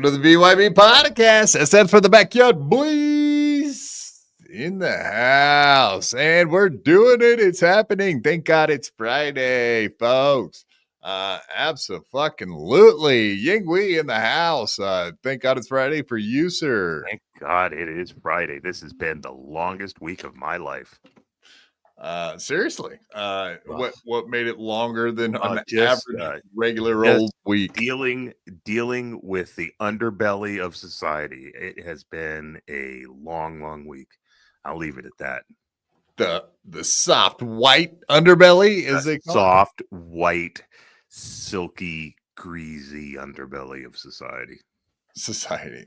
Welcome to the BYB podcast. SF for the backyard boys in the house. And we're doing it. It's happening. Thank God it's Friday, folks. Absolutely. Ying Wee in the house. Thank God it's Friday for you, sir. Thank God it is Friday. This has been the longest week of my life. Seriously, what made it longer than an just average regular old week? Dealing with the underbelly of society. It has been a long week. I'll leave it at that. The soft white underbelly is a soft white, silky, greasy underbelly of society.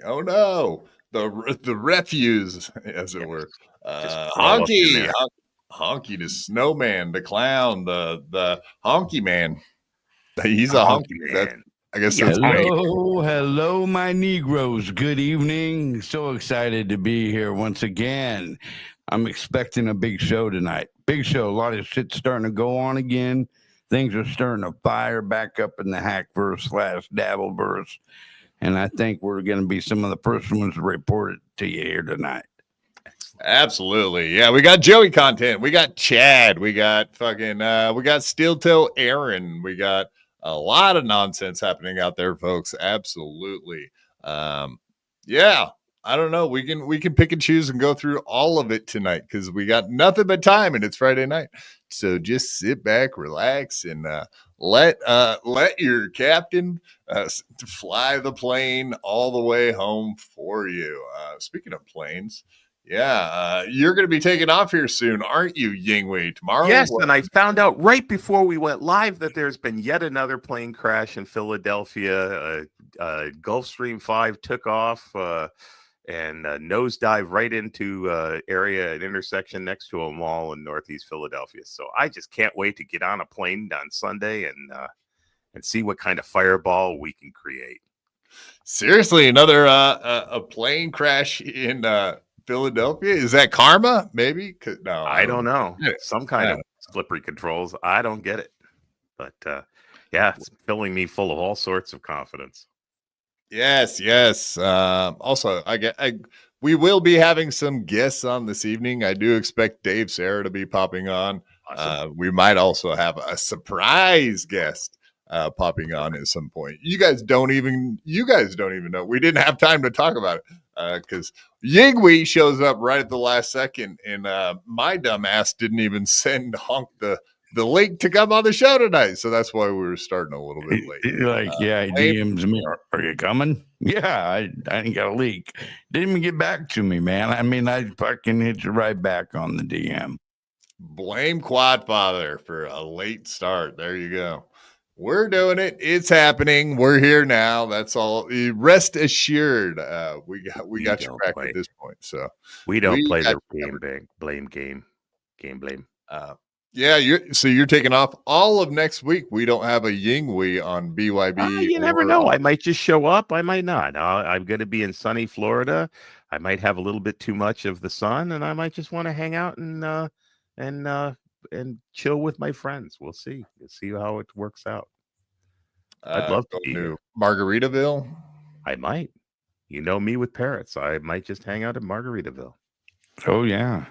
Oh no, the refuse, as it were. Honky the snowman, the clown, the honky man. He's a honky man. I guess. Hello, my Negroes. Good evening. So excited to be here once again. I'm expecting a big show tonight. Big show. A lot of shit starting to go on again. Things are starting to fire back up in the Hackverse / Dabbleverse. And I think we're going to be some of the first ones to report it to you here tonight. Absolutely. Yeah, we got Joey content. We got Chad. We got we got Steel Toe Aaron. We got a lot of nonsense happening out there, folks. Absolutely. Yeah, I don't know. We can pick and choose and go through all of it tonight because we got nothing but time and it's Friday night. So just sit back, relax, and let your captain fly the plane all the way home for you. Speaking of planes. Yeah, you're going to be taking off here soon, aren't you, Yingwei? Tomorrow? Yes, and I found out right before we went live that there's been yet another plane crash in Philadelphia. Gulfstream 5 took off and nosedived right into an intersection next to a mall in Northeast Philadelphia. So I just can't wait to get on a plane on Sunday and see what kind of fireball we can create. Seriously, another a plane crash in Philadelphia? Is that karma? Maybe? No, I don't know. Some kind of slippery controls. I don't get it. But it's filling me full of all sorts of confidence. Yes. Also, we will be having some guests on this evening. I do expect Dave Sarra to be popping on. Awesome. We might also have a surprise guest popping on at some point. You guys don't even know. We didn't have time to talk about it. Because Yingwei shows up right at the last second, and my dumb ass didn't even send Honk the link to come on the show tonight. So that's why we were starting a little bit late. He DMs me, are you coming? Yeah, I didn't got a leak. Didn't even get back to me, man. I mean, I fucking hit you right back on the DM. Blame Quadfather for a late start. There you go. We're doing it. It's happening. We're here now. That's all. Rest assured. We got your back at this point. So we don't play the blame game. Yeah, you're taking off all of next week. We don't have a Yingwei on BYB. You never know. I might just show up. I might not. I'm going to be in sunny Florida. I might have a little bit too much of the sun, and I might just want to hang out and chill with my friends. We'll see. We'll see how it works out. I'd love to do Margaritaville. I might. You know me with parrots. I might just hang out at Margaritaville. Oh yeah.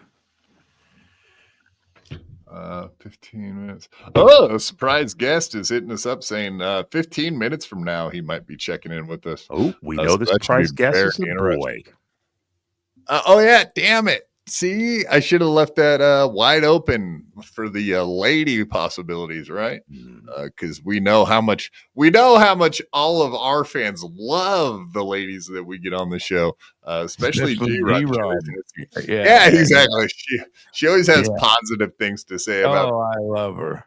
15 minutes. Oh, a surprise guest is hitting us up saying 15 minutes from now he might be checking in with us. Oh, we know the surprise guest is a boy. Oh yeah, damn it. See, I should have left that wide open for the lady possibilities, right? Because we know how much all of our fans love the ladies that we get on the show, especially D-Rod. Yeah, exactly. She always has positive things to say about. Oh, I love her.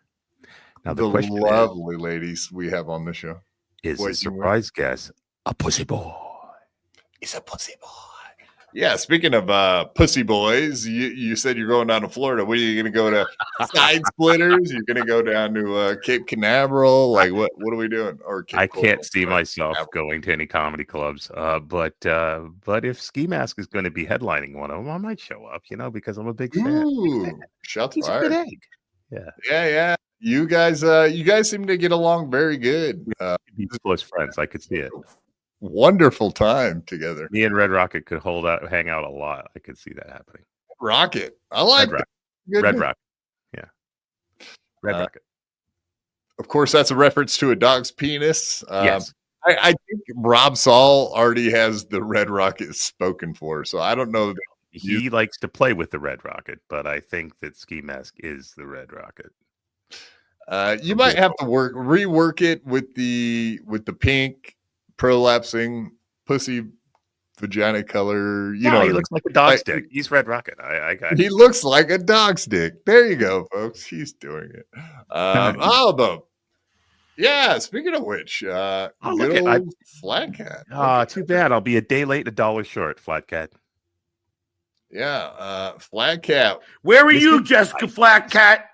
Now the lovely ladies we have on the show. Is a surprise guest a pussy boy? It's a pussy boy. Yeah, speaking of pussy boys, you said you're going down to Florida. What are you going to go to? Side Splitters? You're going to go down to Cape Canaveral? Like what are we doing? Or I can't see myself going to any comedy clubs. But if Ski Mask is going to be headlining one of them, I might show up. Because I'm a big fan. Ooh, shots fired. A good egg. Yeah. You guys seem to get along very good. He's close friends. I could see it. wonderful time together. Me and Red Rocket could hang out a lot. I could see that happening. Rocket. I like Red that. Red Rocket. Yeah. Red Rocket. Of course, that's a reference to a dog's penis. Yes. I think Rob Saul already has the Red Rocket spoken for, so I don't know. He likes to play with the Red Rocket, but I think that Ski Mask is the Red Rocket. You might have to rework it with the pink prolapsing pussy vagina color. You know, he looks like a dog stick. He's Red Rocket. I got he looks like a dog stick. There you go, folks. He's doing it. Yeah, speaking of which, good old Flat Cat. Too bad. I'll be a day late, $1 short, Flat Cat. Yeah, Flat Cat. Where were you, Jessica Flat Cat?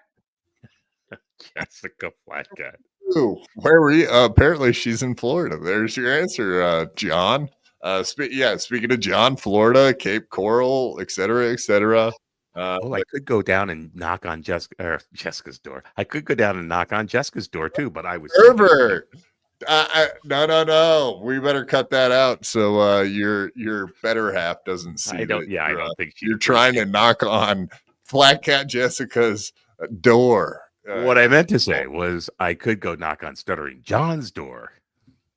Jessica Flat Cat. Ooh, where were you? Apparently she's in Florida. There's your answer, John. Speaking of John, Florida, Cape Coral, etc., etc. I could go down and knock on Jessica's door. I could go down and knock on Jessica's door too, but I was Herbert. No. We better cut that out so your better half doesn't see. I don't think you're trying to knock on Flat Cat Jessica's door. What I meant to say was I could go knock on Stuttering John's door.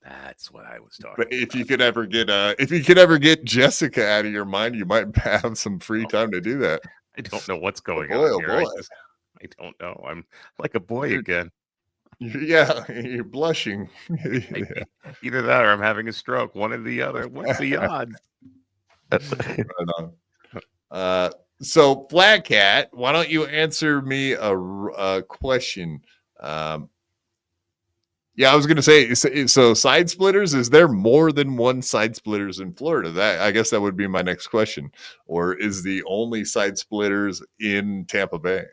That's what I was talking about. But if you could ever get Jessica out of your mind, you might have some free time to do that. I don't know what's going on here. Boy. I don't know. I'm like a boy again. You're blushing. Either that or I'm having a stroke. One or the other. What's the odds? So, Flat Cat, why don't you answer me a question? Yeah, I was going to say, so side splitters, is there more than one side splitters in Florida? I guess that would be my next question. Or is the only side splitters in Tampa Bay?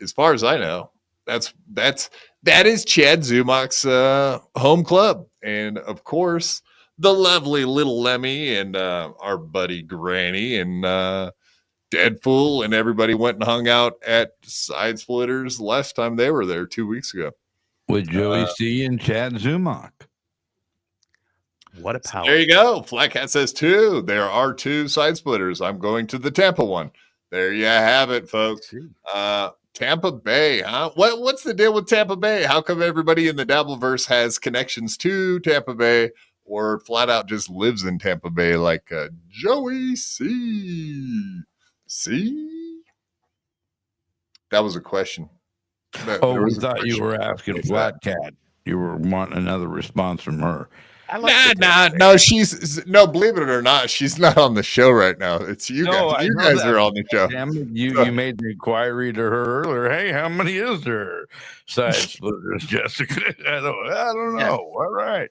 As far as I know, that is Chad Zumach's home club. And of course, the lovely little Lemmy and our buddy Granny and Deadpool and everybody went and hung out at Side Splitters last time they were there 2 weeks ago. With Joey C and Chad Zumach. What a power. There you go. Flat Cat says 2. There are 2 Side Splitters. I'm going to the Tampa one. There you have it, folks. Tampa Bay, huh? What's the deal with Tampa Bay? How come everybody in the Dabbleverse has connections to Tampa Bay or flat out just lives in Tampa Bay like Joey C? See? That was a question. We thought you were asking Flat Cat. You were wanting another response from her. No, believe it or not, she's not on the show right now. It's you guys. You guys are on the show. Damn it, you made the inquiry to her earlier. Hey, how many is there? Side splitters, Jessica. I don't know. Yeah. All right.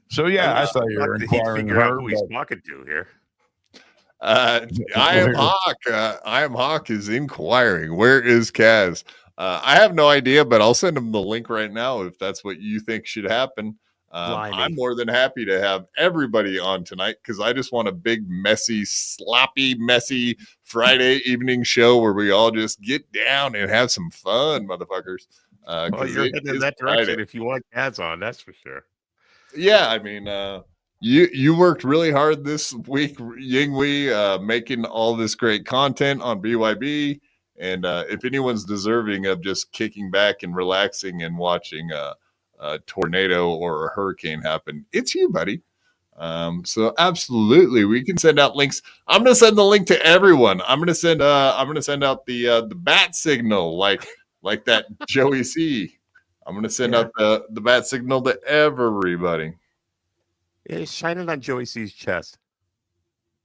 So I thought you were inquiring her. Who he's talking to here. I am Hawk. I am Hawk is inquiring. Where is Kaz? I have no idea, but I'll send him the link right now if that's what you think should happen. I'm more than happy to have everybody on tonight because I just want a big, messy, sloppy, messy Friday evening show where we all just get down and have some fun, motherfuckers. You're heading in that direction Friday. If you want ads on, that's for sure. Yeah, I mean, you worked really hard this week, Yingwei, making all this great content on BYB. And if anyone's deserving of just kicking back and relaxing and watching a tornado or a hurricane happen, it's you, buddy. So absolutely, we can send out links. I'm gonna send the link to everyone. I'm gonna send out the bat signal like that Joey C. I'm gonna send out the bat signal to everybody. Yeah, shine it on Joey C's chest.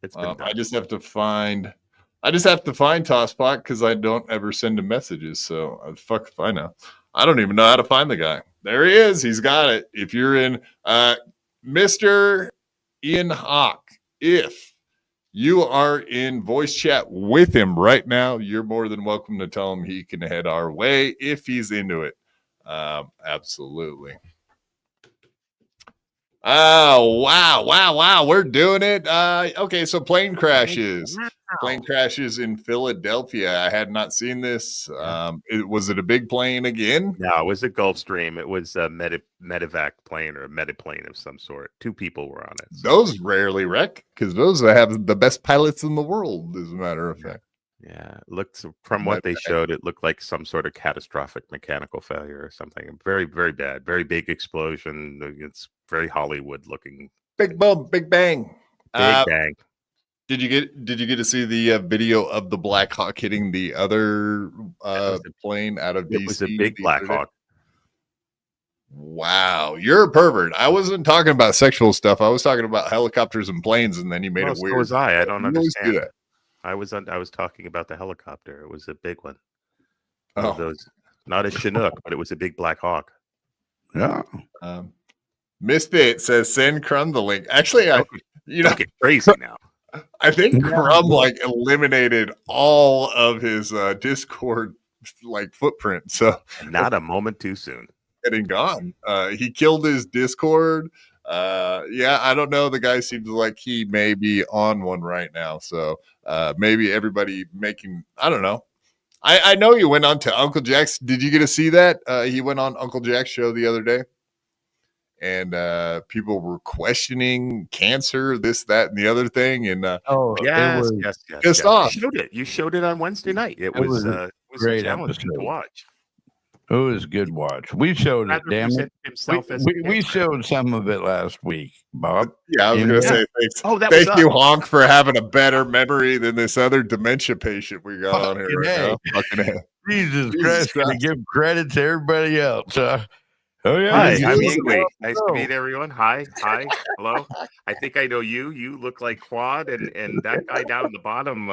It's been I just have to find Tosspot because I don't ever send him messages. So fuck if I know. I don't even know how to find the guy. There he is. He's got it. If you're in Mr. Ian Hawk, if you are in voice chat with him right now, you're more than welcome to tell him he can head our way if he's into it. Absolutely. Oh, wow. We're doing it. Okay, so plane crashes. Wow. Plane crashes in Philadelphia. I had not seen this. Was it a big plane again? No, it was a Gulfstream. It was a medevac plane or a mediplane of some sort. 2 people were on it. So. Those rarely wreck because those have the best pilots in the world, as a matter of fact. Yeah, it looked from what they showed, it looked like some sort of catastrophic mechanical failure or something. Very, very bad. Very big explosion. It's very Hollywood looking. Big bump, big bang. Big bang. Did you get to see the video of the Black Hawk hitting the other plane out of DC? It was a big Black Hawk. Wow, you're a pervert. I wasn't talking about sexual stuff. I was talking about helicopters and planes, and then you made it weird. So was I. I don't understand. Do that. I was talking about the helicopter. It was a big one. Those, not a Chinook, but it was a big Black Hawk. Yeah. Missed it. Says send Crumb the link. Actually, get crazy now. I think Crumb eliminated all of his Discord footprint. So not a moment too soon. Getting gone. He killed his Discord. I don't know. The guy seems like he may be on one right now. So maybe everybody I don't know. I know you went on to Uncle Jack's. Did you get to see that? He went on Uncle Jack's show the other day. And people were questioning cancer, this, that, and the other thing. And yes. Off. You showed it on Wednesday night. It was great challenging to watch. It was a good watch. We showed it. Damn it. We showed some of it last week, Bob. Yeah, I was going to say thanks. Thank you, Honk, for having a better memory than this other dementia patient we got on here right now. Jesus Christ, gonna give credit to everybody else. Oh yeah, hi, I'm Ingwe. Nice to meet everyone. Hi, hello. I think I know you. You look like Quad, and that guy down at the bottom,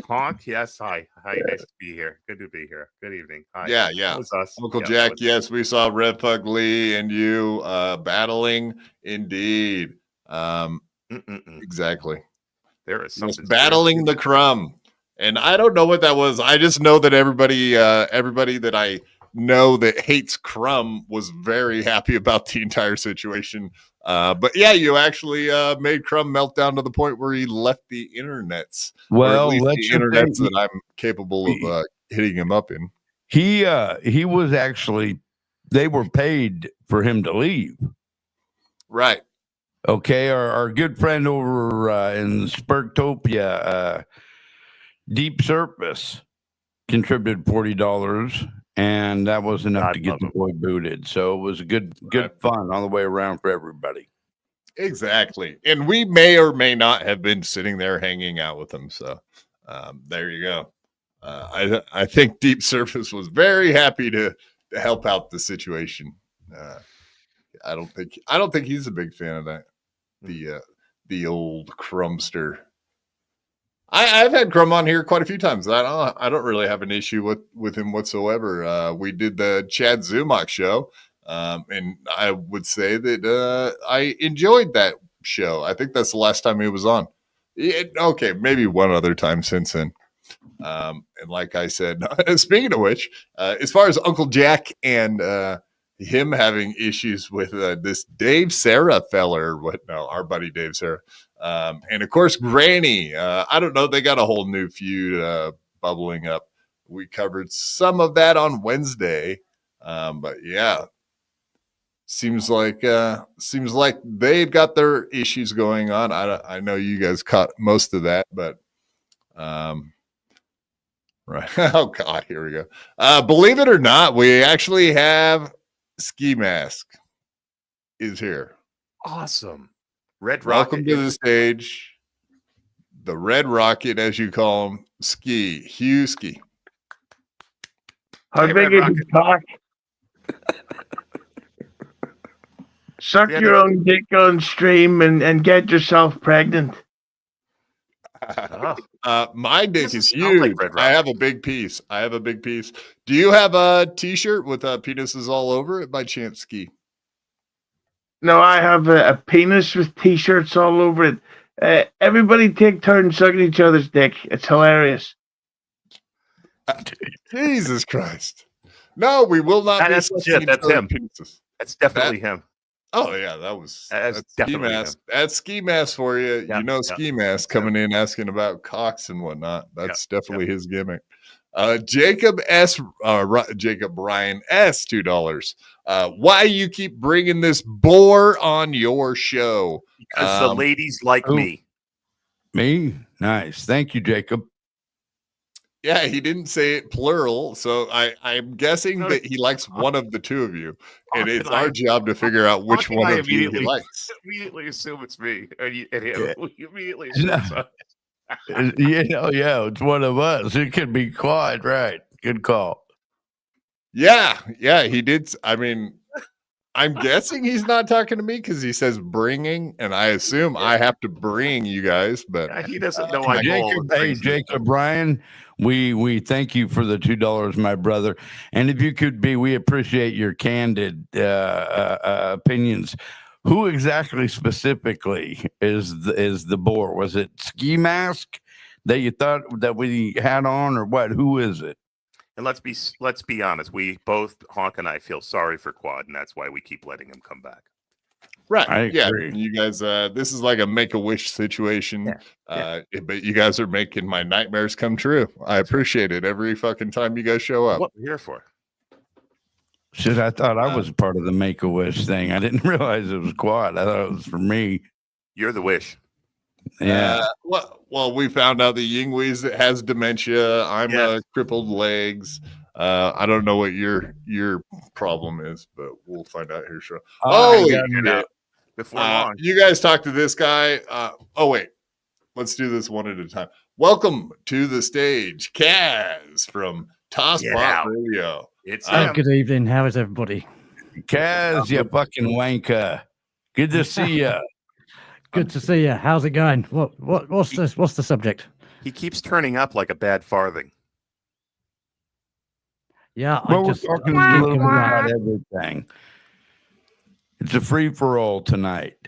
Honk. Yes, hi, nice to be here. Good to be here. Good evening. Hi. Yeah. That was us. Uncle Jack. Yes, we saw Red Pug Lee and you battling. Indeed. Exactly. There is something battling the Crumb, and I don't know what that was. I just know that everybody that I know that hates Crumb was very happy about the entire situation. But yeah, you actually made Crumb melt down to the point where he left the internets. Well, the internets that I'm capable of hitting him up in. He was actually, they were paid for him to leave. Right. Okay. Our good friend over in Spurtopia, Deep Surface, contributed $40. And that was enough to get the boy booted. So it was a good fun all the way around for everybody. Exactly. And we may or may not have been sitting there hanging out with him. So there you go. I think Deep Surface was very happy to help out the situation. I don't think he's a big fan of that. The old Crumbster. I've had Crumb on here quite a few times. I don't really have an issue with him whatsoever. We did the Chad Zumach show, and I would say that I enjoyed that show. I think that's the last time he was on. Okay, maybe one other time since then. And like I said, speaking of which, as far as Uncle Jack and him having issues with this Dave Sarra feller, our buddy Dave Sarra. And of course, Granny. I don't know. They got a whole new feud bubbling up. We covered some of that on Wednesday, but yeah, seems like they've got their issues going on. I know you guys caught most of that, but right. Oh God, here we go. Believe it or not, we actually have Ski Mask is here. Awesome. Red Welcome Rocket. to the stage. The Red Rocket, as you call him, Hughezy. How big is his cock? Suck your own dick on stream and get yourself pregnant. My dick is huge. Like I have a big piece. Do you have a t-shirt with penises all over it by chance, Ski? No, I have a penis with t-shirts all over it. Everybody take turns sucking each other's dick. It's hilarious. Jesus Christ. No, we will not. That's legit. That's him. Penises. That's definitely him. Oh yeah, that's ski definitely mask. That's ski mask for you. Yep, You know, yep. ski mask coming in asking about cocks and whatnot. That's definitely his gimmick. Jacob Ryan S, $2. Why you keep bringing this bore on your show? Because the ladies like me. Me? Nice. Thank you, Jacob. Yeah, he didn't say it plural, so I'm guessing that he likes one of the two of you, and it's our job to figure out which one of you he likes. Immediately assume it's me, and him. We immediately No. assume Yeah, it's one of us. It could be quite right. Good call. Yeah, he did. I mean, I'm guessing he's not talking to me because he says bringing, and I assume I have to bring you guys, but he doesn't know I Jacob Bryan, we thank you for the $2, my brother. And if you could we appreciate your candid opinions. Who exactly specifically is the bore? Was it ski mask that you thought that we had on, or what? Who is it? And let's be honest. We both, Honk and I, feel sorry for Quad, and that's why we keep letting him come back. Right. I yeah. agree. You guys, this is like a Make-A-Wish situation. But you guys are making my nightmares come true. I appreciate it every fucking time you guys show up. What we're here for. Shit, I thought I was part of the Make-A-Wish thing. I didn't realize it was Quad. I thought it was for me. You're the wish. Yeah. Well, we found out that Yingwee's has dementia. I'm crippled legs. I don't know what your problem is, but we'll find out here shortly. Before long. You guys talk to this guy. Wait. Let's do this one at a time. Welcome to the stage, Kaz from Tosspot Radio. It's good evening. How is everybody? Kaz, you fucking wanker. Good to see you. Good to see you. How's it going? What's the subject? He keeps turning up like a bad farthing. Yeah, we're talking a little bit about everything. It's a free for all tonight.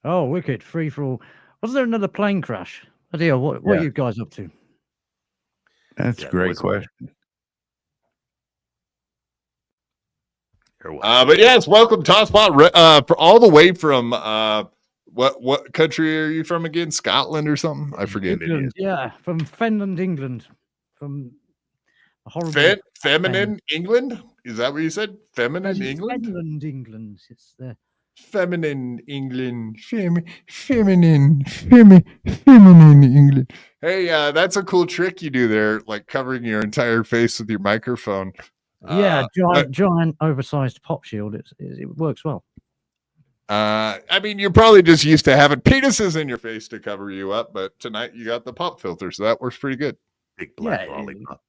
Oh, wicked! Free for all. Was there another plane crash? Adil, what are you guys up to? That's a great question. But yes, welcome Tosspot. For all the way from what country are you from again? Scotland or something? I forget. England, from Finland, England. From a horrible feminine England? Is that what you said? Feminine England? Finland, England. It's there. Feminine England. Feminine England. Hey, that's a cool trick you do there, like covering your entire face with your microphone. Yeah, giant oversized pop shield. It works well. I mean, you're probably just used to having penises in your face to cover you up, but tonight you got the pop filter, so that works pretty good. Big black lollipop.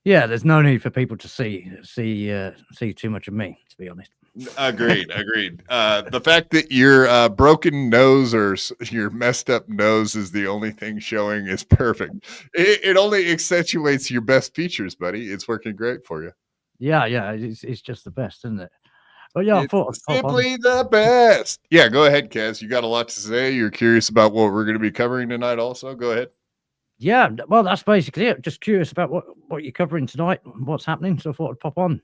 Yeah, there's no need for people to see too much of me, to be honest. Agreed. The fact that your broken nose or your messed up nose is the only thing showing is perfect. It only accentuates your best features, buddy. It's working great for you. Yeah, it's just the best, isn't it? But yeah, I thought simply the best. Yeah, go ahead, Kaz. You got a lot to say. You're curious about what we're going to be covering tonight. Also, go ahead. Yeah, well, that's basically it. Just curious about what you're covering tonight, what's happening. So I thought I'd pop on.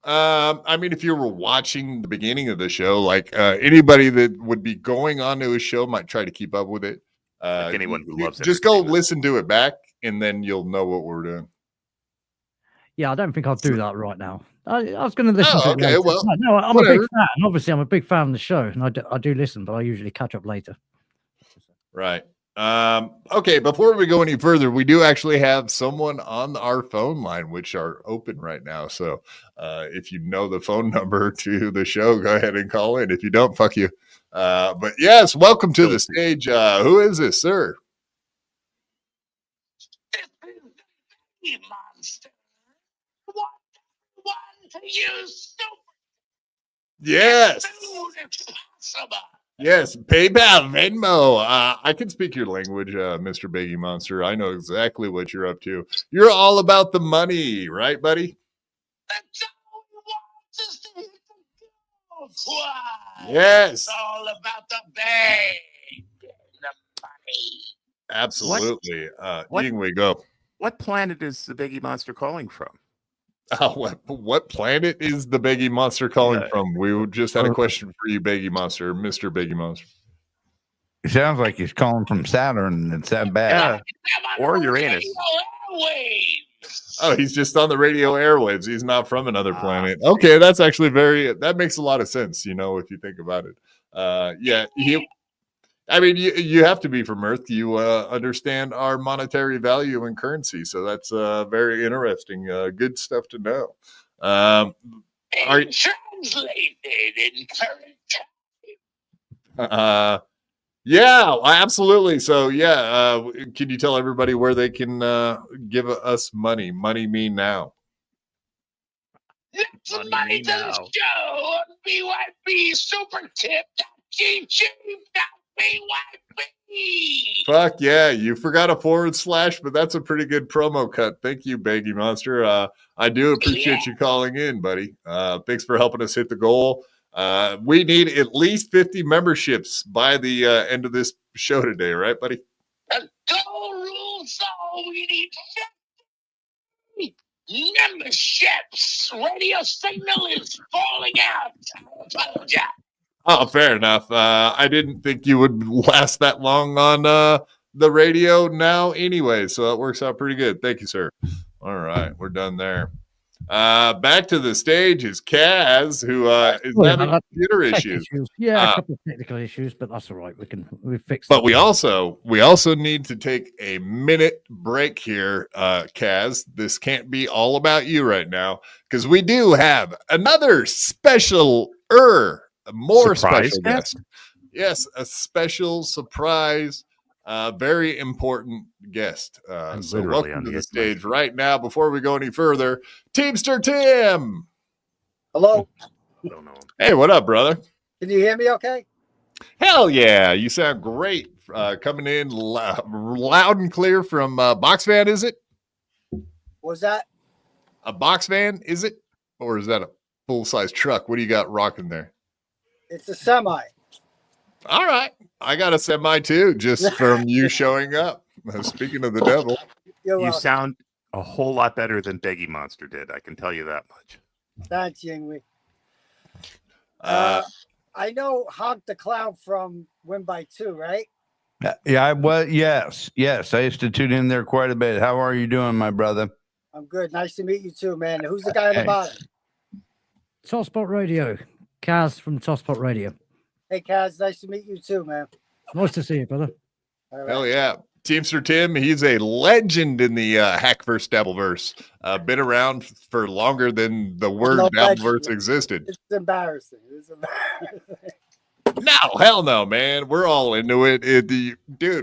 I mean, if you were watching the beginning of the show, like anybody that would be going on to a show might try to keep up with it. Like anyone who loves it. Just go listen to it back, and then you'll know what we're doing. Yeah, I don't think I'll do that right now. I was going to listen to it later. Well, no, I'm a big fan. Obviously, I'm a big fan of the show, and I do listen, but I usually catch up later. Right. Okay, before we go any further, we do actually have someone on our phone line, which are open right now. So if you know the phone number to the show, go ahead and call in. If you don't, fuck you. But yes, welcome to the stage. Who is this, sir? Monster. Want to use Yes. impossible. Yes, PayPal, Venmo. I can speak your language, Mr. Baggy Monster. I know exactly what you're up to. You're all about the money, right, buddy? That's all we want is to hit the goal. Yes. It's all about the bag and the money. Absolutely. Yingwei, go. What planet is the Biggie Monster calling from? What planet is the Biggie Monster calling from? We just had a question for you, Biggie Monster, Mr. Biggie Monster. It sounds like he's calling from Saturn. It's that bad. Yeah. Or Uranus. Oh, he's just on the radio airwaves. He's not from another planet. Okay, that's actually that makes a lot of sense, you know, if you think about it. Yeah, you have to be from Earth. You understand our monetary value and currency. So that's very interesting. Good stuff to know. Translated in current yeah, absolutely. So yeah, can you tell everybody where they can give us money? Money me now. It's money to the show on BYB Supertip.BYB. Fuck yeah, you forgot a /, but that's a pretty good promo cut. Thank you, Baggy Monster. I do appreciate you calling in, buddy. Thanks for helping us hit the goal. We need at least 50 memberships by the end of this show today, right, buddy? The goal rules all we need 50 memberships. Radio signal is falling out. I apologize. Oh, fair enough. I didn't think you would last that long on the radio now anyway, so that works out pretty good. Thank you, sir. All right, we're done there. Back to the stage is Kaz, who is having computer issues. Yeah, a couple of technical issues, but that's all right. We fix. But we also need to take a minute break here, Kaz. This can't be all about you right now because we do have another more special guest. Yes, a special surprise. Very important guest. So welcome to the stage right now. Before we go any further, Teamster Tim. Hello. Hey, what up, brother? Can you hear me okay? Hell yeah. You sound great. Coming in loud and clear from Box Van, is it? Was that? A Box Van, is it? Or is that a full-size truck? What do you got rocking there? It's a semi. All right. I got a semi too, just from you showing up. Speaking of the devil. You sound a whole lot better than Beggy Monster did. I can tell you that much. Thanks, Yingwei. I know Honk the Clown from Win by Two, right? Yeah, well, yes. I used to tune in there quite a bit. How are you doing, my brother? I'm good. Nice to meet you too, man. Who's the guy on the bottom? Tosspot Radio. Kaz from Tosspot Radio. Hey, Kaz. Nice to meet you too, man. Nice to see you, brother. Right. Hell yeah. Teamster Tim, he's a legend in the Hackverse Dabbleverse. Been around for longer than the word Dabbleverse existed. It's embarrassing. No, hell no, man. We're all into it. Dude,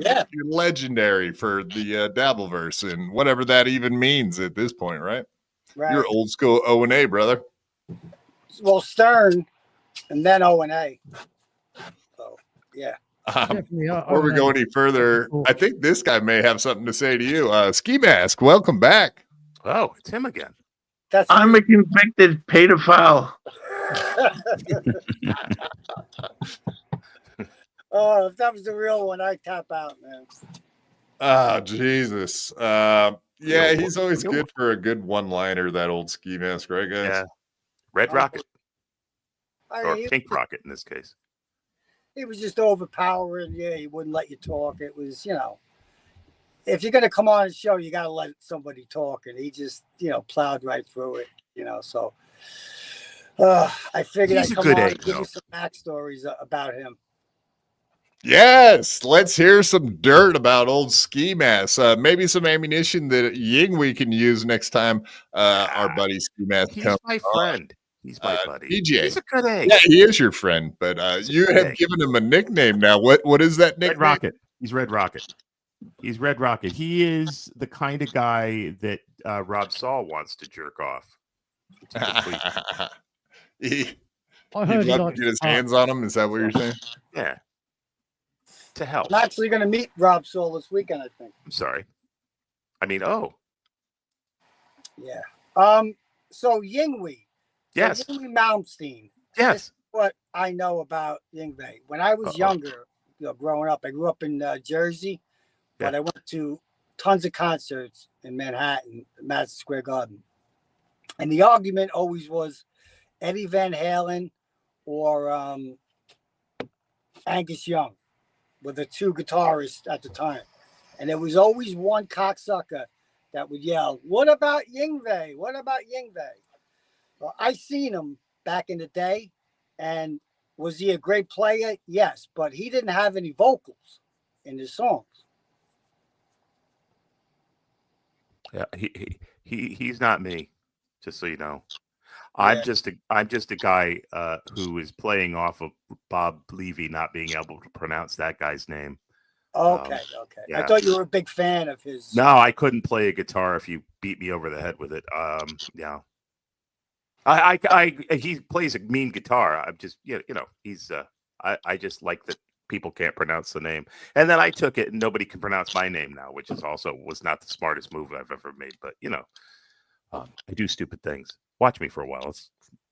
yeah. You're legendary for the Dabbleverse and whatever that even means at this point, right? Right. You're old school O&A, brother. Well, Stern and then O&A. So, yeah. Before we go any further, I think this guy may have something to say to you. Ski Mask, welcome back. Oh, it's him again. I'm a convicted pedophile. Oh, if that was the real one, I'd tap out, man. Oh, Jesus. Yeah, he's always good for a good one-liner, that old Ski Mask, right, guys? Yeah. Red Rocket. Or He Pink Rocket in this case. He was just overpowering. Yeah, he wouldn't let you talk. It was, if you're going to come on a show, you got to let somebody talk. And he just, plowed right through it, so I figured I'd come on and give you some backstories about him. Yes, let's hear some dirt about old Ski Mask. Maybe some ammunition that Yingwei can use next time our buddy Ski Mask comes. He's my friend. He's my buddy. DJ. He's a good egg. Yeah, he is your friend, but you have given him a nickname now. What is that nickname? Red Rocket. He's Red Rocket. He's Red Rocket. He is the kind of guy that Rob Saul wants to jerk off. He'd love to get his hands on him. Is that what you're saying? Yeah. To help. I'm actually going to meet Rob Saul this weekend, I think. I'm sorry. Yeah. So Yingwei. Yes. So Yingwei Malmsteen. Yes. This is what I know about Yingwei. When I was younger, growing up, I grew up in Jersey, but I went to tons of concerts in Manhattan, Madison Square Garden. And the argument always was Eddie Van Halen or Angus Young were the two guitarists at the time. And there was always one cocksucker that would yell, "What about Yngwie? What about Yngwie?" Well, I seen him back in the day, and was he a great player? Yes, but he didn't have any vocals in his songs. Yeah, he's not me, just so you know. I'm just a guy who is playing off of Bob Levy not being able to pronounce that guy's name. Okay. Yeah. I thought you were a big fan of his. No, I couldn't play a guitar if you beat me over the head with it. Yeah. He plays a mean guitar. I'm just he's I just like that people can't pronounce the name. And then I took it and nobody can pronounce my name now, which is was not the smartest move I've ever made. But I do stupid things. Watch me for a while.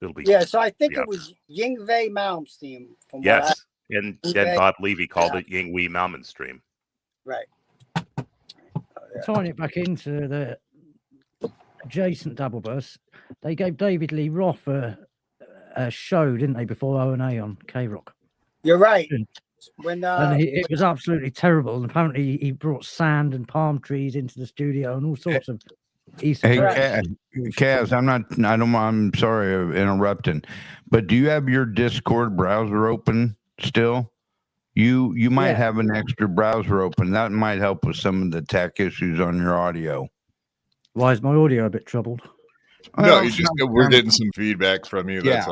It'll be So I think it was Yngwie Malmsteen. Yes. And then Bob Levy called it Yngwie Malmsteen. Right. Tying it back into the adjacent double bus, they gave David Lee Roth a show, didn't they, before O&A on K-Rock? You're right. When and it was absolutely terrible. And apparently he brought sand and palm trees into the studio and all sorts of Easter. Hey, Kaz, I'm sorry for interrupting, but do you have your Discord browser open still? You might have an extra browser open. That might help with some of the tech issues on your audio. Why is my audio a bit troubled? No, we're getting some feedback from you. That's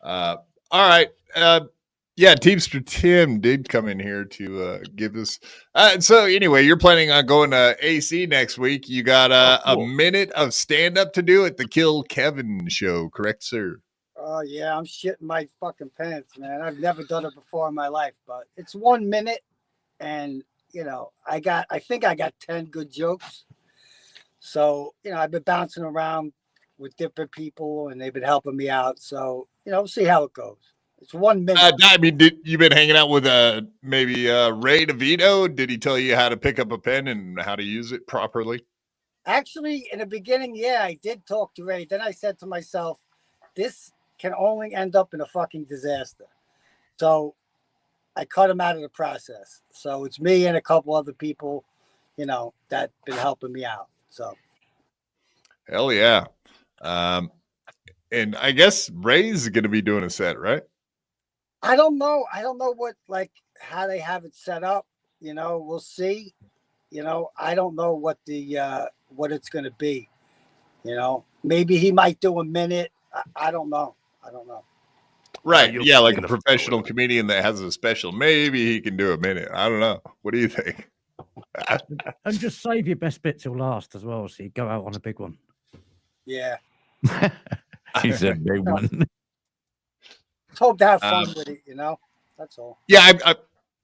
all. All right. Teamster Tim did come in here to give us. So anyway, you're planning on going to AC next week. You got a minute of stand-up to do at the Kill Kevin show, correct, sir? Oh, yeah, I'm shitting my fucking pants, man. I've never done it before in my life, but it's 1 minute, and, I think I got 10 good jokes. So, I've been bouncing around with different people, and they've been helping me out. So, we'll see how it goes. It's 1 minute. I mean, you been hanging out with maybe Ray DeVito? Did he tell you how to pick up a pen and how to use it properly? Actually, in the beginning, I did talk to Ray. Then I said to myself, this can only end up in a fucking disaster. So I cut him out of the process. So it's me and a couple other people, that been helping me out. So. Hell yeah. And I guess Ray's going to be doing a set, right? I don't know. I don't know how they have it set up. We'll see. I don't know what it's going to be. Maybe he might do a minute. I don't know. Right. Yeah, like a professional comedian that has a special. Maybe he can do a minute. I don't know. What do you think? And just save your best bit till last as well, so you go out on a big one. Yeah. He said big one. Let's hope to have fun with it, That's all. Yeah,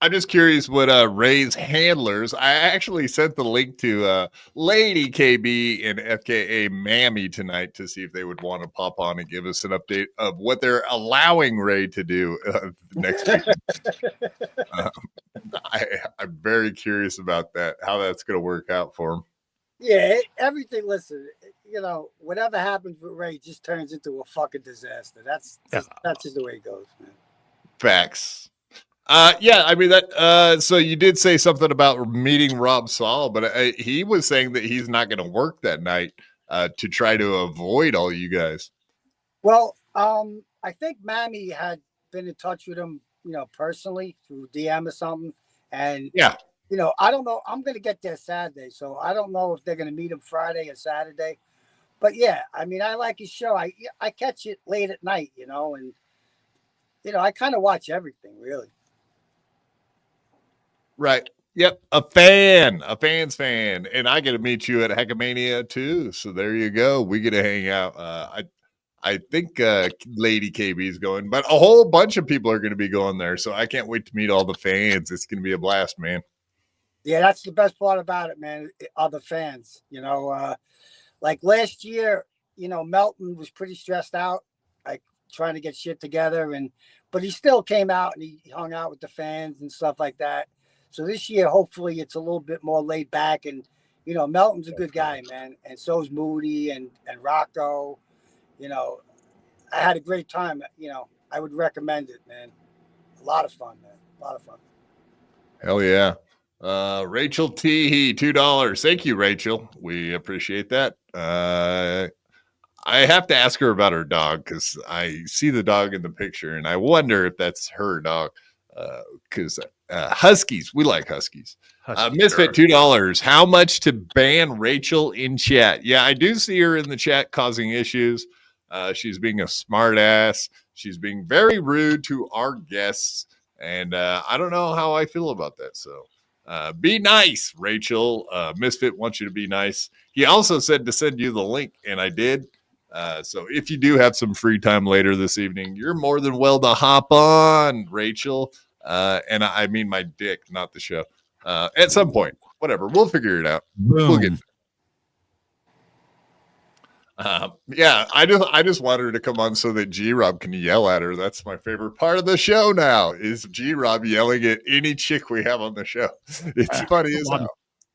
I'm just curious what Ray's handlers. I actually sent the link to Lady KB and FKA Mammy tonight to see if they would want to pop on and give us an update of what they're allowing Ray to do next week. I'm very curious about that, how that's going to work out for him. Yeah, everything. Listen, whatever happens with Ray just turns into a fucking disaster. That's just the way it goes, man. Facts. I mean that. So you did say something about meeting Rob Saul, but he was saying that he's not going to work that night to try to avoid all you guys. Well, I think Mammy had been in touch with him, personally through DM or something, and I don't know. I'm going to get there Saturday, so I don't know if they're going to meet him Friday or Saturday. But yeah, I mean, I like his show. I catch it late at night, and I kind of watch everything really. Right. Yep. A fan's fan. And I get to meet you at Heckamania too. So there you go. We get to hang out. I think Lady KB is going, but a whole bunch of people are going to be going there. So I can't wait to meet all the fans. It's going to be a blast, man. Yeah, that's the best part about it, man. Are the fans, like last year, Melton was pretty stressed out, like trying to get shit together. But he still came out and he hung out with the fans and stuff like that. So this year, hopefully it's a little bit more laid back and you know, Melton's a good guy, man, and so's Moody and Rocco. You know, I had a great time. You know, I would recommend it, man. A lot of fun, man. A lot of fun. Hell yeah. Rachel T, $2. Thank you, Rachel. We appreciate that. I have to ask her about her dog because I see the dog in the picture and I wonder if that's her dog. Because Huskies, we like Huskies. Misfit, $2. How much to ban Rachel in chat? Yeah, I do see her in the chat causing issues. She's being a smart ass. She's being very rude to our guests. And I don't know how I feel about that. So be nice, Rachel. Misfit wants you to be nice. He also said to send you the link, and I did. So if you do have some free time later this evening, you're more than well to hop on, Rachel. And I mean my dick, not the show. At some point, whatever. We'll figure it out. Boom. We'll get yeah, I just want her to come on so that G-Rob can yell at her. That's my favorite part of the show now is G-Rob yelling at any chick we have on the show. It's funny as hell.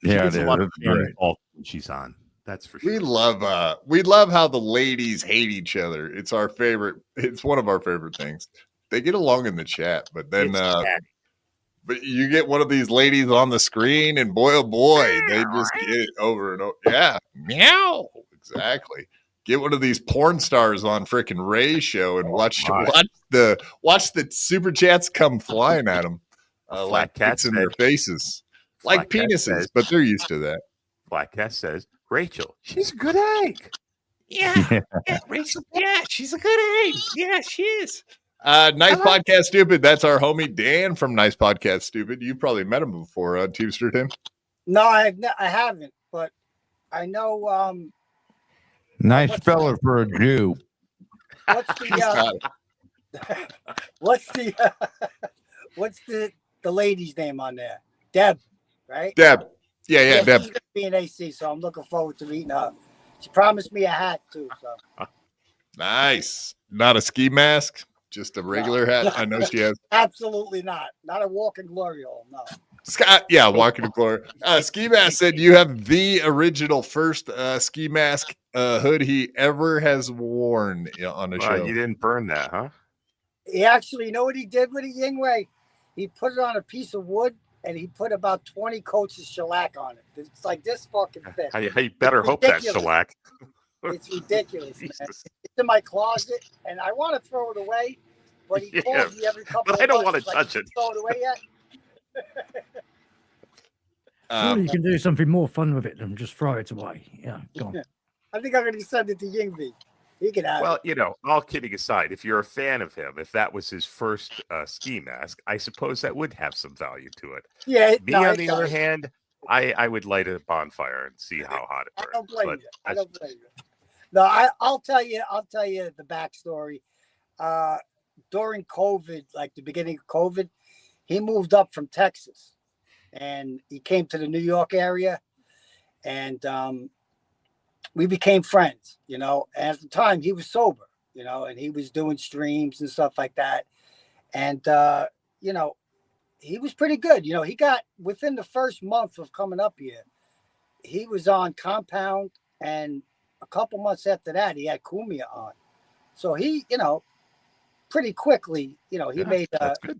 Yeah, She gets a lot of fan fault when she's on. That's for sure. We love how the ladies hate each other. It's our favorite. It's one of our favorite things. They get along in the chat, but then but you get one of these ladies on the screen, and boy, oh boy, they just get it over and over. Yeah, meow. Exactly. Get one of these porn stars on freaking Ray's show and watch the super chats come flying at them like cats in their faces, like penises. But they're used to that. Black Cat says, Rachel, she's a good egg. Yeah, Rachel. Yeah, she's a good egg. Yeah, she is. Nice Podcast Stupid. That's our homie Dan from Nice Podcast Stupid. You probably met him before on Teamster Tim. No, I haven't, but I know. Nice fella for a Jew. What's the lady's name on there? Deb, right? Deb. Yeah, Deb. She's gonna be in AC, so I'm looking forward to meeting her. She promised me a hat too. So nice. Not a ski mask, just a regular hat. I know she has. Absolutely not. Not a walking glory hole. No. Scott, yeah, walking to glory. Ski Mask said you have the original first ski mask hood he ever has worn on a show. You didn't burn that, huh? He actually, you know what he did with it, Yingwei? He put it on a piece of wood and he put about 20 coats of shellac on it. It's like this fucking thick. You better hope that's shellac. It's ridiculous, man. It's in my closet and I want to throw it away, but he calls me every couple of months. I don't want to touch it. Throw it away yet? Surely you can do something more fun with it than just throw it away. Yeah, go on. I think I'm going to send it to Yingvi. He can have Well, it. all kidding aside, if you're a fan of him, if that was his first ski mask, I suppose that would have some value to it. Yeah. On the other hand, I would light a bonfire and see how hot it burns. I don't blame you. I don't blame you. No, I'll tell you the backstory. During COVID, like the beginning of COVID, he moved up from Texas and he came to the New York area and we became friends, and at the time he was sober, and he was doing streams and stuff like that. And, he was pretty good. He got within the first month of coming up here, he was on Compound, and a couple months after that, he had Kumia on. So he, pretty quickly, he made that's good.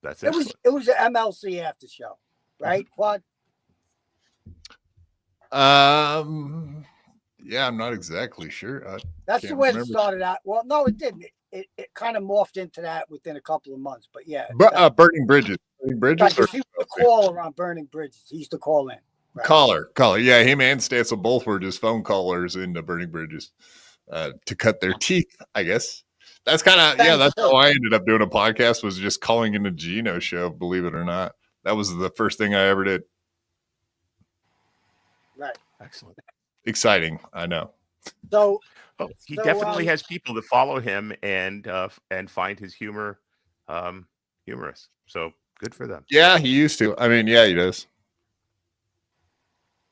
That's it was an MLC after show, right, Quad? Yeah, I'm not exactly sure. That's the way it started out. Well, no, it didn't. It kind of morphed into that within a couple of months. But yeah, Burning Bridges. Burning Bridges. Right, he was the caller on Burning Bridges. He used to call in. Right? Caller. Yeah, him and Stancil both were just phone callers into Burning Bridges to cut their teeth, I guess. That's kind of, that's how I ended up doing a podcast, was just calling in a Gino show, believe it or not. That was the first thing I ever did. Right. Excellent. Exciting, I know. So he definitely has people that follow him and find his humor humorous. So good for them. Yeah, he used to. I mean, yeah, he does.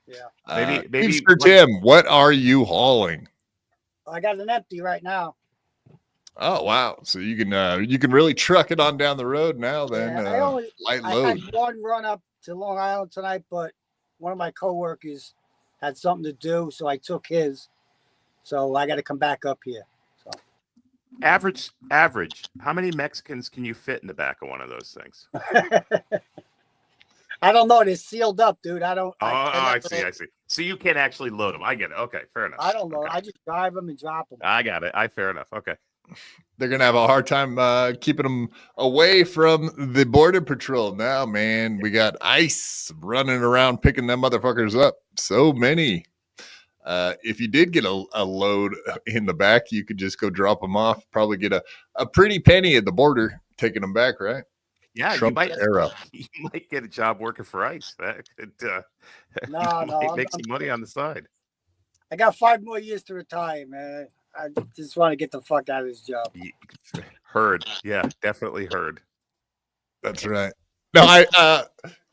Yeah. Maybe Teamster Tim, what are you hauling? I got an empty right now. Oh wow! So you can really truck it on down the road now. Then I light load. had one run up to Long Island tonight, but one of my coworkers had something to do, so I took his. So I got to come back up here. So Average. How many Mexicans can you fit in the back of one of those things? I don't know. They're sealed up, dude. I don't. I see. So you can't actually load them. I get it. Okay, fair enough. I don't know. Okay. I just drive them and drop them. I got it. Fair enough. Okay. They're gonna have a hard time keeping them away from the border patrol now, man. We got ICE running around picking them motherfuckers up. So many. If you did get a load in the back, you could just go drop them off. Probably get a pretty penny at the border taking them back, right? Yeah, Trump era. You might get a job working for ICE. That could No, make some money on the side. I got 5 more years to retire, man. I just want to get the fuck out of this job. Heard. Yeah, definitely heard. That's right. No,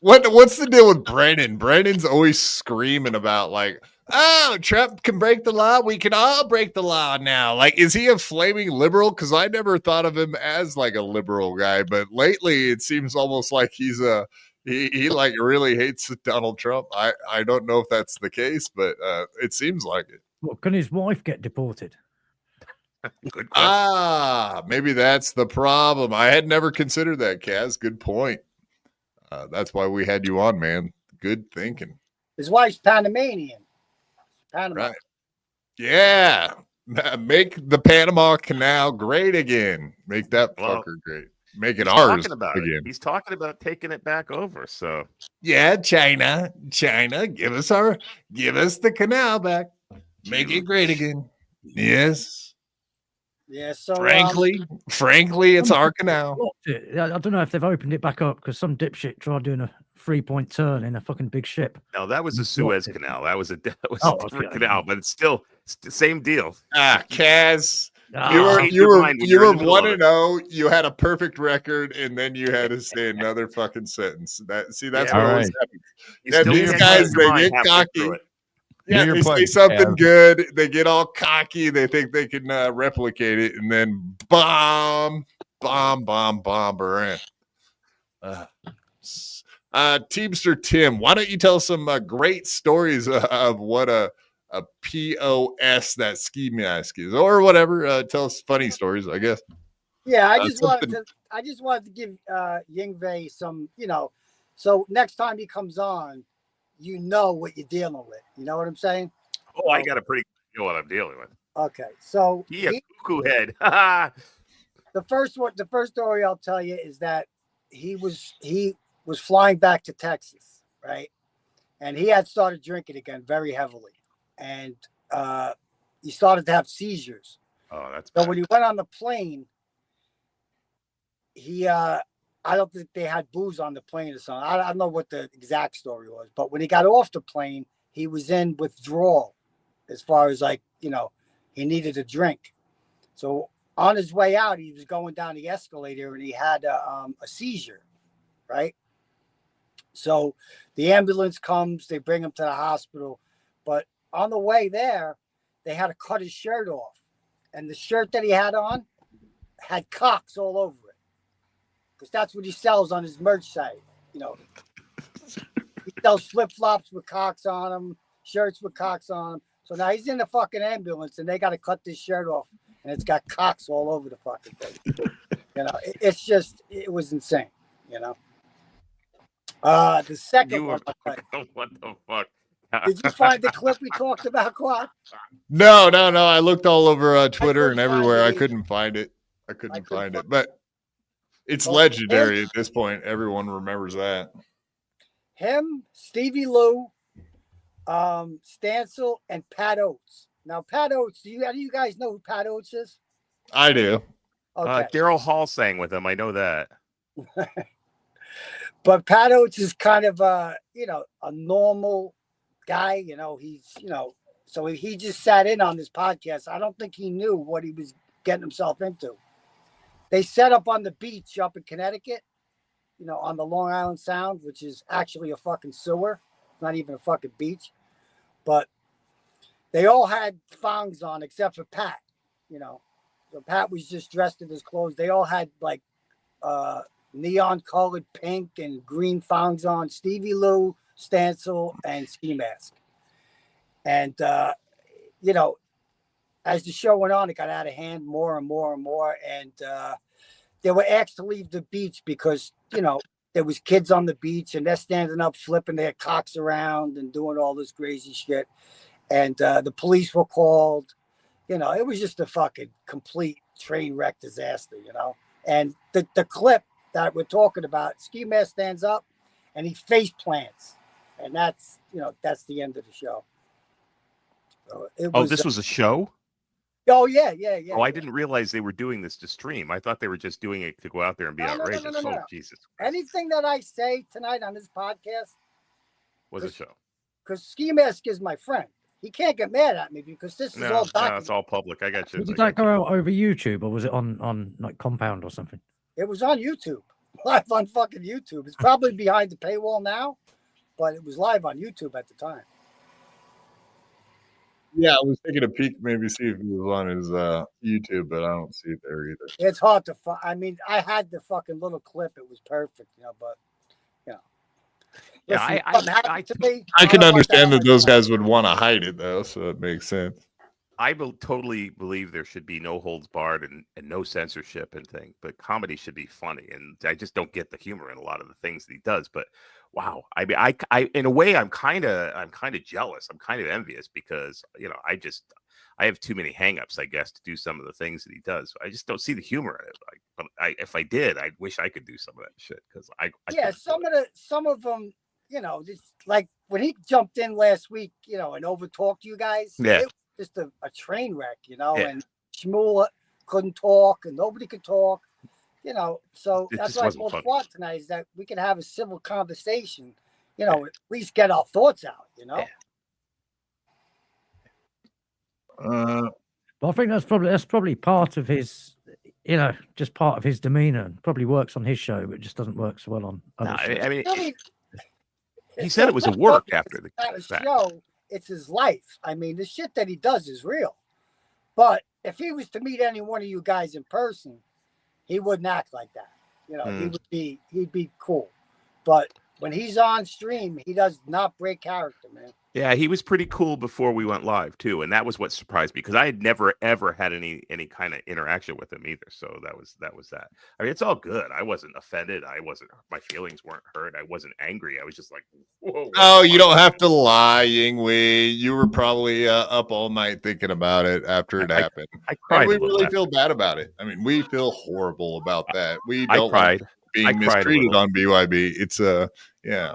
what's the deal with Brennan? Brennan's always screaming about like, oh, Trump can break the law. We can all break the law now. Like, is he a flaming liberal? Because I never thought of him as like a liberal guy, but lately it seems almost like he's he like really hates Donald Trump. I don't know if that's the case, but it seems like it. Well, can his wife get deported? Good question. Maybe that's the problem. I had never considered that, Kaz. Good point. That's why we had you on, man. Good thinking. His wife's Panamanian. Panama. Right. Yeah. Make the Panama Canal great again. Make that fucker great. Make it ours again. He's talking about taking it back over. So yeah, China, give us the canal back. Make it great again. Yes. Yeah, so frankly, it's our canal. I don't know if they've opened it back up because some dipshit tried doing a 3-point turn in a fucking big ship. No, that was a Suez Canal. That was a different canal, but it's still the same deal. Kaz, you were 1-0. You had a perfect record, and then you had to say another fucking sentence. That's what always happens. These guys, they get cocky. Yeah, they say something good. They get all cocky. They think they can replicate it, and then bomb. Teamster Tim, why don't you tell some great stories of what a POS that ski mask is, or whatever? Tell us funny stories, I guess. Yeah, I just wanted to give Yingwei some, so next time he comes on, you know what you're dealing with. You know what I'm saying? Oh, I got a pretty good idea what I'm dealing with. Okay, so he cuckoo head. The first story I'll tell you is that he was flying back to Texas, right? And he had started drinking again very heavily, and he started to have seizures. Oh, that's so bad. when he went on the plane, he I don't think they had booze on the plane or something. I don't know what the exact story was, but when he got off the plane, he was in withdrawal as far as he needed a drink. So on his way out, he was going down the escalator and he had a seizure, right? So the ambulance comes, they bring him to the hospital, but on the way there, they had to cut his shirt off. And the shirt that he had on had cocks all over it. Because that's what he sells on his merch site. He sells flip-flops with cocks on them, shirts with cocks on them. So now he's in the fucking ambulance and they got to cut this shirt off. And it's got cocks all over the fucking thing. It was insane, The second one. What the fuck? Did you find the clip we talked about, Quad? No. I looked all over Twitter and everywhere. I couldn't find it. But it's legendary at this point. Everyone remembers that. Him, Stevie Lou, Stancil, and Pat Oates. Now, Pat Oates, do you guys know who Pat Oates is? I do. Okay. Daryl Hall sang with him. I know that. But Pat Oates is kind of a normal guy. So he just sat in on this podcast. I don't think he knew what he was getting himself into. They set up on the beach up in Connecticut, on the Long Island Sound, which is actually a fucking sewer, not even a fucking beach. But they all had thongs on except for Pat, So Pat was just dressed in his clothes. They all had like neon colored pink and green thongs on. Stevie Lou, Stancil, and Ski Mask. And, you know, as the show went on, it got out of hand more and more and more. And they were asked to leave the beach because, you know, there was kids on the beach and they're standing up, flipping their cocks around and doing all this crazy shit. And the police were called. You know, it was just a fucking complete train wreck disaster, you know. And the clip that we're talking about, Ski Mask stands up and he face plants. And that's, you know, that's the end of the show. So this was a show? Oh, yeah. Oh, I didn't realize they were doing this to stream. I thought they were just doing it to go out there and be outrageous. No. Oh, Jesus Christ. Anything that I say tonight on this podcast was a show. Because Ski Mask is my friend. He can't get mad at me because this is all documented. No, it's all public. I got you. Did that go out over YouTube or was it on like Compound or something? It was on YouTube. Live on fucking YouTube. It's probably behind the paywall now, but it was live on YouTube at the time. Yeah, I was taking a peek, maybe see if he was on his YouTube, but I don't see it there either. It's hard to find. I mean, I had the fucking little clip. It was perfect, you know, but, you know. Yeah, listen, I can understand that those guys would want to hide it, though, so it makes sense. I totally believe there should be no holds barred and no censorship and thing, but comedy should be funny. And I just don't get the humor in a lot of the things that he does. But wow, I mean, I in a way, I'm kind of jealous. I'm kind of envious because, you know, I have too many hangups, I guess, to do some of the things that he does. I just don't see the humor in it. But if I did, I wish I could do some of that shit because some of them, you know, just like when he jumped in last week, you know, and overtalked you guys. Yeah. It was just a train wreck, you know, and Shmuel couldn't talk and nobody could talk, you know. So that's why I told Squad tonight is that we can have a civil conversation, you know, at least get our thoughts out, you know. But I think that's probably part of his, you know, just part of his demeanor. Probably works on his show, but it just doesn't work so well on other shows. I mean, he said it was a work after the show. It's his life. I mean, the shit that he does is real. But if he was to meet any one of you guys in person, he wouldn't act like that. You know, he'd be cool. But when he's on stream, he does not break character, man. Yeah, he was pretty cool before we went live too, and that was what surprised me because I had never ever had any kind of interaction with him either. So that was that. I mean, it's all good. I wasn't offended. My feelings weren't hurt. I wasn't angry. I was just like, whoa. Oh, you don't have to lie, Yingwei. You were probably up all night thinking about it after it happened. I cried. And we really feel bad about it. I mean, we feel horrible about that. We don't cried. Like being mistreated on BYB. It's yeah,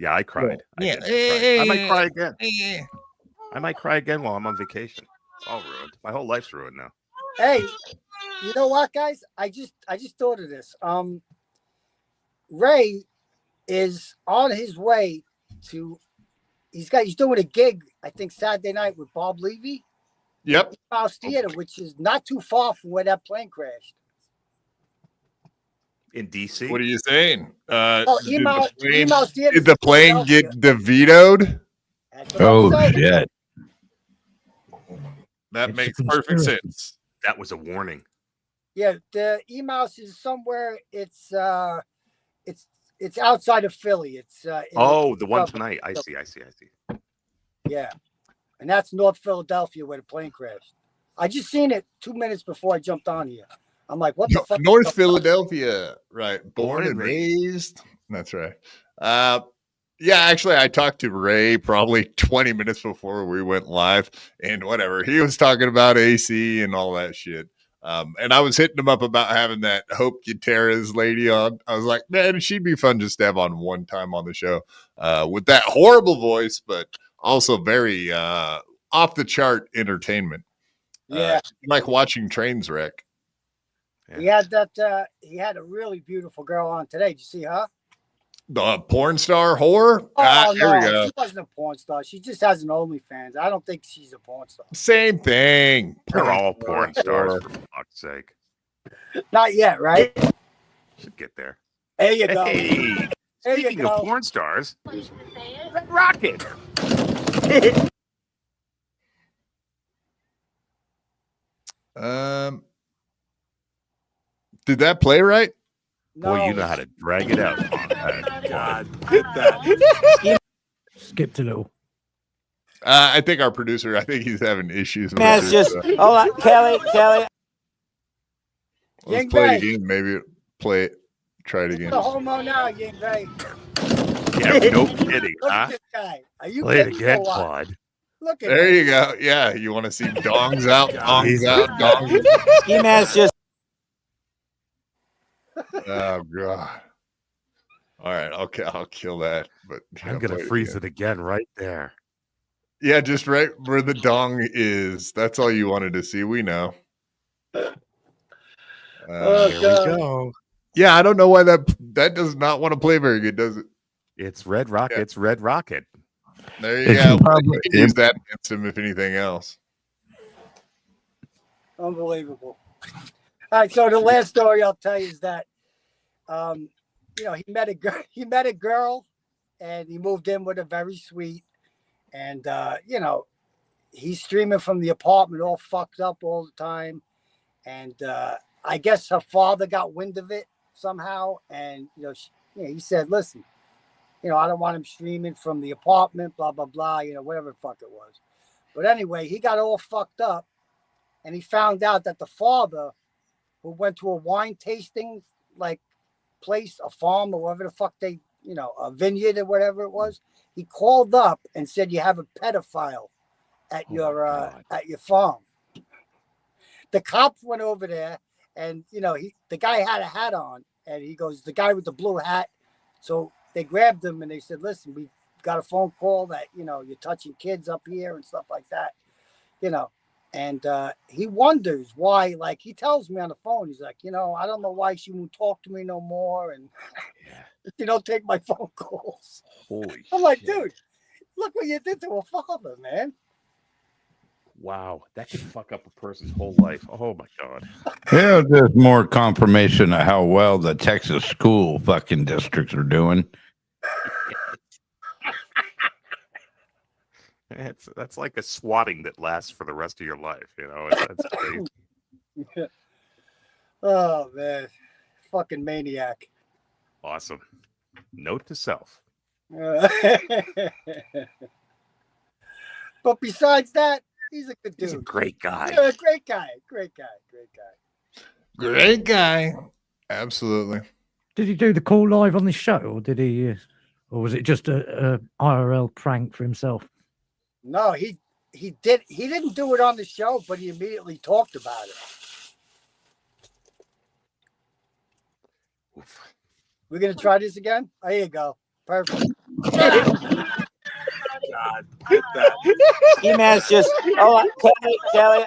I cried. Yeah. I might cry again. I might cry again while I'm on vacation. It's all ruined. My whole life's ruined now. Hey, you know what, guys? I just thought of this. Ray is on his way to. He's doing a gig, I think, Saturday night with Bob Levy. Yep. House Theater, which is not too far from where that plane crashed. In DC. What are you saying? Did the plane get vetoed? Oh shit! That makes perfect sense. That was a warning. Yeah, the emails is somewhere. It's outside of Philly. It's the one tonight. I see. Yeah, and that's North Philadelphia where the plane crashed. I just seen it 2 minutes before I jumped on here. I'm like, what the fuck? North Philadelphia, right? Born and raised. That's right. Yeah, actually, I talked to Ray probably 20 minutes before we went live, and whatever. He was talking about AC and all that shit. And I was hitting him up about having that Hope Gutierrez lady on. I was like, man, she'd be fun just to have on one time on the show with that horrible voice, but also very off the chart entertainment. Yeah, like watching trains wreck. Yeah. He had a really beautiful girl on today. Did you see her? The porn star whore? Oh, there no, we go. She wasn't a porn star. She just has an OnlyFans. I don't think she's a porn star. Same thing. They're all porn stars, for fuck's sake. Not yet, right? Should get there. There you go. Hey, speaking of porn stars, Red Rocket. Did that play right? No. Boy, you know how to drag it out. God, Skipped a little. I think our producer, I think he's having issues with That's this. just hold on, Kelly. Let's Ying play it Bay. again. Maybe play it. Try it It's again. the homo now, Ying Bay. Yeah, no kidding, Look huh? at this guy. Are you Play it kidding again, or what? Claude. Look at There him. you go. Yeah, you want to see dongs out, dongs Jesus. out, dongs. Ski mask just. Oh god. All right, okay, I'll kill that. But I'm gonna freeze it again right there. Yeah, just right where the dong is. That's all you wanted to see. We know. Oh, Here God. we go. Yeah, I don't know why that does not want to play very good, does it? It's Red Rocket. Yeah. It's Red Rocket. There you It's go. probably- You can use that against him if anything else. Unbelievable. All right, so the last story I'll tell you is that, he met a girl, and he moved in with her, very sweet, and he's streaming from the apartment, all fucked up all the time, and I guess her father got wind of it somehow, and he said, "Listen, I don't want him streaming from the apartment, blah blah blah, whatever the fuck it was." But anyway, he got all fucked up, and he found out that the father, who went to a wine tasting place, a farm or whatever the fuck they, a vineyard or whatever it was, he called up and said, "You have a pedophile at your farm." The cops went over there, and the guy had a hat on, and he goes, "The guy with the blue hat." So they grabbed him and they said, "Listen, we got a phone call that you're touching kids up here and stuff like that," And he wonders why. Like, he tells me on the phone, he's like, "I don't know why she won't talk to me no more, and she don't take my phone calls." Holy I'm like, shit. dude, look what you did to a father, man. Wow, that could fuck up a person's whole life. Oh my god. Yeah, there's more confirmation of how well the Texas school fucking districts are doing. That's like a swatting that lasts for the rest of your life. That's crazy. Oh man, fucking maniac. Awesome. Note to self. But besides that, he's a good dude. He's a great guy. Yeah, great guy. Great guy. Absolutely. Did he do the call live on the show, or did he, or was it just a IRL prank for himself? No, he did. He didn't do it on the show, but he immediately talked about it. Oof. We're gonna try this again. Oh, here you go. Perfect. God. Ski mask just. Hold on, Kelly.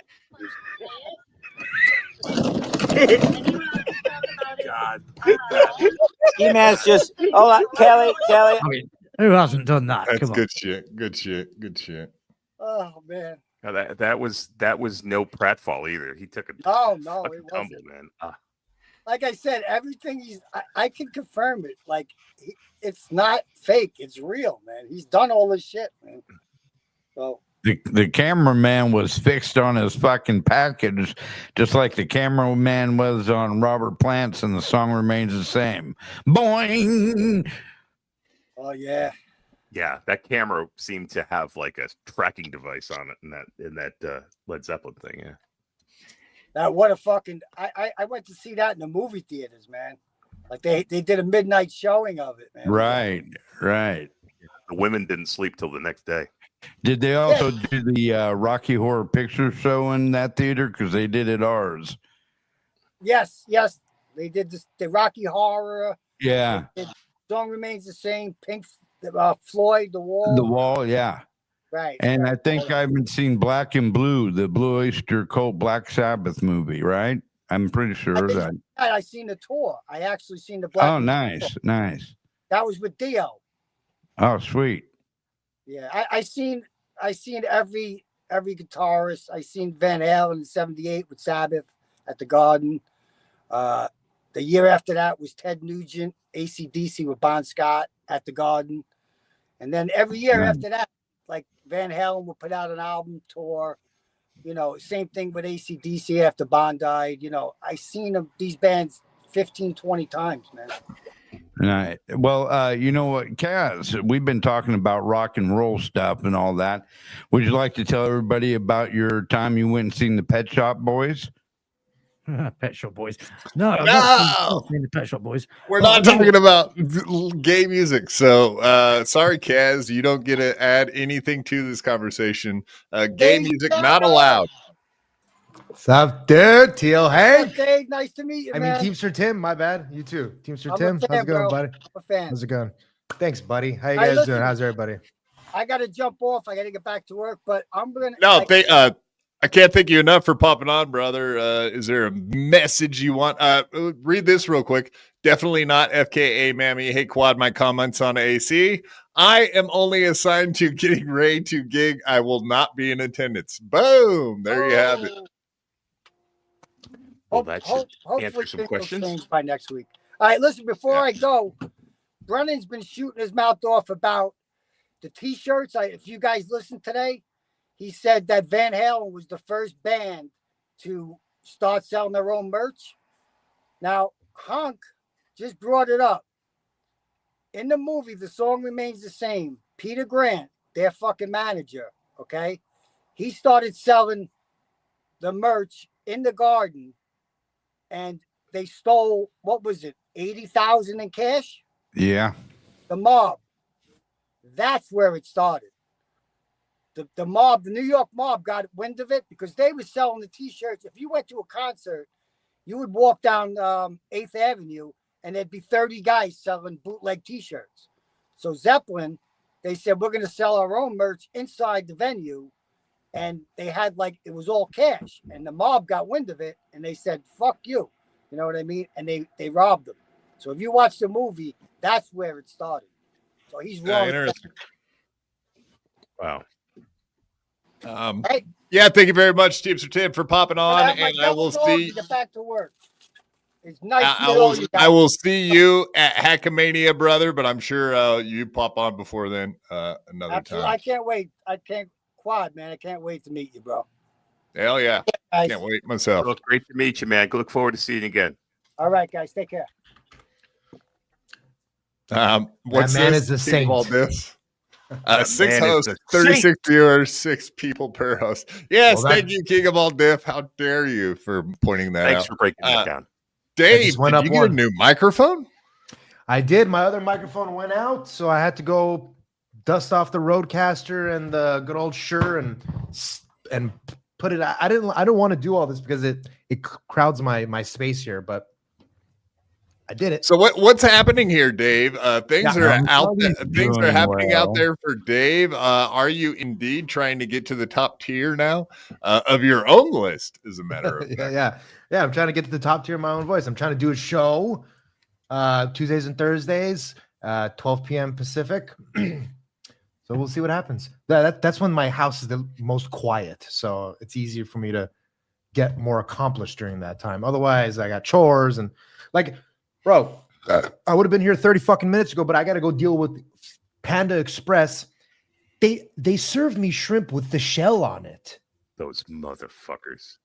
God. Ski mask just. Hold on, Kelly. I mean, who hasn't done that? That's Come on. good shit. Good shit. Oh man. No, that was no pratfall either. He took a No, fucking it wasn't. tumble, man. Like I said, everything I can confirm it. Like, it's not fake. It's real, man. He's done all this shit, man. So The cameraman was fixed on his fucking package, just like the cameraman was on Robert Plant's, and the song remains the same. Boing! oh yeah. Yeah, that camera seemed to have like a tracking device on it in that Led Zeppelin thing. Yeah. That what a fucking I went to see that in the movie theaters, man. Like they did a midnight showing of it, man. Right. The women didn't sleep till the next day. Did they also do the Rocky Horror Picture Show in that theater? Because they did at ours. Yes. They did the Rocky Horror. Yeah. Song remains the same. Pink Floyd, The Wall. The Wall, yeah. Right. And right. I think I haven't seen Black and Blue, the Blue Oyster Cult Black Sabbath movie, right? I'm pretty sure that. I seen the tour. I actually seen the Black. Oh, nice. That was with Dio. Oh, sweet. Yeah, I seen every guitarist. I seen Van Halen in '78 with Sabbath at the Garden. The year after that was Ted Nugent, AC/DC with Bon Scott at the Garden. And then every year after that, like Van Halen would put out an album tour. Same thing with AC/DC after Bon died. I seen these bands 15, 20 times, man. All right. Well, you know what, Kaz, we've been talking about rock and roll stuff and all that. Would you like to tell everybody about your time you went and seen the Pet Shop Boys? Pet Shop Boys. No, I've No! not seen the Pet Shop Boys. We're But not I know- talking about gay music. So sorry, Kaz, you don't get to add anything to this conversation. Gay music not allowed. What's up, dude? Teal Hank. Dave, nice to meet you, I man. mean, Teamster Tim. My bad. You too. Teamster I'm a Tim. fan, How's it going, bro. buddy? I'm a fan. How's it going? Thanks, buddy. How you Hey, guys listen. doing? How's everybody? I got to jump off. I got to get back to work, but I'm going to. No, I can't thank you enough for popping on, brother. Is there a message you want? Read this real quick. Definitely not FKA Mammy. Hey, Quad, my comments on AC. I am only assigned to getting ready to gig. I will not be in attendance. Boom. There you have it. Well, that should hopefully answer some things will questions. change by next week. All right, listen, before I go, Brennan's been shooting his mouth off about the T-shirts. If you guys listened today, he said that Van Halen was the first band to start selling their own merch. Now, Hunk just brought it up. In the movie, the song remains the same. Peter Grant, their fucking manager, okay? He started selling the merch in the garden, and they stole, what was it, 80,000 in cash? Yeah. The mob. That's where it started. The mob, the New York mob got wind of it because they were selling the T-shirts. If you went to a concert, you would walk down 8th Avenue and there'd be 30 guys selling bootleg T-shirts. So Zeppelin, they said, we're going to sell our own merch inside the venue. And they had it was all cash. And the mob got wind of it and they said, fuck you. You know what I mean? And they robbed them. So if you watch the movie, that's where it started. So he's wrong. Interesting. Wow. Hey. Yeah, thank you very much, Teamster Tim, for popping on. have my And I will double dog see. to get back to work. It's nice to I meet all will, you I guys. will see you at Hackamania, brother, but I'm sure you pop on before then another Absolutely. time. I can't wait. Quad, man. I can't wait to meet you, bro. Hell yeah. Guys. Can't wait myself. Well, great to meet you, man. Look forward to seeing you again. All right, guys. Take care. What's man this? is a Think of all saint. this. That 6 man is hosts, a 36 saint. viewers, 6 people per host. Yes, Well, thank you, King of all diff. How dare you for pointing that Thanks out. for breaking that down. Dave, just went did up you get a one. new microphone? I did. My other microphone went out, so I had to go dust off the Rodecaster and the good old Shure and put it. I don't want to do all this because it crowds my space here, but I did it. So what's happening here, Dave? Things Yeah, are I'm out there. probably Things are doing happening out well. there for Dave. Are you indeed trying to get to the top tier now of your own list? As a matter of fact. Yeah. I'm trying to get to the top tier of my own voice. I'm trying to do a show Tuesdays and Thursdays, 12 p.m. Pacific. So we'll see what happens. That's when my house is the most quiet, so it's easier for me to get more accomplished during that time. Otherwise, I got chores and bro, I would have been here 30 fucking minutes ago, but I got to go deal with Panda Express. They served me shrimp with the shell on it. Those motherfuckers.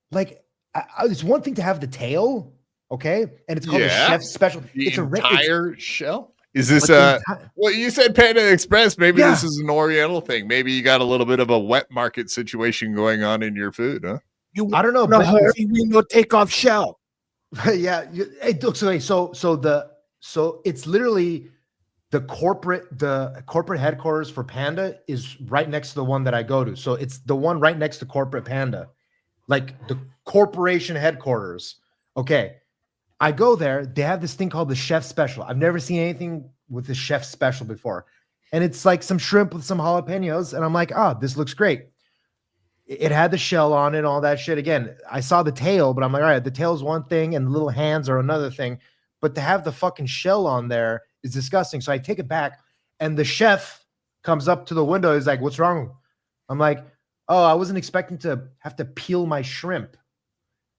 It's one thing to have the tail, okay, and it's called a Yeah. chef's special. The It's entire shell. Is this well, you said Panda Express. Maybe this is an Oriental thing. Maybe you got a little bit of a wet market situation going on in your food, huh? I don't know. No, But we no take off shell. yeah. Hey, look, so it's literally the corporate headquarters for Panda is right next to the one that I go to. So it's the one right next to corporate Panda, like the corporation headquarters. Okay. I go there. They have this thing called the chef special. I've never seen anything with the chef special before. And it's like some shrimp with some jalapenos. And I'm like, this looks great. It had the shell on it and all that shit. Again, I saw the tail, but I'm like, all right, the tail is one thing and the little hands are another thing. But to have the fucking shell on there is disgusting. So I take it back and the chef comes up to the window. He's like, what's wrong? I'm like, I wasn't expecting to have to peel my shrimp.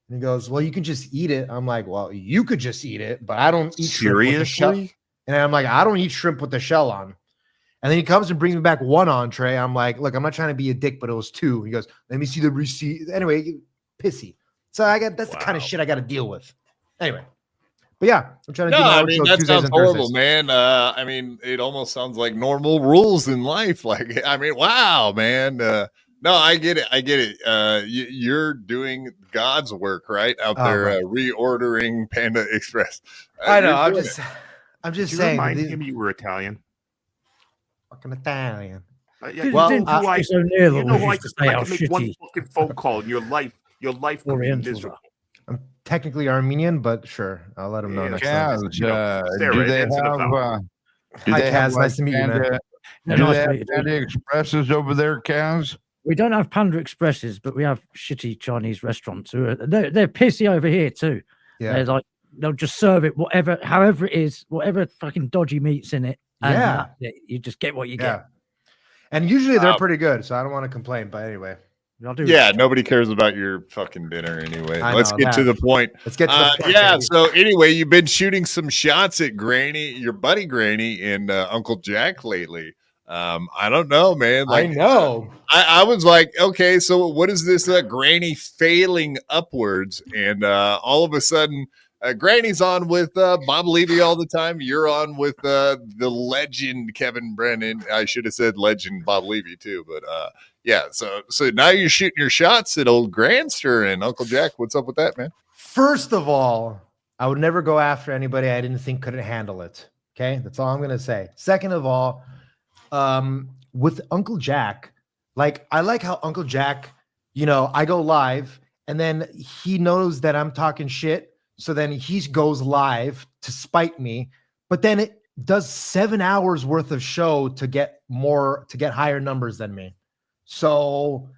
And he goes, well, you can just eat it. I'm like, well, you could just eat it, but I don't eat shrimp with the shell. And I'm like, I don't eat shrimp with the shell on. And then he comes and brings me back one entree. I'm like, look, I'm not trying to be a dick, but it was 2. He goes, let me see the receipt. Anyway, pissy. So that's the kind of shit I got to deal with. Anyway, But yeah, I'm trying to No, do my I own mean show that Tuesdays sounds and horrible, Thursdays. man. I mean, it almost sounds like normal rules in life. Like, I mean, wow, man. No, I get it. I get it. You're doing God's work, right out Oh, there, right. reordering Panda Express. I know. You're I'm doing just Did you saying. remind These him you were Italian? fucking Italian. Yeah, Well, you know who I, so near that you know we who I, used to say I how can make one shitty fucking phone call in your life could be Orientals miserable. are. I'm technically Armenian, but sure, I'll let him know Yeah, next time. Kaz, You know, Sarah, do they answer the have? phone. Do Hi, they have Kaz. Nice to meet you, man. Panda? Yeah, Do nice they to have meet you, Panda Expresses over there, Kaz? We don't have Panda Expresses, but we have shitty Chinese restaurants who are they're pissy over here too. Yeah. They're like they'll just serve it however it is, whatever fucking dodgy meat's in it. And Yeah. that's it. You just get what you Yeah. get. And usually they're pretty good, so I don't want to complain. But anyway, I'll do Yeah, nobody cares about your fucking dinner anyway. I Let's know get to that. the point. Let's get to the point. Yeah. baby. So anyway, you've been shooting some shots at Granny, your buddy Granny, and Uncle Jack lately. I don't know, man. I know. I was like, okay, so what is this Granny failing upwards? And all of a sudden, Granny's on with Bob Levy all the time. You're on with the legend Kevin Brennan. I should have said legend Bob Levy too, but yeah. So now you're shooting your shots at old Grandster and Uncle Jack. What's up with that, man? First of all, I would never go after anybody I didn't think couldn't handle it. Okay, that's all I'm gonna say. Second of all, with Uncle Jack, like I like how Uncle Jack, I go live and then he knows that I'm talking shit. So then he goes live to spite me, but then it does 7 hours worth of show to get higher numbers than me. So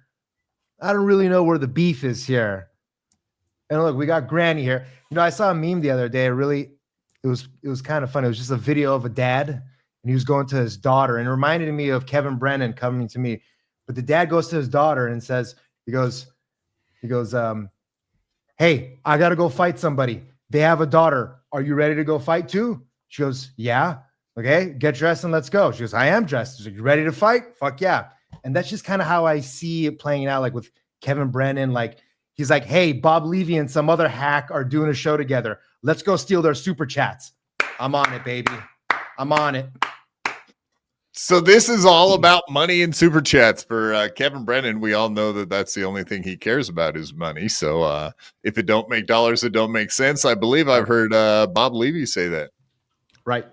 I don't really know where the beef is here. And look, we got Granny here. I saw a meme the other day. It was kind of funny. It was just a video of a dad and he was going to his daughter and it reminded me of Kevin Brennan coming to me. But the dad goes to his daughter and says, he goes, hey, I got to go fight somebody. They have a daughter. Are you ready to go fight too? She goes, yeah. Okay, get dressed and let's go. She goes, I am dressed. She's like, you ready to fight? Fuck yeah. And that's just kind of how I see it playing out, like with Kevin Brennan. Like, he's like, hey, Bob Levy and some other hack are doing a show together. Let's go steal their super chats. I'm on it, baby. I'm on it. So this is all about money and super chats for Kevin Brennan. We all know that that's the only thing he cares about is money. So if it don't make dollars, it don't make sense. I believe I've heard Bob Levy say that. Right.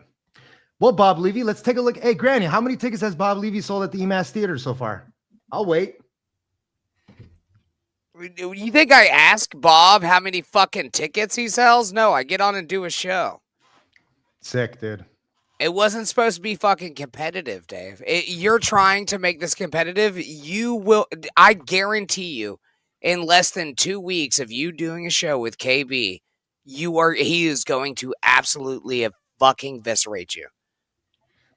Well, Bob Levy, let's take a look. Hey, Granny, how many tickets has Bob Levy sold at the EMAS Theater so far? I'll wait. You think I ask Bob how many fucking tickets he sells? No, I get on and do a show. Sick, dude. It wasn't supposed to be fucking competitive, Dave. You're trying to make this competitive. You will. I guarantee you, in less than 2 weeks of you doing a show with KB, he is going to absolutely fucking eviscerate you.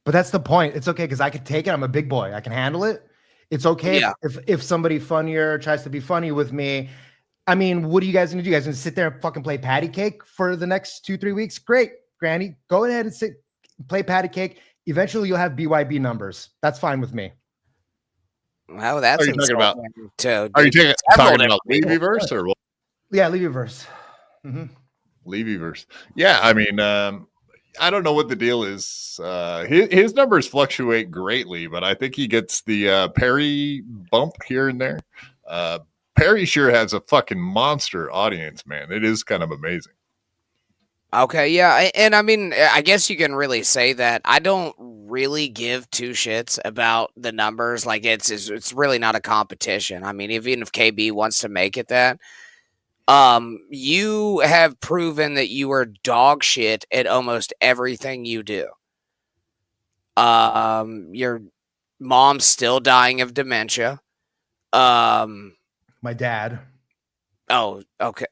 But that's the point. It's okay because I can take it. I'm a big boy. I can handle it. It's okay if somebody funnier tries to be funny with me. I mean, what are you guys going to do? You guys going to sit there and fucking play patty cake for the next 2-3 weeks? Great, Granny. Go ahead and play patty cake. Eventually, you'll have BYB numbers. That's fine with me. Well, that's Are you talking about? To, Are you talking about Levyverse or what? Yeah, Levyverse. Mm-hmm. Levyverse. Yeah, I mean, I don't know what the deal is. His numbers fluctuate greatly, but I think he gets the Perry bump here and there. Perry sure has a fucking monster audience, man. It is kind of amazing. Okay, yeah, and I mean, I guess you can really say that. I don't really give two shits about the numbers. Like, it's really not a competition. I mean, even if KB wants to make it that, you have proven that you are dog shit at almost everything you do. Your mom's still dying of dementia. My dad. Oh, okay.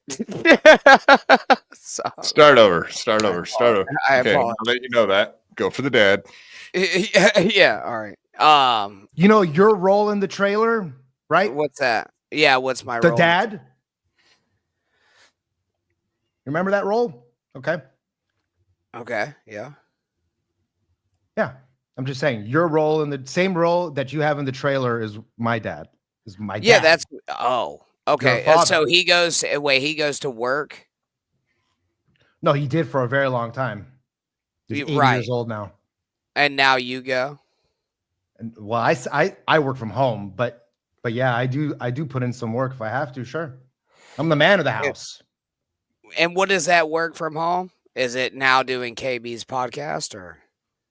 Start over. I okay, apologize. I'll let you know that. Go for the dad. Yeah, all right. Your role in the trailer, right? What's that? Yeah, what's my the role? The dad? Remember that role? Okay. Okay, yeah. Yeah. I'm just saying your role in the same role that you have in the trailer is my dad. Is my dad. Yeah, that's okay. So he goes to work. No, he did for a very long time. He's 80 years old now. And now you go. And well, I work from home, but yeah, I do put in some work if I have to. Sure, I'm the man of the house. And what does that work from home? Is it now doing KB's podcast or?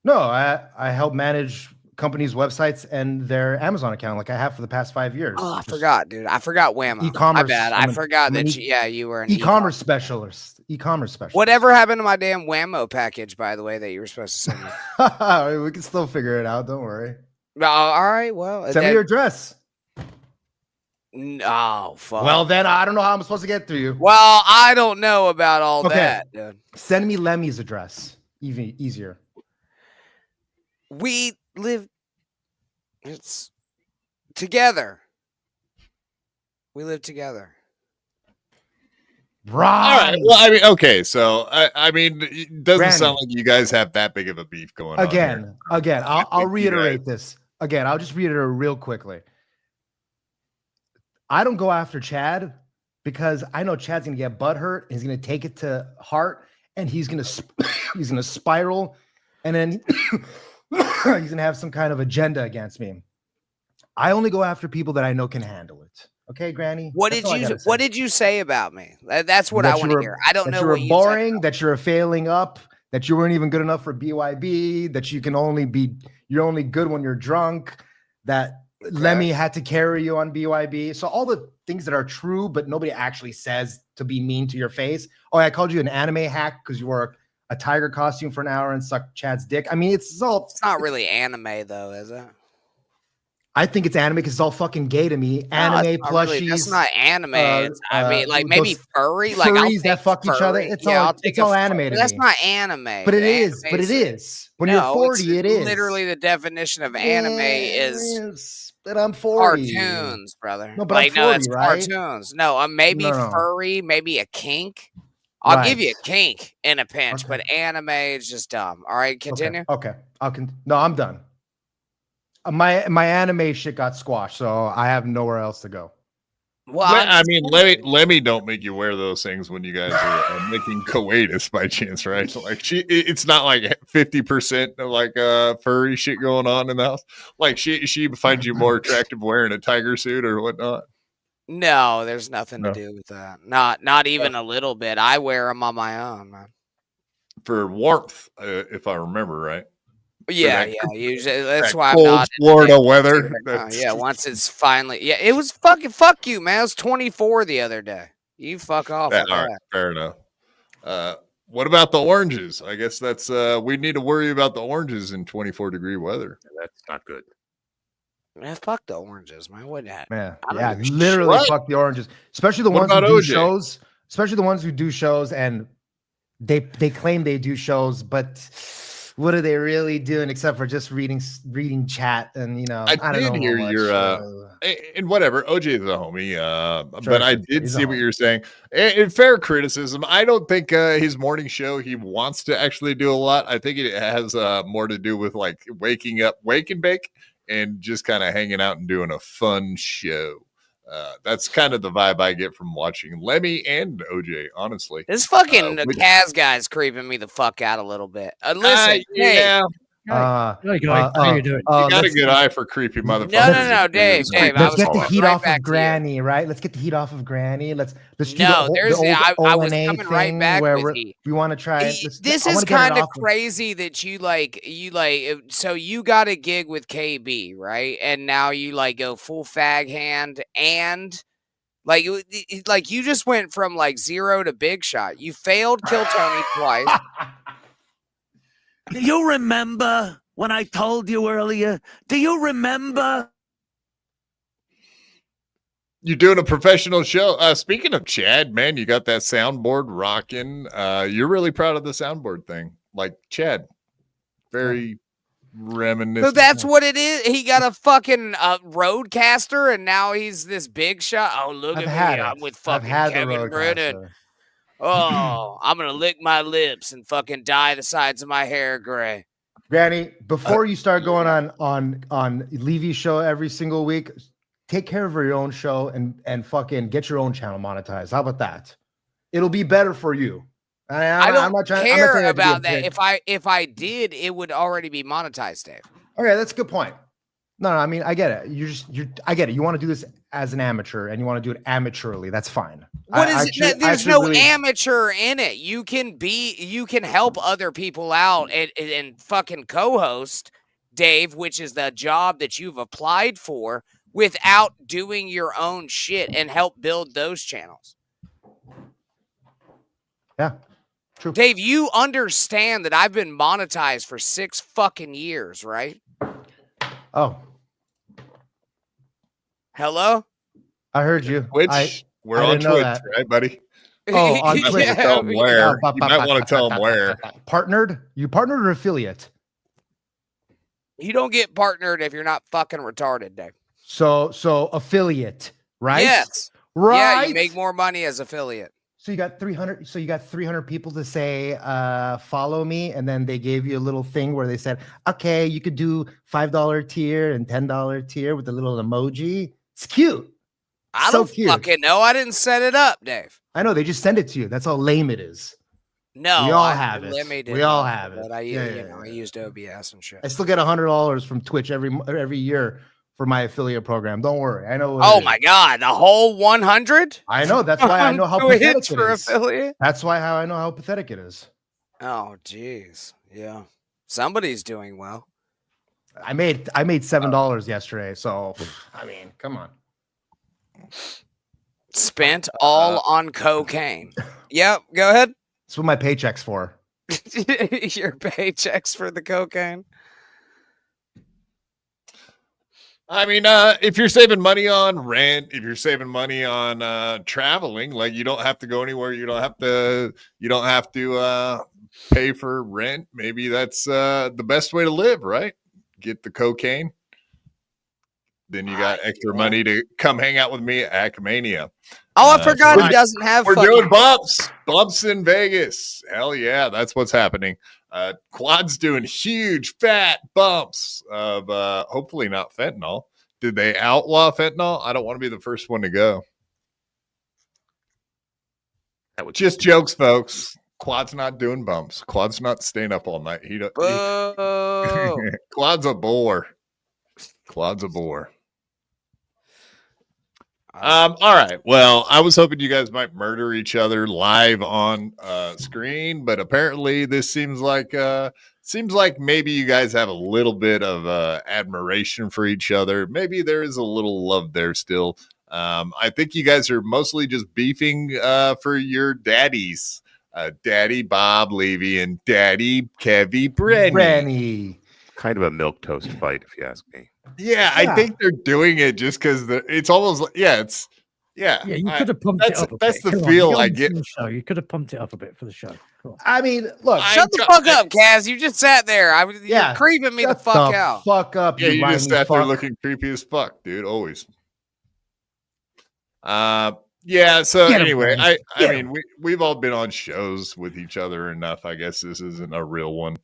No, I help manage companies' websites and their Amazon account like I have for the past 5 years. Oh, I forgot, dude. I forgot Whammo. E-commerce. My bad. I forgot that you were an e-commerce specialist. E-commerce specialist. Whatever happened to my damn Whammo package, by the way, that you were supposed to send me? We can still figure it out. Don't worry. All right. Well, send me your address. No, fuck. Well, then I don't know how I'm supposed to get to you. Well, I don't know about all that, dude. Send me Lemmy's address. Even easier. We live. It's together. We live together. Right. All right. Well, I mean, okay. So, I mean, it doesn't sound like you guys have that big of a beef going on. Again, I'll reiterate this. Again, I'll just reiterate real quickly. I don't go after Chad because I know Chad's gonna get butthurt. He's gonna take it to heart, and he's gonna spiral, and then he's gonna have some kind of agenda against me. I only go after people that I know can handle it. Okay, Granny. What did you say about me? That's what I want to hear. I don't know what you were boring. That you're failing up. That you weren't even good enough for BYB. That you're only good when you're drunk. That Lemmy had to carry you on BYB. So all the things that are true, but nobody actually says to be mean to your face. Oh, I called you an anime hack because you wore a tiger costume for an hour and sucked Chad's dick. I mean, it's not really anime though, is it? I think it's anime because it's all fucking gay to me. Anime plushies. Really, that's not anime. I mean, like maybe furry. Like furries that fuck each other. It's all anime. That's not anime. But it is. But it is. When you're 40, it is. Literally, the definition of anime is. But I'm 40. Cartoons, brother. No, but I'm 40, it's right? Cartoons. No, maybe furry, maybe a kink. I'll give you a kink in a pinch, but anime is just dumb. All right, continue. Okay. No, I'm done. My anime shit got squashed, so I have nowhere else to go. Well, I mean, Lemmy don't make you wear those things when you guys are making coitus by chance, right? Like it's not like 50% like furry shit going on in the house. Like she finds you more attractive wearing a tiger suit or whatnot. No, there's nothing to do with that. Not even a little bit. I wear them on my own, man. For warmth, if I remember right. Yeah. Usually that's why I'm cold not Florida weather. Once it's finally, it was fuck you, man. It was 24 the other day. You fuck off. All right, fair enough. What about the oranges? I guess that's we need to worry about the oranges in 24-degree weather. That's not good. Man, fuck the oranges, man. What that? Man, literally fuck the oranges, especially the ones who do shows. Especially the ones who do shows and they claim they do shows, but what are they really doing except for just reading chat? And I don't know hear your and whatever. OJ is a homie, but I did see what you're saying. In fair criticism, I don't think his morning show he wants to actually do a lot. I think it has more to do with like waking up, wake and bake, and just kind of hanging out and doing a fun show. That's kind of the vibe I get from watching Lemmy and OJ, honestly. This fucking Kaz guy's creeping me the fuck out a little bit. Listen, you got a good eye for creepy motherfuckers. No, Dave. Let's get the heat off of Granny, right? Let's get the heat off of Granny. Let's do I was coming right back where we want to try it. This is kind of crazy that you so you got a gig with KB, right? And now you go full fag hand and like you just went from like 0 to big shot. You failed Kill Tony twice. Do you remember when I told you earlier? Do you remember? You're doing a professional show. Speaking of Chad, man, you got that soundboard rocking. You're really proud of the soundboard thing. Like Chad, very reminiscent. So that's what it is. He got a fucking roadcaster, and now he's this big shot. Oh, look at me. I'm with fucking Kevin Brennan. Oh, I'm going to lick my lips and fucking dye the sides of my hair gray. Granny, before you start going on Levy's show every single week, take care of your own show and fucking get your own channel monetized. How about that? It'll be better for you. I don't I'm not trying, care I'm not saying about to be a that. dick. If I did, it would already be monetized, Dave. Okay, that's a good point. No, I mean, I get it. I get it. You want to do this as an amateur, and you want to do it amateurly. That's fine. What is it? There's no amateur in it. You can help other people out and fucking co-host, Dave, which is the job that you've applied for, without doing your own shit and help build those channels. Yeah, true. Dave, you understand that I've been monetized for 6 fucking years, right? Oh. Hello? I heard you. We're on Twitch, right, buddy? Oh, on You might Twitch. wanna tell 'em where. You might want to tell them where. Partnered? You partnered or affiliate? You don't get partnered if you're not fucking retarded, Dave. So affiliate, right? Yes. Right. Yeah, you make more money as affiliate. So you got 300. So you got 300 people to say, follow me, and then they gave you a little thing where they said, okay, you could do $5 tier and $10 tier with a little emoji. It's cute. I don't fucking know. I didn't set it up, Dave. I know they just send it to you. That's how lame it is. No, we all have it. Limited We all have it. I Yeah. I used OBS and shit. I still get $100 from Twitch every year for my affiliate program. Don't worry. I know. Oh my god, the whole 100? I know. That's why I know how pathetic it for is. affiliate? That's why I know how pathetic it is. Oh jeez. Yeah. Somebody's doing well. I made $7 yesterday. So I mean, come on. Spent all on cocaine. Yep, go ahead. That's what my paycheck's for. Your paychecks for the cocaine. I mean, if you're saving money on rent, if you're saving money on traveling, like you don't have to go anywhere, you don't have to pay for rent. Maybe that's the best way to live, right? Get the cocaine. Then you got extra money to come hang out with me at Acmania. Oh, I forgot he doesn't have. We're doing bumps in Vegas. Hell yeah, that's what's happening. Quad's doing huge fat bumps of hopefully not fentanyl. Did they outlaw fentanyl? I don't want to be the first one to go. Just jokes, folks. Quad's not doing bumps. Quad's not staying up all night. Quad's a bore. Quad's a bore. All right. Well, I was hoping you guys might murder each other live on screen, but apparently this seems like maybe you guys have a little bit of admiration for each other. Maybe there is a little love there still. I think you guys are mostly just beefing for your daddies, Daddy Bob Levy and Daddy Kevy Brenny. Kind of a milquetoast fight, if you ask me. Yeah, I think they're doing it just because it's almost like, Yeah, you could have pumped it up. That's the feel I get. You could have pumped it up a bit for the show. I mean, look, shut the fuck up, Kaz. You just sat there. You're creeping me the fuck out. Fuck up. Yeah, you just sat there looking creepy as fuck, dude. Always. Yeah. So anyway, I mean, we've all been on shows with each other enough. I guess this isn't a real one.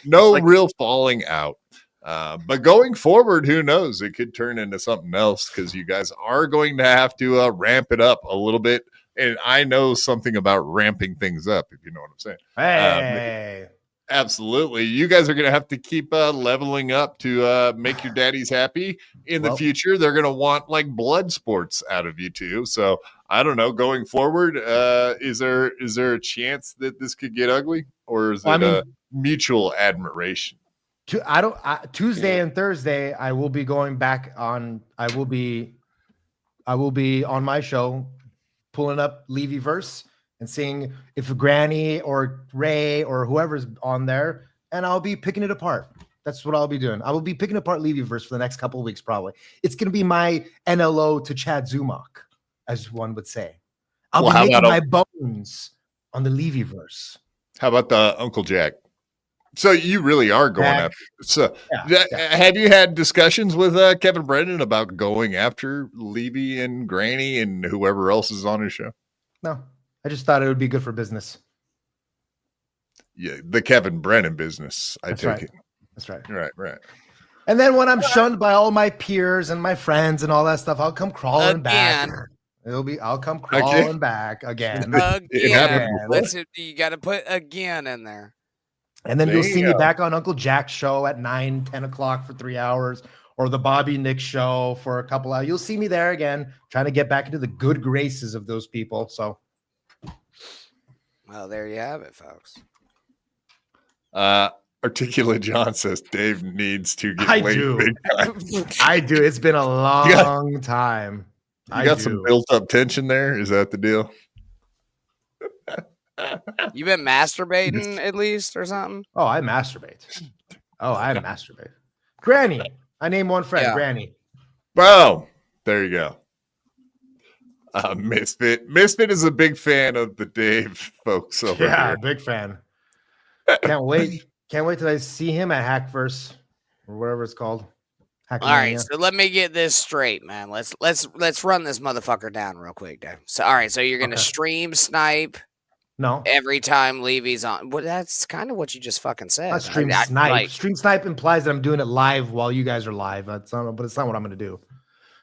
No real falling out. But going forward, who knows? It could turn into something else because you guys are going to have to ramp it up a little bit. And I know something about ramping things up, if you know what I'm saying. Hey. Absolutely. You guys are going to have to keep leveling up to make your daddies happy. In the future, they're going to want like blood sports out of you too. So I don't know. Going forward, is there a chance that this could get ugly, or is it a mutual admiration? Tuesday and Thursday, I will be going back on. I will be on my show, pulling up Levy verse and seeing if Granny or Ray or whoever's on there, and I'll be picking it apart. That's what I'll be doing. I will be picking apart Levy verse for the next couple of weeks, probably. It's going to be my NLO to Chad Zumach, as one would say. I'll be making my bones on the Levy verse. How about the Uncle Jack? So you really are going after. So have you had discussions with Kevin Brennan about going after Levy and Granny and whoever else is on his show? No, I just thought it would be good for business. Yeah, the Kevin Brennan business. I take it. That's right. Right. And then when I'm shunned by all my peers and my friends and all that stuff, I'll come crawling back. I'll come crawling back again. Again. You got to put again in there. And then you'll see me back on Uncle Jack's show at 9, 10 o'clock for 3 hours, or the Bobby Nick show for a couple hours. You'll see me there again, trying to get back into the good graces of those people. So, well, there you have it, folks. Articulate John says Dave needs to get I laid do. big time. I do. It's been a long time. You got some built up tension there. Is that the deal? You been masturbating at least or something? Oh, I masturbate. I masturbate. Granny. I named one friend, Granny. Bro, there you go. Misfit. Misfit is a big fan of the Dave folks over here. Big fan. Can't wait. Can't wait till I see him at Hackverse or whatever it's called. All right, so let me get this straight, man. Let's run this motherfucker down real quick, Dave. So all right, so you're gonna stream snipe. No. Every time Levy's on. Well, that's kind of what you just fucking said. Stream snipe. Stream snipe implies that I'm doing it live while you guys are live. But it's not what I'm going to do.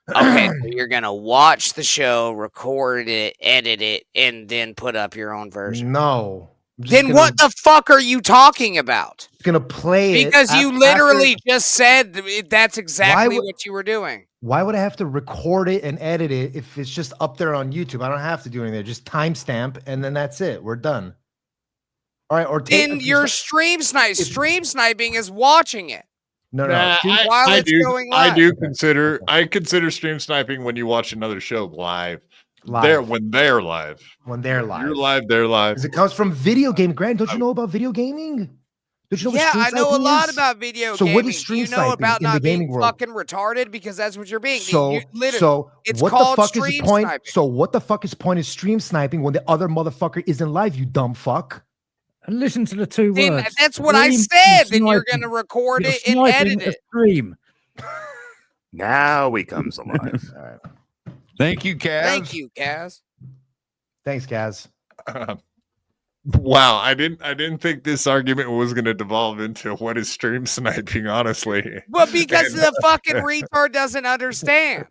Okay, so you're going to watch the show, record it, edit it, and then put up your own version. No. Then what the fuck are you talking about? Going to play because you literally just said that's exactly what you were doing. Why would I have to record it and edit it if it's just up there on YouTube? I don't have to do anything. Just timestamp, and then that's it. We're done. All right. Or in your stream snipe. Stream sniping is watching it. No. I consider stream sniping when you watch another show live. When they're live. You're live, they're live. Because it comes from video game. Grant, don't you know about video gaming? Don't you know yeah, what I know a lot about video gaming. What is stream sniping? You know about not being world? fucking retarded because that's what you're being. It's what called the fuck stream is the point? sniping. So what the fuck is the point of stream sniping when the other motherfucker isn't live, you dumb fuck? And listen to the two words. That's what I said. Then you're going to record it and edit it. Stream. Now he comes alive. All right. Thank you, Kaz. Thank you, Kaz. Thanks, Kaz. Wow, I didn't think this argument was going to devolve into what is stream sniping, honestly. Well, because the fucking retard doesn't understand.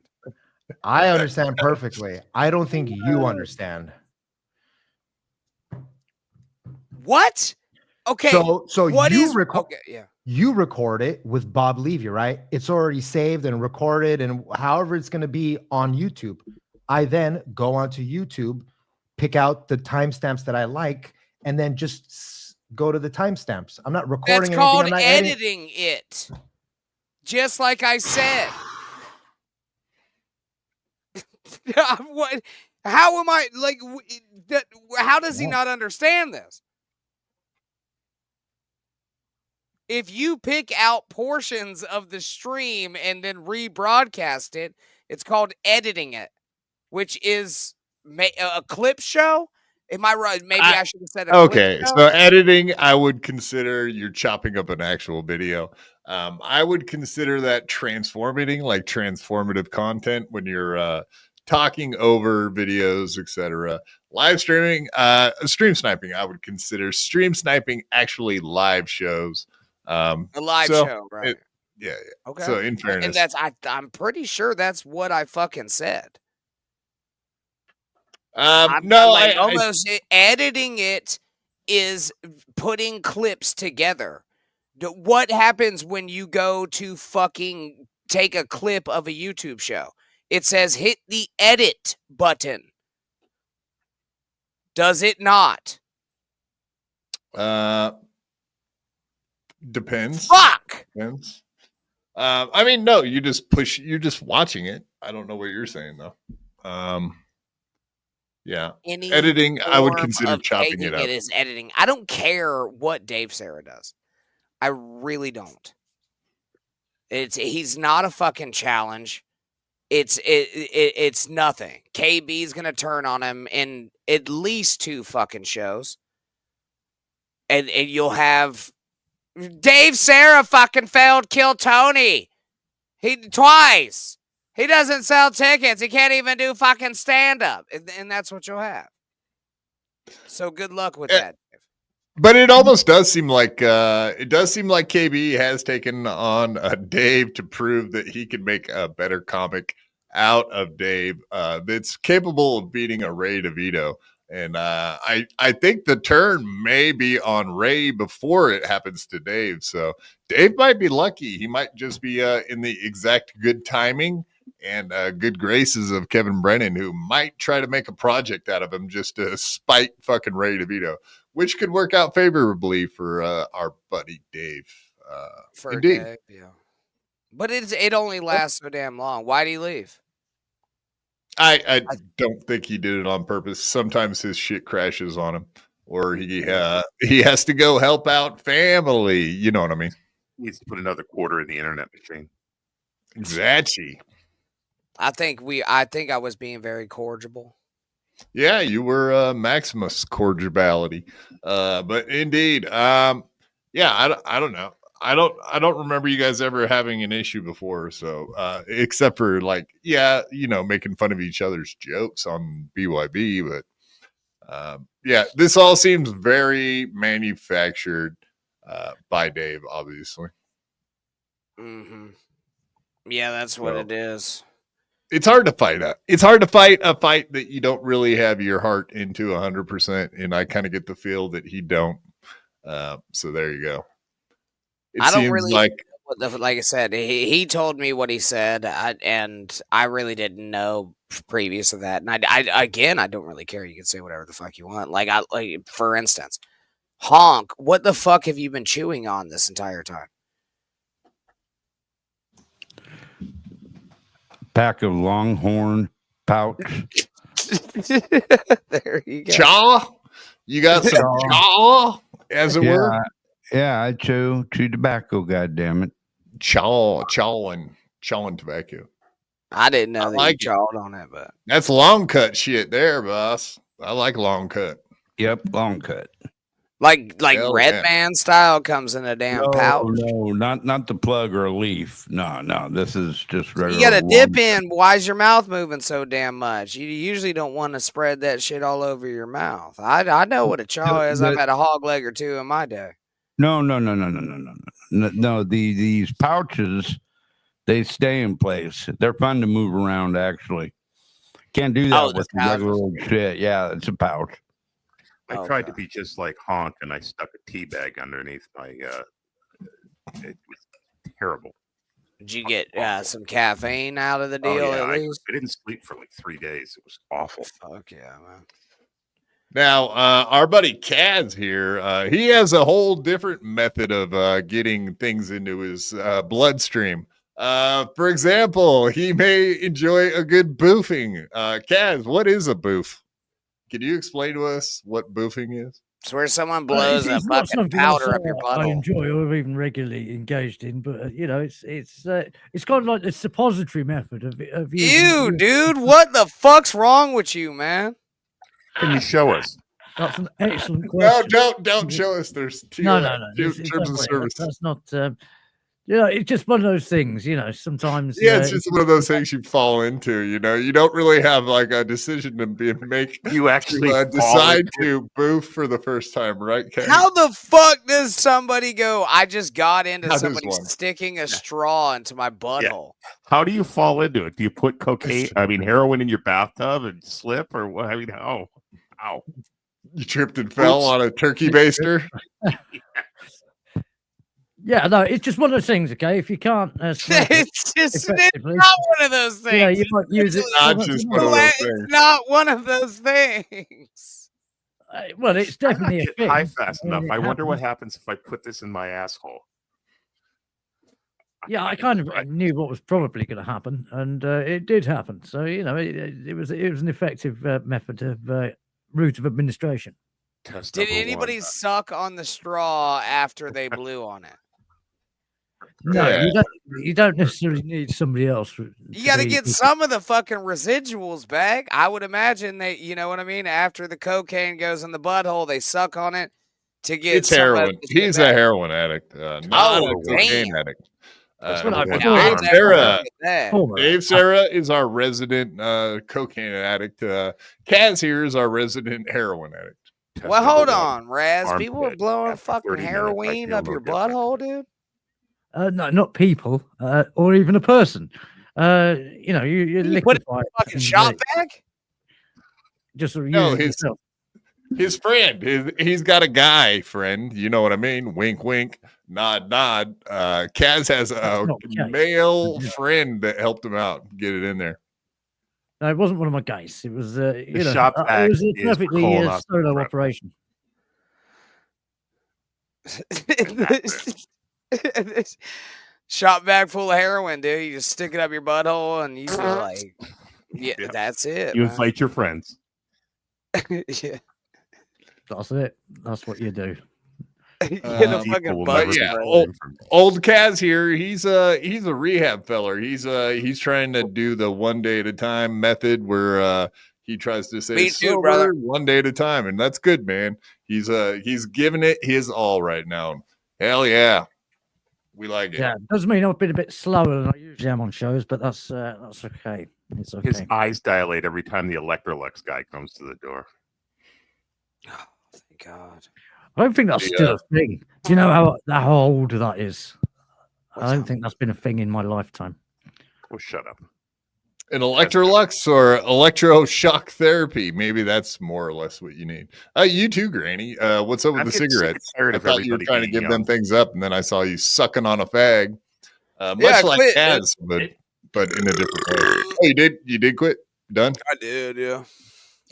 I understand perfectly. I don't think you understand. What? Okay. So what you is okay, yeah. You record it with Bob Levy, right? It's already saved and recorded, and however it's going to be on YouTube. I then go onto YouTube, pick out the timestamps that I like, and then just go to the timestamps. I'm not recording. That's called editing it. Just like I said. What? How am I like? How does he not understand this? If you pick out portions of the stream and then rebroadcast it, it's called editing it, which is a clip show. Am I right? Maybe I should have said a clip show. So editing, I would consider you're chopping up an actual video. I would consider that transformating, like transformative content when you're talking over videos, etc. Live streaming, stream sniping, I would consider stream sniping actually live shows. A live show, right? Yeah. Okay. So in fairness, and that's I'm pretty sure that's what I fucking said. Editing it is putting clips together. What happens when you go to fucking take a clip of a YouTube show? It says hit the edit button. Does it not? Depends. Fuck. Depends. I mean, no, you just push. You're just watching it. I don't know what you're saying though. Yeah. Editing, I would consider chopping it up. It is editing. I don't care what Dave Sarra does. I really don't. He's not a fucking challenge. It's nothing. KB's gonna turn on him in at least 2 fucking shows, and you'll have. Dave Sarra fucking failed Kill Tony. Twice. He doesn't sell tickets. He can't even do fucking stand-up. And that's what you'll have. So good luck with that. But it almost does seem like KB has taken on Dave to prove that he can make a better comic out of Dave that's capable of beating a Ray DeVito. And I think the turn may be on Ray before it happens to Dave. So Dave might be lucky. He might just be in the exact good timing and good graces of Kevin Brennan, who might try to make a project out of him just to spite fucking Ray DeVito, which could work out favorably for our buddy Dave. For indeed. Dave, yeah. But it only lasts so damn long. Why'd he leave? I don't think he did it on purpose. Sometimes his shit crashes on him, or he has to go help out family. You know what I mean? He needs to put another quarter in the internet machine. Exactly. I think I was being very cordial. Yeah, you were Maximus cordiality. But indeed, yeah, I don't know. I don't remember you guys ever having an issue before. So except for like, yeah, making fun of each other's jokes on BYB, but yeah, this all seems very manufactured by Dave, obviously. Mm-hmm. Yeah, that's what it is. It's hard to fight It's hard to fight a fight that you don't really have your heart into 100%, and I kind of get the feel that he don't. So there you go. I don't really like I said, he told me what he said, and I really didn't know previous to that. And I don't really care. You can say whatever the fuck you want. Like for instance, Honk, what the fuck have you been chewing on this entire time? Pack of Longhorn pouch. There you go. Chaw? You got some chaw, as it were? Yeah, I chew tobacco, goddammit. Chawing tobacco. I didn't know that you chawed on it, but that's long cut shit there, boss. I like long cut. Yep, long cut. Like Red Man style comes in a damn pouch. No, not the plug or a leaf. No, this is just regular. You gotta dip in. Why is your mouth moving so damn much? You usually don't want to spread that shit all over your mouth. I know what a chaw is. I've had a hog leg or two in my day. No. These pouches, they stay in place. They're fun to move around. Actually, can't do that with the regular old shit. Yeah, it's a pouch. I tried to be just like Honk, and I stuck a tea bag underneath my. It was terrible. Did you get some caffeine out of the deal at least? I didn't sleep for like 3 days. It was awful. Fuck yeah, man. Now, our buddy Kaz here, he has a whole different method of getting things into his bloodstream. For example, he may enjoy a good boofing. Kaz, what is a boof? Can you explain to us what boofing is? It's where someone blows a fucking powder up your butthole. I enjoy or even regularly engaged in, but it's kind of like the suppository method of Ew, dude, what the fuck's wrong with you, man? Can you show us? That's an excellent question. No, don't show us. There's no. terms of service. That's not. It's just one of those things. Sometimes. Yeah, it's just one of those things you fall into. You don't really have like a decision to make. You actually decide to boof for the first time, right, Ken? How the fuck does somebody go? I just got into somebody sticking a straw into my butthole. Yeah. How do you fall into it? Do you put heroin in your bathtub and slip, or what? I mean, ow. You tripped and fell on a turkey baster. Yeah, no, it's just one of those things. Okay, if you can't, it's not one of those things. Yeah, you might use it. It's not one of those things. Well, it's definitely a thing. High fast enough. I wonder what happens if I put this in my asshole. Yeah, I kind of knew what was probably going to happen, and it did happen. So it was an effective method of route of administration. Did anybody suck on the straw after they blew on it? No, you don't necessarily need somebody else. You got to get some of the fucking residuals back. I would imagine that, you know what I mean? After the cocaine goes in the butthole, they suck on it to get. It's heroin. He's a heroin addict, not a cocaine addict. Dave Sarra is our resident cocaine addict. Kaz here is our resident heroin addict. Well, hold on, Raz. People are blowing fucking heroin up your butthole, dude. No, not people, or even a person. You know, you You put it in liquefy a it fucking and, shop bag? just sort of No, use it yourself. his friend. He's got a guy friend. You know what I mean? Wink, wink, nod, nod. Kaz has a not the case. male friend that helped him out get it in there. No, it wasn't one of my guys. It was, you know, shop it vac was a is for perfectly colonoscopy solo prep. operation. Shop bag full of heroin, dude. You just stick it up your butthole and you feel like, yeah, that's it. You man. invite your friends. Yeah. That's it. That's what you do. Get a People fucking will butt never be yeah, spray. old, old Kaz here. He's a rehab feller. He's trying to do the 1 day at a time method where he tries to say Me too, sober brother. 1 day at a time, and that's good, man. He's giving it his all right now. Hell yeah, we like it. Yeah, does mean I've been a bit slower than I usually am on shows, but that's okay. It's okay. His eyes dilate every time the Electrolux guy comes to the door. Oh, thank God. I don't think that's still a thing. Do you know how old that is? I don't think that's been a thing in my lifetime. Well, shut up. An Electrolux or electroshock therapy. Maybe that's more or less what you need. You too, Granny. What's up with I'm the getting sick and cigarettes? tired I of thought you were everybody trying to being give them young. things up, and then I saw you sucking on a fag. Much Yeah, I like quit, Kaz, but in a different way. Oh, you did? You did quit? Done? I did, yeah.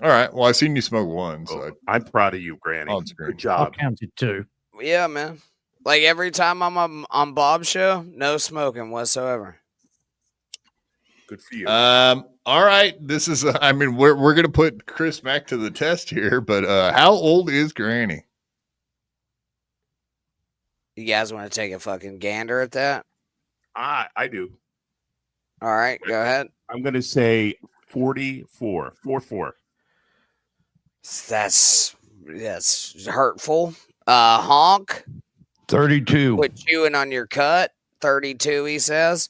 All right. Well, I seen you smoke one, so Oh, I'm proud of you, Granny. on screen. Good I job. counted 2. Yeah, man. Like every time I'm on Bob's show, no smoking whatsoever. Good for you. All right. This is. I mean, we're gonna put Chris Mack to the test here, but how old is Granny? You guys want to take a fucking gander at that? I do. All right, go ahead. I'm going to say 44. 44. That's hurtful. Honk. 32. Quit chewing on your cut. 32, he says.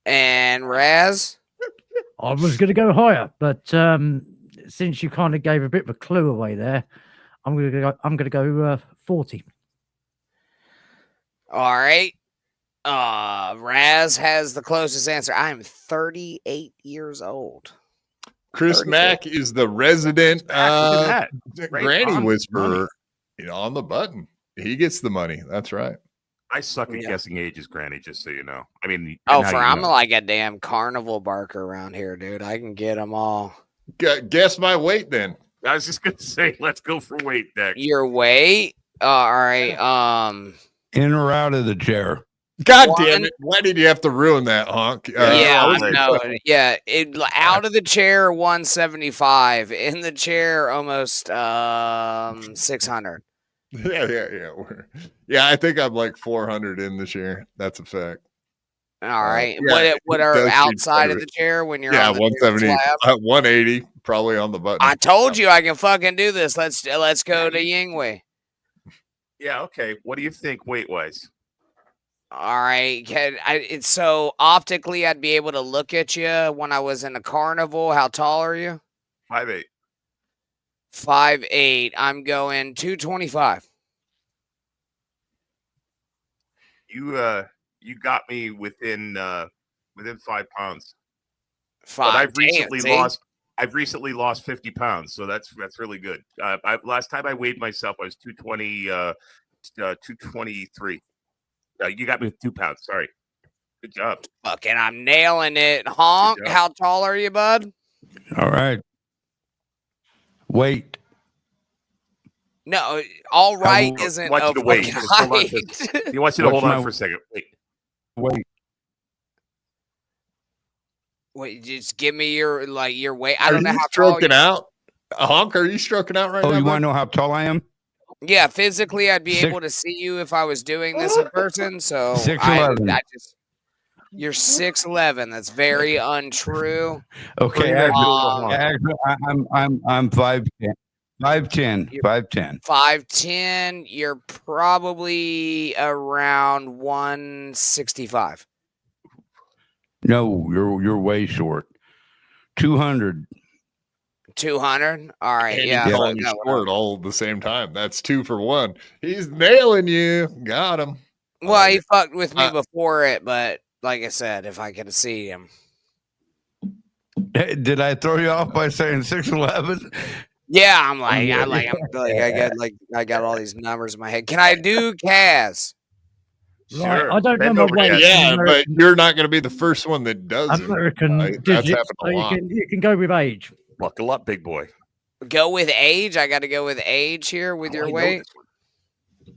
And Raz. I was going to go higher, but since you kind of gave a bit of a clue away there, I'm going to go 40. All right. Raz has the closest answer. I am 38 years old. Chris 34. Mack is the resident Look at that. Right Granny on whisperer. You know, on the button. He gets the money. That's right. I suck at guessing ages, Granny, just so you know. I mean, I'm like a damn carnival barker around here, dude. I can get them all. Guess my weight then. I was just going to say, let's go for weight next. Your weight? All right. In or out of the chair? God damn it. Why did you have to ruin that, Honk? I know. Yeah. Out of the chair, 175. In the chair, almost 600. Yeah. Yeah, I think I'm like 400 in the chair. That's a fact. All right. Yeah, what it are does seem outside of better. the chair when you're Yeah, on the 170, slab? 180, probably on the button. I told you I can fucking do this. Let's go to Yingwei. Yeah, okay. What do you think weight-wise? All right. So optically, I'd be able to look at you when I was in a carnival. How tall are you? 5'8". 5'8". I'm going 225. You got me within 5 pounds. But I've recently lost 50 pounds, so that's really good. Last time I weighed myself, I was 220, 223. You got me with 2 pounds. Sorry. Good job. Fucking, I'm nailing it. Honk. How tall are you, bud? All right. Wait. No, all right isn't I want you to wait. fucking Just hold on height. He wants you to What's hold on my- for a second. Wait. Wait, just give me your weight. I Are don't know you how tall stroking you out? Honk, are you stroking out right Oh, now? you bud? want to know how tall I am? Yeah, physically, I'd be Six- able to see you if I was doing this in person. So 6'11". You're 6'11". That's very untrue. Okay. Um, I'm 5'10". 5'10". 5'10". You're probably around 165. No, you're way short. 200. 200. All right. And Yeah. he's calling you short all at the same time. That's 2 for 1. He's nailing you. Got him. Well, he fucked with me before it, but like I said, if I could see him. Did I throw you off by saying 6'11"? Yeah, I'm like, I got all these numbers in my head. Can I do Kaz? Right, I don't know Bend my over, weight. Kaz. Yeah, but you're not going to be the first one that does it. American That's digits. happened So a you lot. can go with age. Buckle up, big boy. Go with age. I got to go with age here with your weight.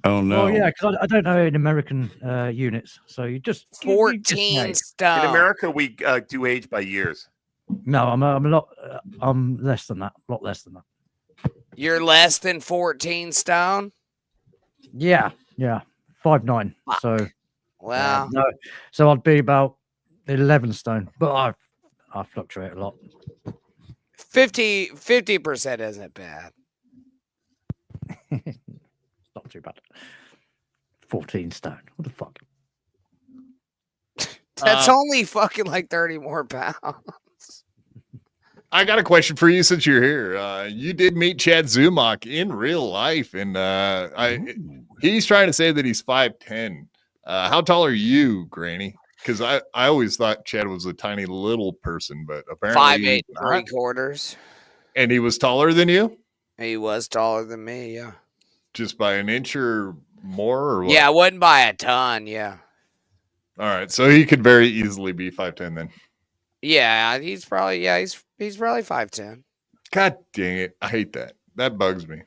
Oh no! Well, yeah, because I don't know in American units. So you just 14 In stone. America, we do age by years. No, I'm a lot. I'm less than that. A lot less than that. You're less than 14 stone. Yeah, 5'9". Fuck. So Wow. no, so I'd be about 11 stone. But I fluctuate a lot. 50% isn't bad. Not too bad. 14 stone. What the fuck? That's only fucking like 30 more pounds. I got a question for you since you're here. You did meet Chad Zumach in real life, and he's trying to say that he's 5'10". How tall are you, Granny? Because I always thought Chad was a tiny little person, but apparently 5'8" 3/4. And he was taller than you? He was taller than me, yeah. Just by an inch or more, or what? Yeah, I wasn't by a ton, yeah. All right, so he could very easily be 5'10" then. Yeah, he's probably 5'10". God dang it. I hate that. That bugs me.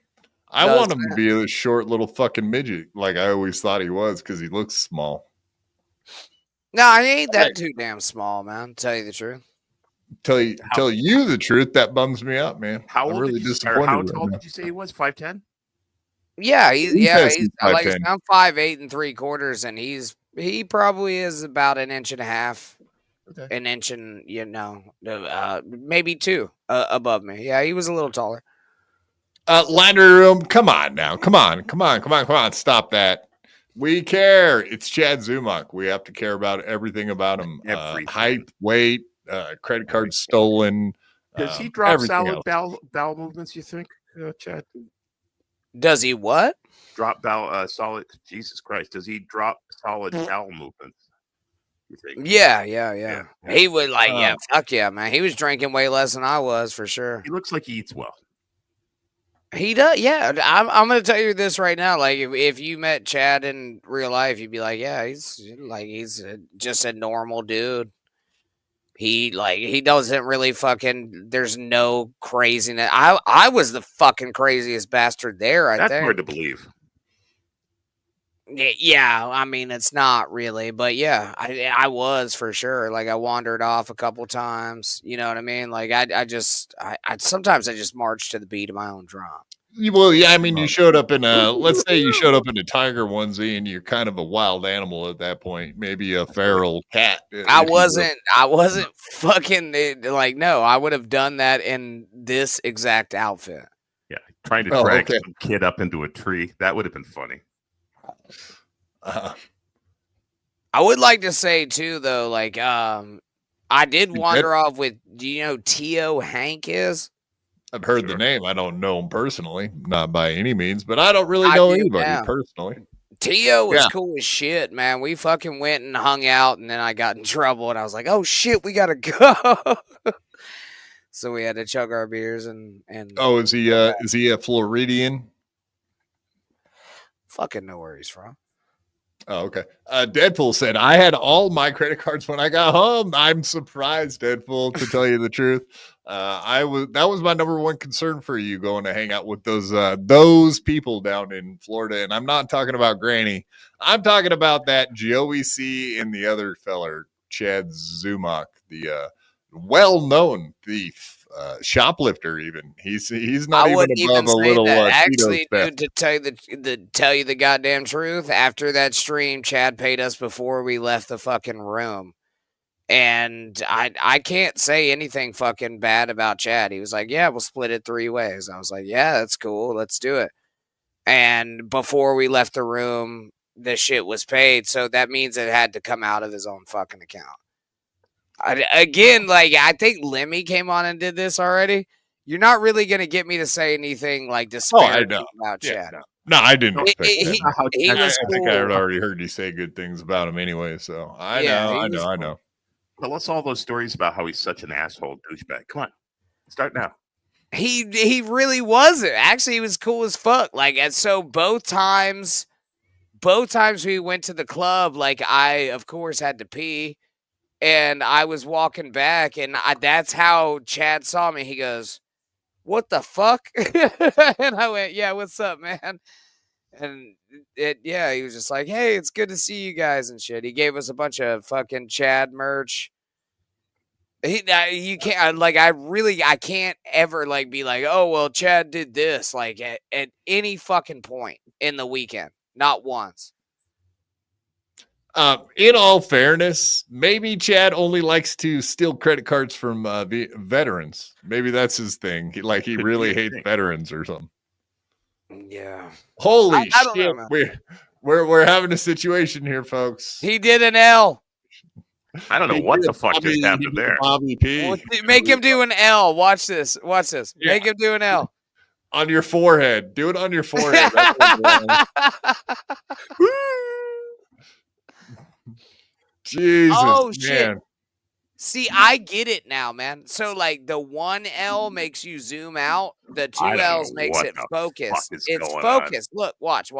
I Does want him that? to be a short little fucking midget like I always thought he was because he looks small. No, he ain't that too damn small, man. To tell you the truth. Tell you the truth, that bums me out, man. How I'm old really did you, or disappointed. how right tall now. did you say he was? 5'10"? Yeah, He he's says he's like 5'10". I'm 5'8" 3/4, and he probably is about an inch and a half. Okay. An inch and maybe two above me. Yeah, he was a little taller. Laundry room, come on now. Come on. Stop that. We care. It's Chad Zumach. We have to care about everything about him. Everything. Height, weight, credit card stolen. Does he drop everything solid else. bowel movements, you think, Chad? Does he what? Drop bowel solid. Jesus Christ. Does he drop solid bowel movements? You think? Yeah. He would fuck yeah, man. He was drinking way less than I was for sure. He looks like he eats well. He does, yeah. I'm gonna tell you this right now. Like, if you met Chad in real life, you'd be like, yeah, he's just a normal dude. He doesn't really fucking. There's no craziness. I was the fucking craziest bastard there. That's think. hard to believe. Yeah, I mean it's not really, but yeah, I was for sure. Like I wandered off a couple times. You know what I mean? Like I sometimes I just march to the beat of my own drum. Well, yeah, I mean, you showed up in let's say you showed up in a tiger onesie and you're kind of a wild animal at that point, maybe a feral cat. I wasn't fucking like, no, I would have done that in this exact outfit. Yeah, trying to drag some kid up into a tree. That would have been funny. I would like to say too, though, like, I did wander off with, do you know T.O. Hank is? I've heard the name. I don't know him personally, not by any means, but I don't really know anybody personally. T.O. was cool as shit, man. We fucking went and hung out, and then I got in trouble, and I was like, oh shit, we gotta go. So we had to chug our beers and oh, is he a Floridian? Fucking know where he's from. Oh, okay. Deadpool said, I had all my credit cards when I got home. I'm surprised, Deadpool, to tell you the truth. That was my number one concern for you going to hang out with those people down in Florida. And I'm not talking about Granny. I'm talking about that Joey C and the other feller, Chad Zumach, the well-known thief. Shoplifter, even he's not even above a little. Actually, dude, to tell you the goddamn truth, after that stream, Chad paid us before we left the fucking room, and I can't say anything fucking bad about Chad. He was like, "Yeah, we'll split it 3 ways." I was like, "Yeah, that's cool. Let's do it." And before we left the room, the shit was paid, so that means it had to come out of his own fucking account. Again, like, I think Lemmy came on and did this already. You're not really going to get me to say anything like disparaging about Chad. No, I didn't He, expect he, that. he was I think I had cool. already heard you say good things about him anyway. So I Yeah, he know, was I cool. know. Tell us all those stories about how he's such an asshole douchebag. Come on, start now. He really wasn't. Actually, he was cool as fuck. Like, and so both times we went to the club, like I of course had to pee, and I was walking back, and that's how Chad saw me. He goes, "What the fuck?" And I went, "Yeah, what's up, man?" And he was just like, "Hey, it's good to see you guys and shit." He gave us a bunch of fucking Chad merch. You can't I can't ever like be like, oh well, Chad did this like at any fucking point in the weekend, not once. In all fairness, maybe Chad only likes to steal credit cards from veterans. Maybe that's his thing. He really hates veterans or something. Yeah. Holy I don't shit! know, We're having a situation here, folks. He did an L. I don't know what the fuck just happened there. Bobby P. Well, make him do an L. Watch this. Watch this. Yeah. Make him do an L. On your forehead. Do it on your forehead. Jesus, Oh man. shit. See, I get it now, man. So like the 1 L makes you zoom out, the 2 I don't L's know makes what it the focus. fuck is It's going on. focused. Look, watch.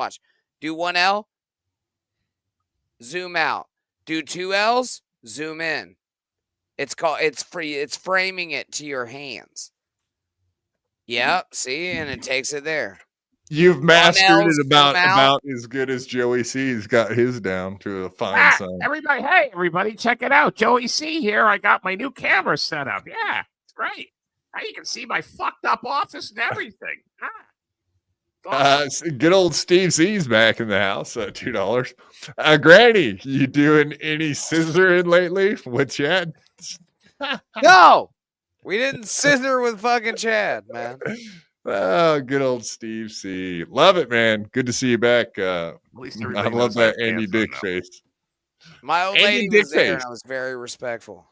Do 1 L, zoom out. Do 2 L's, zoom in. It's framing it to your hands. Yep, see, and it takes it there. You've mastered 1 L, it about zoom out. as good as Joey C's got his down to a fine sign. Everybody, check it out. Joey C here. I got my new camera set up. Yeah, it's great. Now you can see my fucked up office and everything. Good old Steve C's back in the house. $2. Granny, you doing any scissoring lately with Chad? No, we didn't scissor with fucking Chad, man. Oh, good old Steve C. Love it, man. Good to see you back. I love that Andy Dick face. My old Andy lady Dick was there, and face. I was very respectful.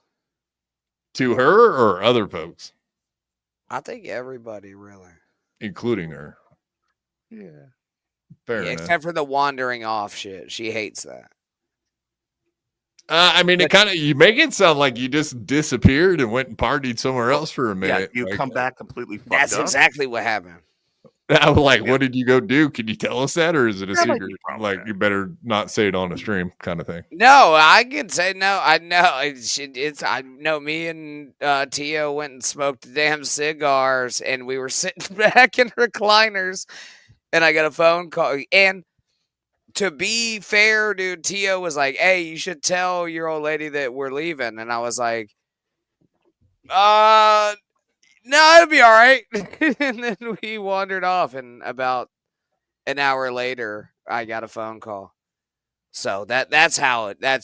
To her or other folks? I think everybody, really. Including her. Yeah. Fair enough. Except for the wandering off shit. She hates that. I mean, you make it sound like you just disappeared and went and partied somewhere else for a minute. Yeah, you come back completely fucked That's up. exactly what happened. What did you go do? Can you tell us that, or is it a Probably secret? Like, you better not say it on a stream, kind of thing. No, I can say no. I know I know. Me and Tio went and smoked damn cigars, and we were sitting back in recliners, and I got a phone call. And to be fair, dude, Tio was like, "Hey, you should tell your old lady that we're leaving," and I was like, no, it'll be all right. And then we wandered off, and about an hour later, I got a phone call. So that's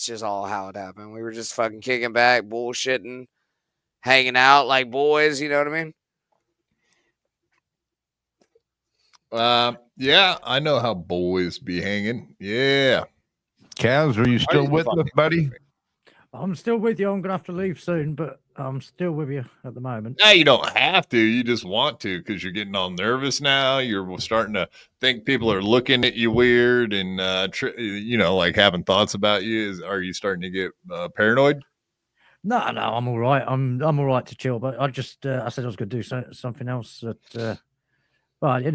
just all how it happened. We were just fucking kicking back, bullshitting, hanging out like boys, you know what I mean? Yeah, I know how boys be hanging. Yeah. Kaz, are you still with us, buddy? I'm still with you. I'm gonna have to leave soon, but I'm still with you at the moment. No, you don't have to. You just want to because you're getting all nervous now. You're starting to think people are looking at you weird and, like having thoughts about you. Are you starting to get paranoid? No, I'm all right. I'm all right to chill, but I just I said I was going to do something else in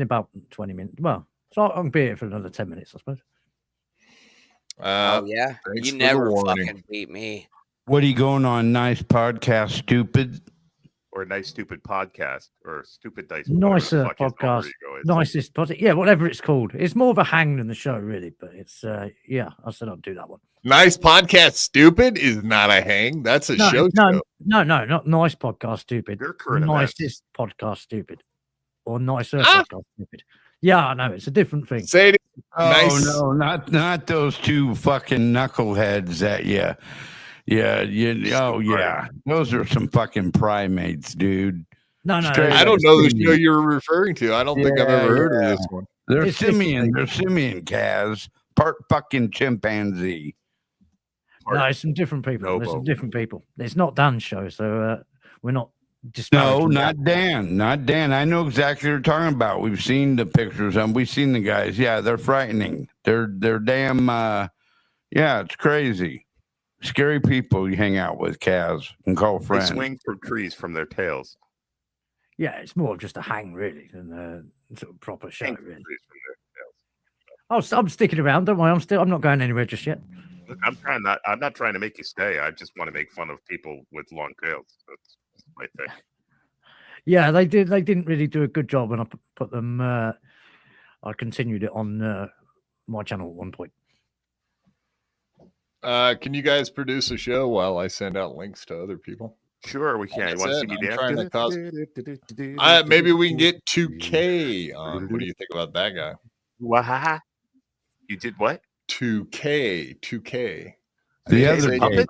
about 20 minutes. Well, so I can be here for another 10 minutes, I suppose. Oh yeah, you never fucking beat me. What are you going on? Nice podcast, stupid, or nice stupid podcast, or stupid dice. Nicer podcast, nicest podcast. Yeah, whatever it's called. It's more of a hang than the show, really. But it's I said I'd do that one. Nice podcast, stupid is not a hang. That's a show. No, not nice podcast, stupid. Nicest podcast, stupid, or nicer podcast, stupid. Yeah, I know it's a different thing. Say it. Oh Nice. no, not those two fucking knuckleheads that yeah. Those are some fucking primates, dude. No. I don't know the show you're referring to. I don't think I've ever heard of this one. They're simian, Kaz. Part fucking chimpanzee. No, it's some different people. There's some different people. It's not Dan's show, so we're not No, not Dan. Not Dan. I know exactly what you're talking about. We've seen the pictures and we've seen the guys. Yeah, they're frightening. They're damn yeah, it's crazy. Scary people you hang out with, Kaz, and call friends. They swing from trees from their tails. Yeah, it's more of just a hang, really, than a sort of proper show, really. I'm sticking around. Don't worry. I'm not going anywhere just yet. Look, I'm not trying to make you stay. I just want to make fun of people with long tails. That's my thing. Yeah, they didn't really do a good job when I put them. I continued it on my channel at one point. Can you guys produce a show while I send out links to other people? Sure, we can. You want to see me dance? Maybe we can get 2K on. What do you think about that guy? What? You did what? 2K. The other guy.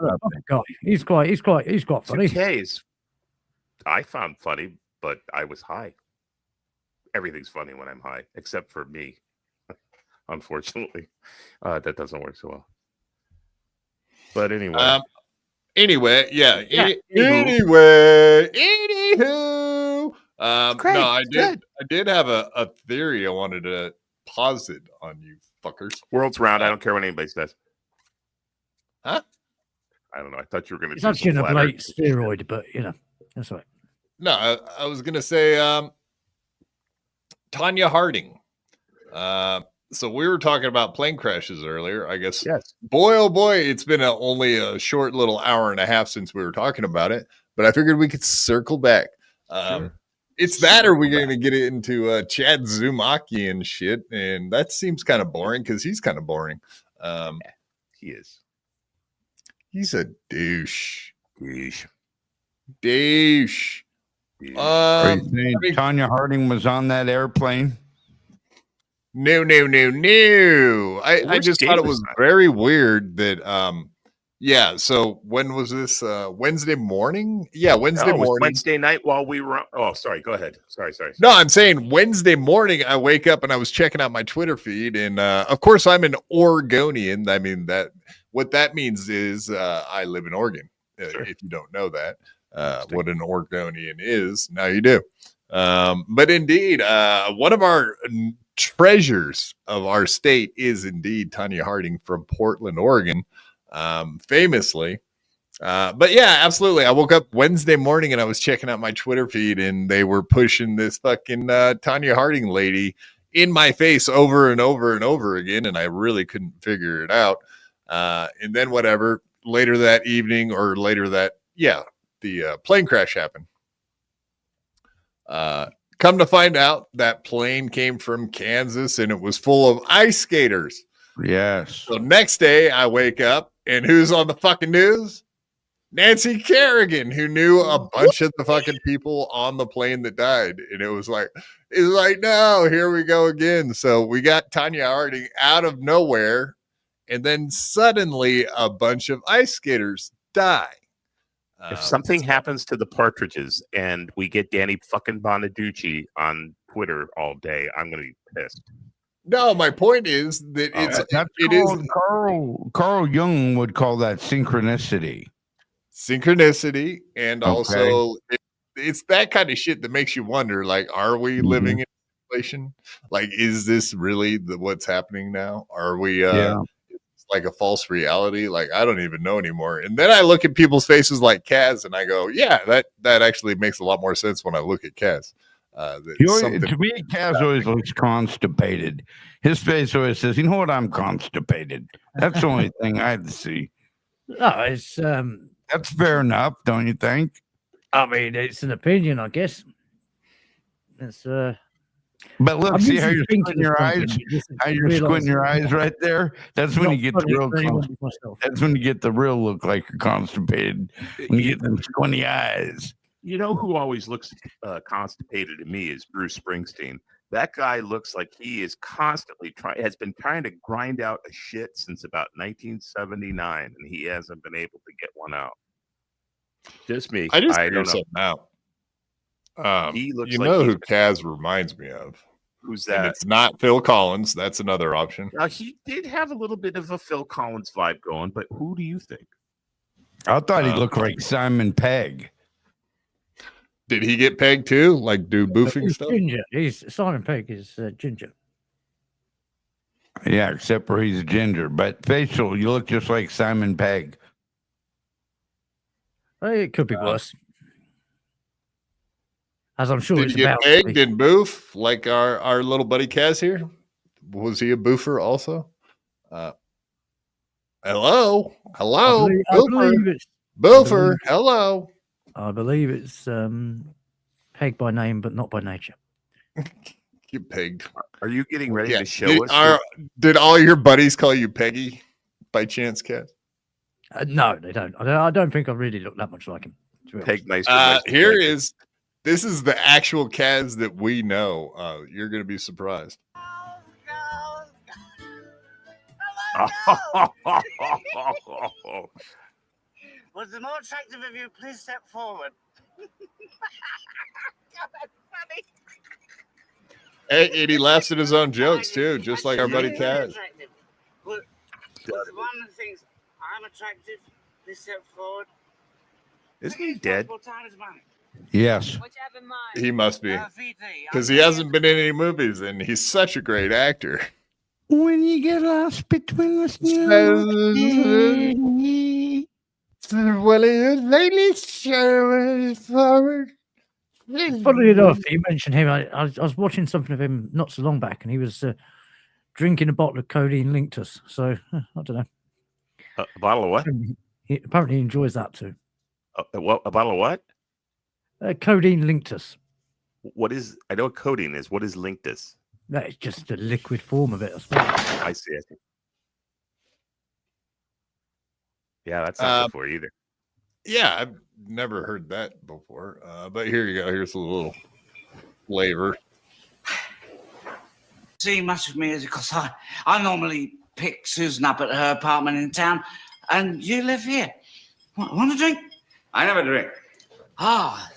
He's quite funny. 2Ks. I found funny, but I was high. Everything's funny when I'm high, except for me. Unfortunately, that doesn't work so well. But anyway. Yeah. Anywho. No, I did have a theory I wanted to posit on you fuckers. World's round. I don't care what anybody says. Huh? I don't know. I thought you were going to. It's actually a late steroid, but that's right. No, I was going to say Tanya Harding. So we were talking about plane crashes earlier. I guess. Yes. Boy, oh boy, it's been only a short little hour and a half since we were talking about it. But I figured we could circle back. Sure. It's that, or we're going to get into Chad Zumaki and shit, and that seems kind of boring because he's kind of boring. He is. He's a douche. Douche. Are you saying Tanya Harding was on that airplane? No. I just thought it was very weird that yeah, so when was this? Wednesday morning? Yeah, Wednesday morning. Wednesday night while we were sorry, go ahead. Sorry. No, I'm saying Wednesday morning I wake up and I was checking out my Twitter feed, and of course I'm an Oregonian. I mean, that what that means is I live in Oregon. Sure. If you don't know that, what an Oregonian is, now you do. But indeed, one of our treasures of our state is indeed Tanya Harding from Portland, Oregon, famously. But yeah, absolutely. I woke up Wednesday morning and I was checking out my Twitter feed, and they were pushing this fucking Tanya Harding lady in my face over and over and over again, and I really couldn't figure it out. And then whatever, later that evening or later that, the plane crash happened. Come to find out, that plane came from Kansas and it was full of ice skaters. Yes. So next day I wake up and who's on the fucking news? Nancy Kerrigan, who knew a bunch of the fucking people on the plane that died. And it was like, no, here we go again. So we got Tanya Harding out of nowhere, and then suddenly a bunch of ice skaters die. If something happens to the Partridges and we get Danny fucking Bonaducci on Twitter all day, I'm going to be pissed. No, my point is that it is Carl Jung would call that synchronicity. Synchronicity, and also it's that kind of shit that makes you wonder, like, are we living in inflation? Like, is this really what's happening now? Are we like a false reality? Like, I don't even know anymore. And then I look at people's faces like Kaz and I go, yeah, that actually makes a lot more sense when I look at Kaz. To me, Kaz always looks constipated. His face always says, you know what, I'm constipated. That's the only thing I see. No, it's that's fair enough, don't you think? I mean, it's an opinion, I guess. It's but look, see how you're squinting your eyes? How you're squinting your eyes right there? That's when you get the real. That's when you get the real look like you're constipated. When you get them squinty eyes. You know who always looks constipated to me is Bruce Springsteen. That guy looks like he is constantly has been trying to grind out a shit since about 1979, and he hasn't been able to get one out. Just me. I don't know. He looks who Kaz reminds me of. Who's that? And it's not Phil Collins. That's another option. He did have a little bit of a Phil Collins vibe going, but who do you think? I thought he looked like Simon Pegg. Did he get pegged too? Like do boofing He's stuff? ginger. Simon Pegg is ginger. Yeah, except for he's ginger. But facial, you look just like Simon Pegg. It could be worse. As I'm sure Did it's he get about. pegged and boof like our little buddy Kaz here? Was he a boofer also? Hello? I believe it's Boofer, hello. I believe it's Peg by name, but not by nature. You pegged. Are you getting ready to show us? Did all your buddies call you Peggy by chance, Kaz? No, they don't. I don't think I really look that much like him. Peg This is the actual Kaz that we know. You're going to be surprised. Was it more attractive if you please step forward? God, that's funny. And he laughs at his own jokes too, just like our buddy Kaz. Was one of the things I'm attractive? Please step forward. Isn't he dead? Time is money. Yes. He must be. Because he hasn't been in any movies and he's such a great actor. When you get lost between the snow. Well, lately forward. Funny enough, you mentioned him. I was watching something of him not so long back, and he was drinking a bottle of codeine Linctus. So I don't know. A bottle of what? He apparently enjoys that too. What? A bottle of what? Codeine Linctus. What is? I know what codeine is. What is Linctus? No, it's just a liquid form of it, I suppose. I see it. Yeah, that's not good for you either. Yeah, I've never heard that before. But here you go. Here's a little flavor. See much of me is because I normally pick Susan up at her apartment in town, and you live here. Want a drink? I never drink. Ah.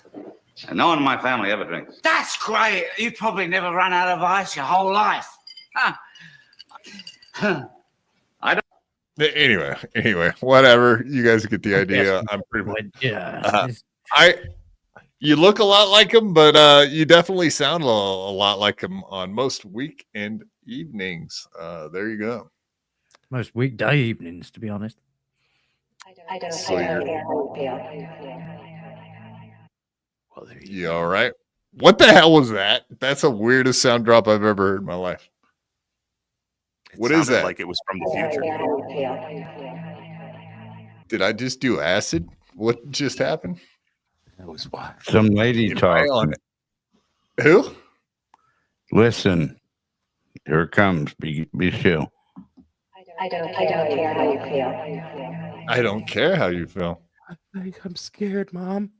And no one in my family ever drinks. That's great. You've probably never run out of ice your whole life. Huh. I don't. Anyway, whatever. You guys get the idea. I'm pretty much. Yeah. You look a lot like him, but you definitely sound a lot like him on most weekend evenings. There you go. Most weekday evenings, to be honest. I don't You all right? What the hell was that? That's the weirdest sound drop I've ever heard in my life. What is that? Like it was from the future. Did I just do acid? What just happened? That was what? Some lady talking. Who? Listen, here it comes. Be still. I don't care how you feel. I don't care how you feel. I'm scared, Mom.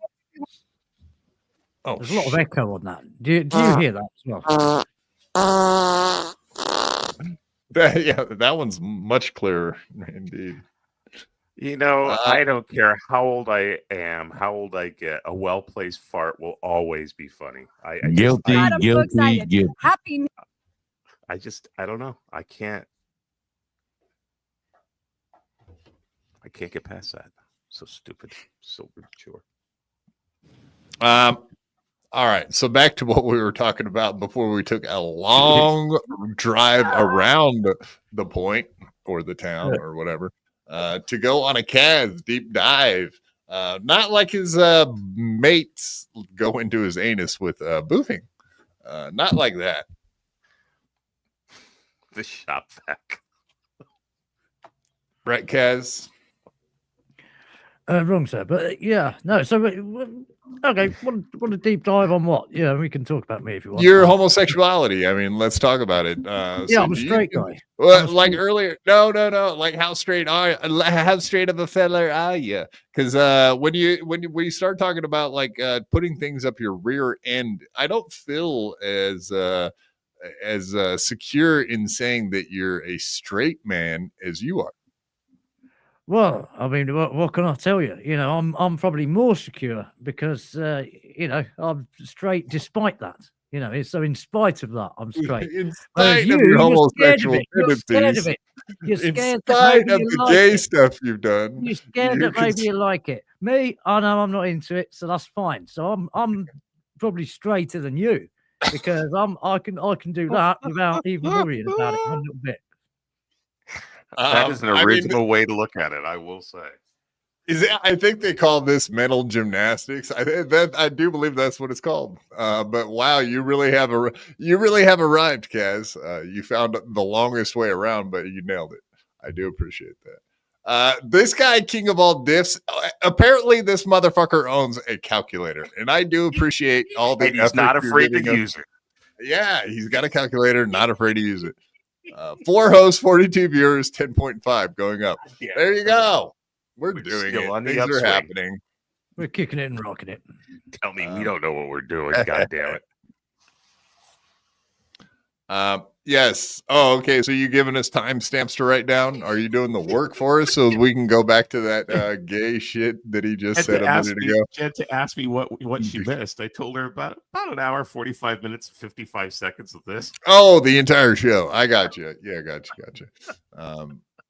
Oh, there's a lot of echo on that. Do you hear that as well? That one's much clearer, indeed. You know, I don't care how old I am, how old I get. A well-placed fart will always be funny. Guilty. Happy. I don't know. I can't get past that. So stupid. So immature. All right. So back to what we were talking about before we took a long drive around the point or the town or whatever to go on a Kaz deep dive. Not like his mates go into his anus with boofing. Not like that. The shop vac. Right, Kaz? Wrong, sir. But yeah, no. So, okay, want a deep dive on what? Yeah, we can talk about me if you want. Your homosexuality. I mean, let's talk about it. Yeah, I'm a straight guy. Well, like earlier, no. Like, how straight of a fella are you? Because when you start talking about like putting things up your rear end, I don't feel as secure in saying that you're a straight man as you are. Well, I mean, what can I tell you? You know, I'm probably more secure because you know, I'm straight despite that. You know, so in spite of that, I'm straight. In Whereas spite of your you're scared of homosexual it. You're scared of tendencies, it. You're in scared that spite maybe of you the like gay it. stuff you've done, You're scared you that maybe can you like it. Me, I know I'm not into it, so that's fine. So I'm probably straighter than you because I can do that without even worrying about it one little bit. That is an I mean, original way to look at it, I will say. I think they call this mental gymnastics. I do believe that's what it's called. But wow, you really have arrived, Kaz. You found the longest way around, but you nailed it. I do appreciate that. This guy, King of all diffs, apparently this motherfucker owns a calculator, and I do appreciate all the. And he's not effort you're afraid to giving use it. Yeah, he's got a calculator, not afraid to use it. 4 hosts, 42 viewers, 10.5 going up. Yeah. There you go. We're We're doing still it. on the Things are upswing. happening. We're kicking it and rocking it. Tell me we don't know what we're doing. God damn it. Yes. Oh, okay. So you giving us timestamps to write down? Are you doing the work for us so we can go back to that gay shit that he just said a minute ago? She had to ask me what she missed. I told her about an hour, 45 minutes, 55 seconds of this. Oh, the entire show. I got you. Yeah, got you.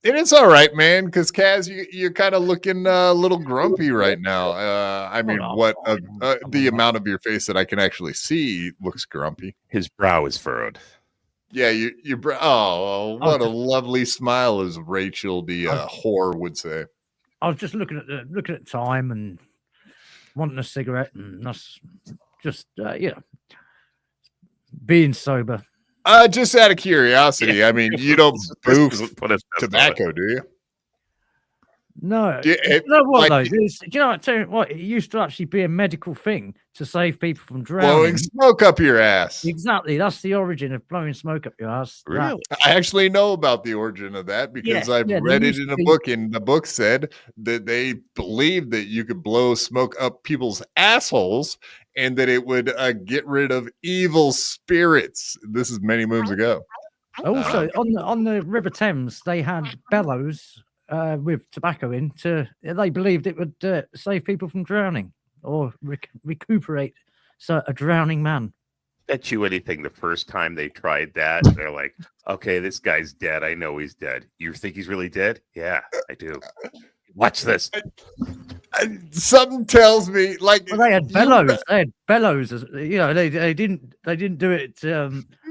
And it's all right, man, because Kaz, you're kind of looking a little grumpy right now. I mean, the amount of your face that I can actually see looks grumpy. His brow is furrowed. Yeah, your brow. Oh, what a lovely smile, as Rachel the whore would say. I was just looking at time and wanting a cigarette, and that's just being sober. Just out of curiosity, I mean, you don't boof tobacco, do you? No. Do you, You know what, like, though? Do you know what? Tell you what, it used to actually be a medical thing to save people from blowing drowning. smoke up your ass. Exactly. That's the origin of blowing smoke up your ass. Really? I actually know about the origin of that because I've read it in a book, and the book said that they believed that you could blow smoke up people's assholes and that it would get rid of evil spirits. This is many moons ago. Also, on the River Thames, they had bellows with tobacco in. They believed it would save people from drowning or recuperate a drowning man. Bet you anything the first time they tried that, they're like, okay, this guy's dead. I know he's dead. You think he's really dead? Yeah, I do. Watch this. Something tells me, like, well, they had bellows. They had bellows. You know, they didn't do it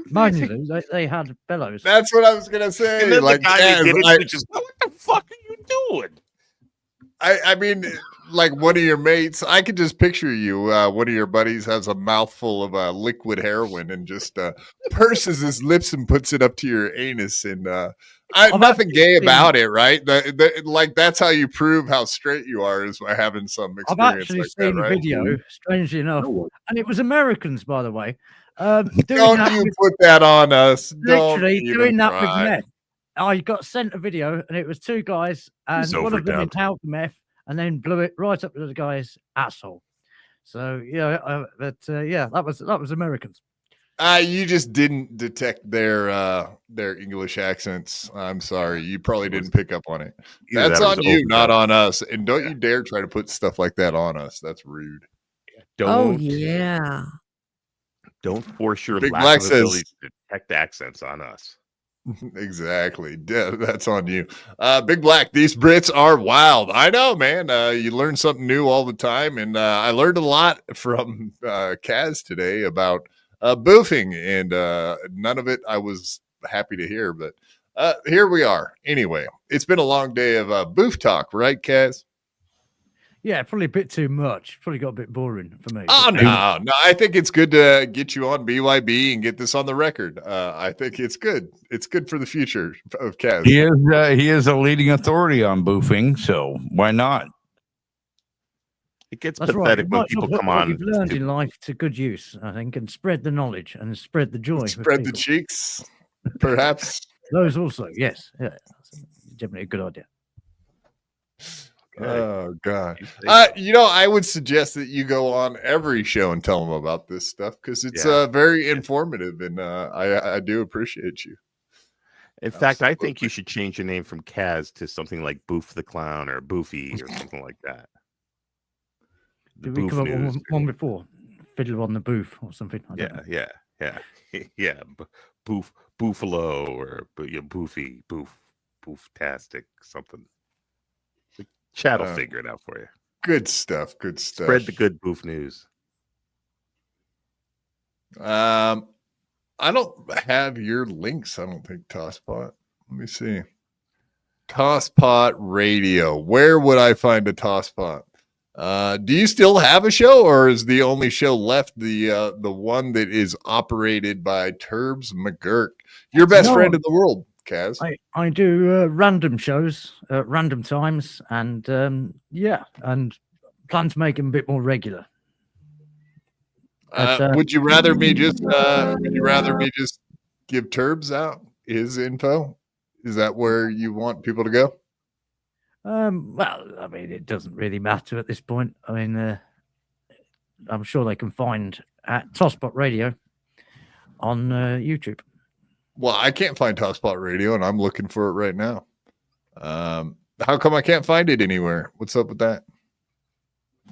manually. They had bellows. That's what I was gonna say. And then Like, the guy that did it just, what the fuck are you doing? I mean, like one of your mates, I could just picture you. One of your buddies has a mouthful of liquid heroin and just purses his lips and puts it up to your anus. And nothing gay about it, right? Like that's how you prove how straight you are, is by having some experience. I've actually like seen that, a right? video, strangely enough, and it was Americans, by the way. Don't you put that on us? Literally Don't doing that with try. meth. I got sent a video, and it was two guys, and He's one of them overdubbed. inhaled meth, and then blew it right up to the guy's asshole. So yeah, that was Americans. You just didn't detect their English accents. I'm sorry, you probably didn't pick up on it. Either That's that or on it's you, not overdone. on us. And don't you dare try to put stuff like that on us. That's rude. Don't yeah. don't force your Big lack Black of says- ability to detect accents on us. Exactly. That's on you. Big Black, these Brits are wild. I know, man. You learn something new all the time. And I learned a lot from Kaz today about boofing. And none of it I was happy to hear. But here we are. Anyway, it's been a long day of boof talk, right, Kaz? Yeah, probably a bit too much. Probably got a bit boring for me. Oh, no. I think it's good to get you on BYB and get this on the record. I think it's good. It's good for the future of Kaz. He is a leading authority on boofing, so why not? It gets That's right. pathetic You when might people put come what on. you've learned in life to good use, I think, and spread the knowledge and spread the joy. with Spread the people. cheeks, perhaps. Those also, yes. Yeah, that's definitely a good idea. Oh God! I would suggest that you go on every show and tell them about this stuff because it's very informative, and I do appreciate you. In fact, I think you should change your name from Kaz to something like Boof the Clown or Boofy or something like that. The Did we Boof come up News. with one before? Fiddler on the Booth or something. I don't know. yeah. Buffalo or Boofy, Booftastic, something. Chad will figure it out for you. Good stuff. Good stuff. Spread the good boof news. I don't have your links. I don't think, Tosspot. Let me see. Tosspot Radio. Where would I find a Tosspot? Do you still have a show, or is the only show left the one that is operated by Turbs McGurk, your best friend in the world, Kaz? I do random shows at random times, and and plan to make them a bit more regular. Would you rather me just give Turbs out his info? Is that where you want people to go? Well, I mean, it doesn't really matter at this point. I mean, I'm sure they can find at Tosspot Radio on YouTube. Well, I can't find Tosspot Radio, and I'm looking for it right now. How come I can't find it anywhere? What's up with that?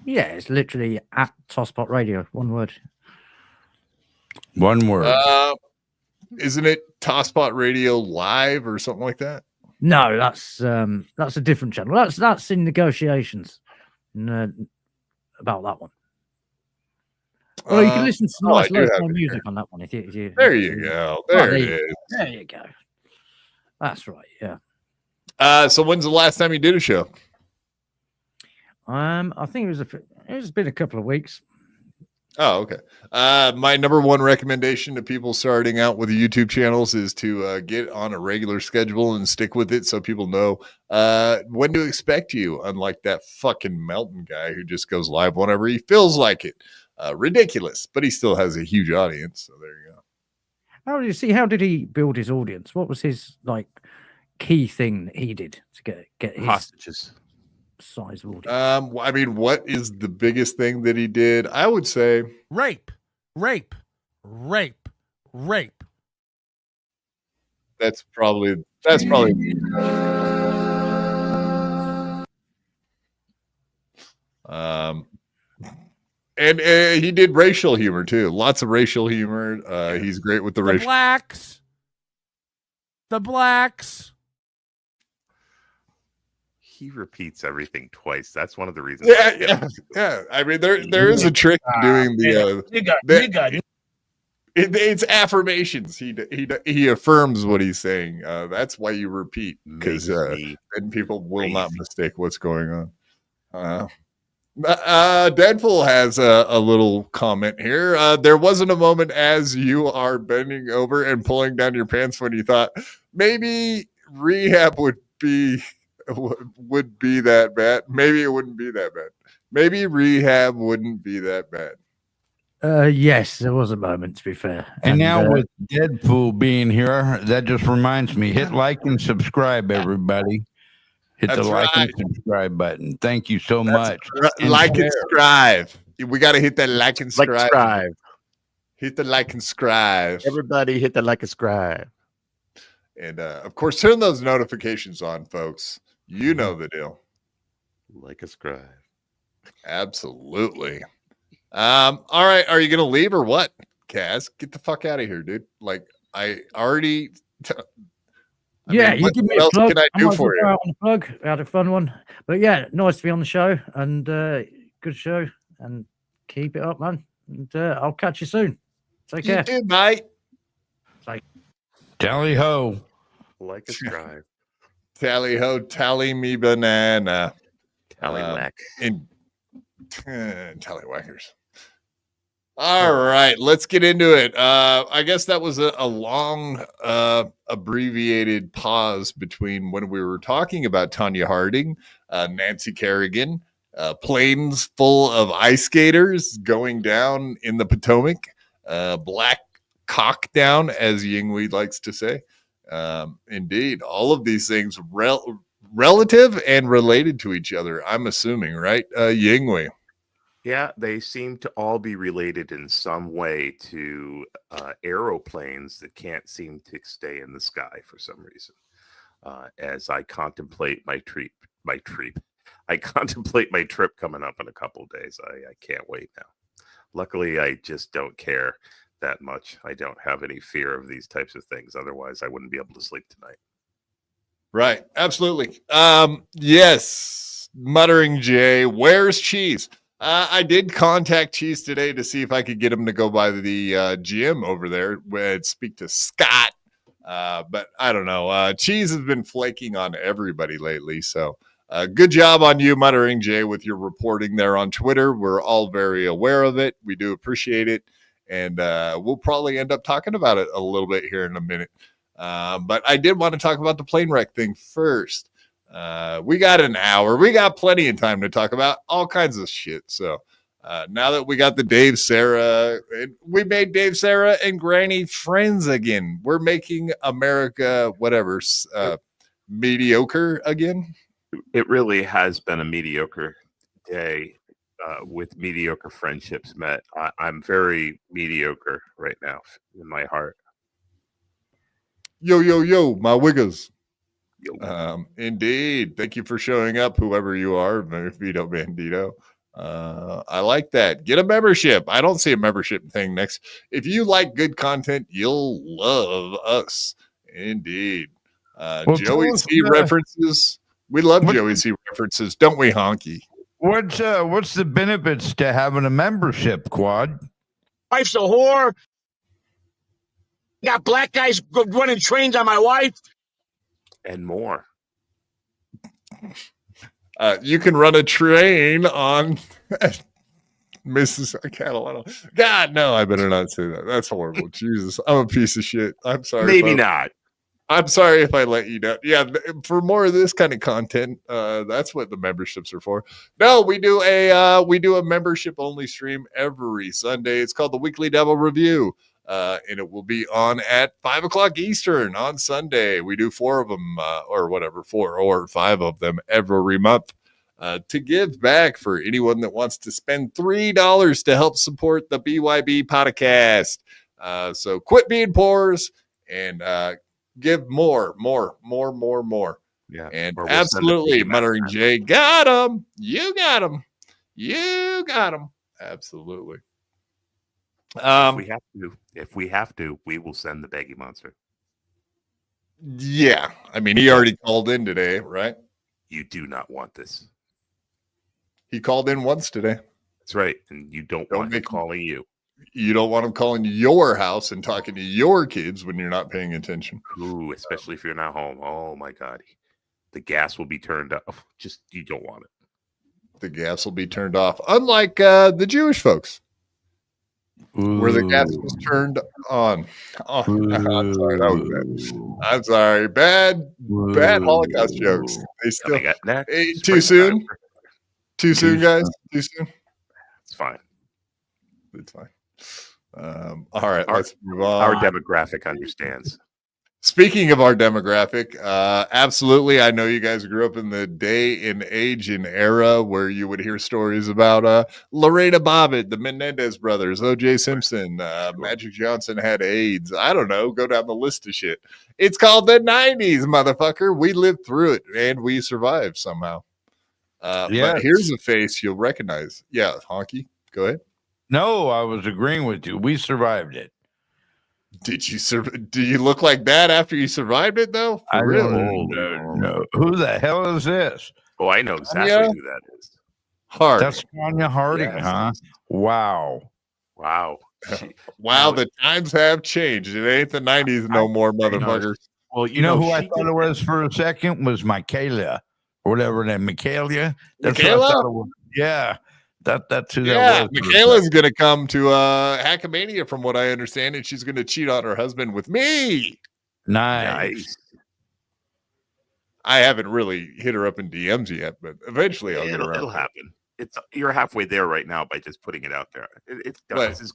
Yeah, it's literally at Tosspot Radio. One word. One word. Isn't it Tosspot Radio Live or something like that? No, that's a different channel. That's in negotiations about that one. Well, you can listen to nice local music on that one. If you there you go. There it is. There you go. That's right. Yeah. So when's the last time you did a show? I think it's been a couple of weeks. Oh, okay. My number one recommendation to people starting out with YouTube channels is to get on a regular schedule and stick with it so people know when to expect you, unlike that fucking Melton guy who just goes live whenever he feels like it. Ridiculous, but he still has a huge audience. So there you go. How did he build his audience? What was his key thing that he did to get his hostages? Size of audience. I mean, what is the biggest thing that he did? I would say rape. That's probably and he did racial humor too. Lots of racial humor. He's great with the racial blacks. The blacks. He repeats everything twice. That's one of the reasons. Yeah. I mean, there is a trick to doing it's affirmations. He affirms what he's saying. That's why you repeat, because then people will not mistake what's going on. Deadpool has a little comment here. There wasn't a moment as you are bending over and pulling down your pants when you thought maybe rehab would be that bad. Maybe it wouldn't be that bad. Maybe rehab wouldn't be that bad. Yes, there was a moment, to be fair. And now with Deadpool being here, that just reminds me, hit like and subscribe, everybody. Hit the like and subscribe button. Thank you so much. Like and subscribe. We got to hit that like and subscribe. Hit the like and subscribe. Everybody hit the like and subscribe. And of course, turn those notifications on, folks. You know the deal. Like a scribe. Absolutely. All right. Are you going to leave or what, Kaz? Get the fuck out of here, dude. I already... you give me a plug. What can I do for you? On the plug. We had a fun one. But yeah, nice to be on the show. And good show. And keep it up, man. And I'll catch you soon. Take care. You too, mate. Tally ho. Like a scribe. Tally ho, tally me banana. Tallywhack. Tallywhackers. All right, let's get into it. I guess that was a long, abbreviated pause between when we were talking about Tanya Harding, Nancy Kerrigan, planes full of ice skaters going down in the Potomac, black cock down, as Yinghui likes to say. Indeed, all of these things relative and related to each other, I'm assuming, right? Yinghui. Yeah, they seem to all be related in some way to aeroplanes that can't seem to stay in the sky for some reason. As I contemplate my trip coming up in a couple of days. I can't wait now. Luckily, I just don't care that much. I don't have any fear of these types of things. Otherwise, I wouldn't be able to sleep tonight. Right. Absolutely. Yes. Muttering Jay, where's Cheese? I did contact Cheese today to see if I could get him to go by the gym over there and speak to Scott. But I don't know. Cheese has been flaking on everybody lately. So good job on you, Muttering Jay, with your reporting there on Twitter. We're all very aware of it. We do appreciate it. And we'll probably end up talking about it a little bit here in a minute. But I did want to talk about the plane wreck thing first. We got an hour. We got plenty of time to talk about all kinds of shit. So now that we got the Dave, Sarra, we made Dave, Sarra, and Granny friends again. We're making America, whatever, mediocre again. It really has been a mediocre day with mediocre friendships met. I'm very mediocre right now in my heart. Yo, yo, yo, my wiggers. Indeed. Thank you for showing up, whoever you are, Vito Bandito. I like that. Get a membership. I don't see a membership thing next. If you like good content, you'll love us. Indeed. Joey C references. We love Joey C references, don't we, Honky? What's the benefits to having a membership, Quad? Wife's a whore. Got black guys running trains on my wife. And more. You can run a train on Mrs. Catalano. God, no, I better not say that. That's horrible. Jesus, I'm a piece of shit. I'm sorry. Maybe not. I'm sorry if I let you down. Yeah, for more of this kind of content, that's what the memberships are for. No, we do a membership only stream every Sunday. It's called the Weekly Devil Review. And it will be on at 5 o'clock Eastern on Sunday. We do 4 of them, or whatever, 4 or 5 of them every month to give back for anyone that wants to spend $3 to help support the BYB podcast. So quit being poors and give more. Yeah. And absolutely, Muttering Jay, got him. You got him. You got him. Absolutely. If we have to, we will send the Baggy Monster. Yeah, I mean, he already called in today, right? You do not want this. He called in once today. That's right, and you don't want him calling you. You don't want him calling your house and talking to your kids when you're not paying attention. Ooh, especially if you're not home. Oh my God, the gas will be turned off. Just you don't want it. The gas will be turned off, unlike the Jewish folks. Ooh. Where the gas was turned on. Oh, I'm sorry, that was bad. I'm sorry, bad Holocaust jokes. They still too soon. Too soon, guys. Too soon. It's fine. It's fine. All right, let's move on. Our demographic understands. Speaking of our demographic, absolutely. I know you guys grew up in the day and age and era where you would hear stories about Lorena Bobbitt, the Menendez brothers, O.J. Simpson, Magic Johnson had AIDS. I don't know. Go down the list of shit. It's called the 90s, motherfucker. We lived through it and we survived somehow. But here's a face you'll recognize. Yeah, Honky, go ahead. No, I was agreeing with you. We survived it. Did you do you look like that after you survived it, though? I really don't know. Who the hell is this? Oh, I know exactly who that is. Harding. That's Tanya Harding, huh? Wow. Wow. Wow, the times have changed. It ain't the 90s no more, motherfuckers. Well, you know who I thought it was for a second was Michaela, or whatever that Michaela. That's Michaela? what I thought it was. Yeah. That's who that was. Michaela's gonna come to Hackamania, from what I understand, and she's gonna cheat on her husband with me. Nice. I haven't really hit her up in DMs yet, but eventually I'll get around. It'll happen. You're halfway there right now by just putting it out there. It's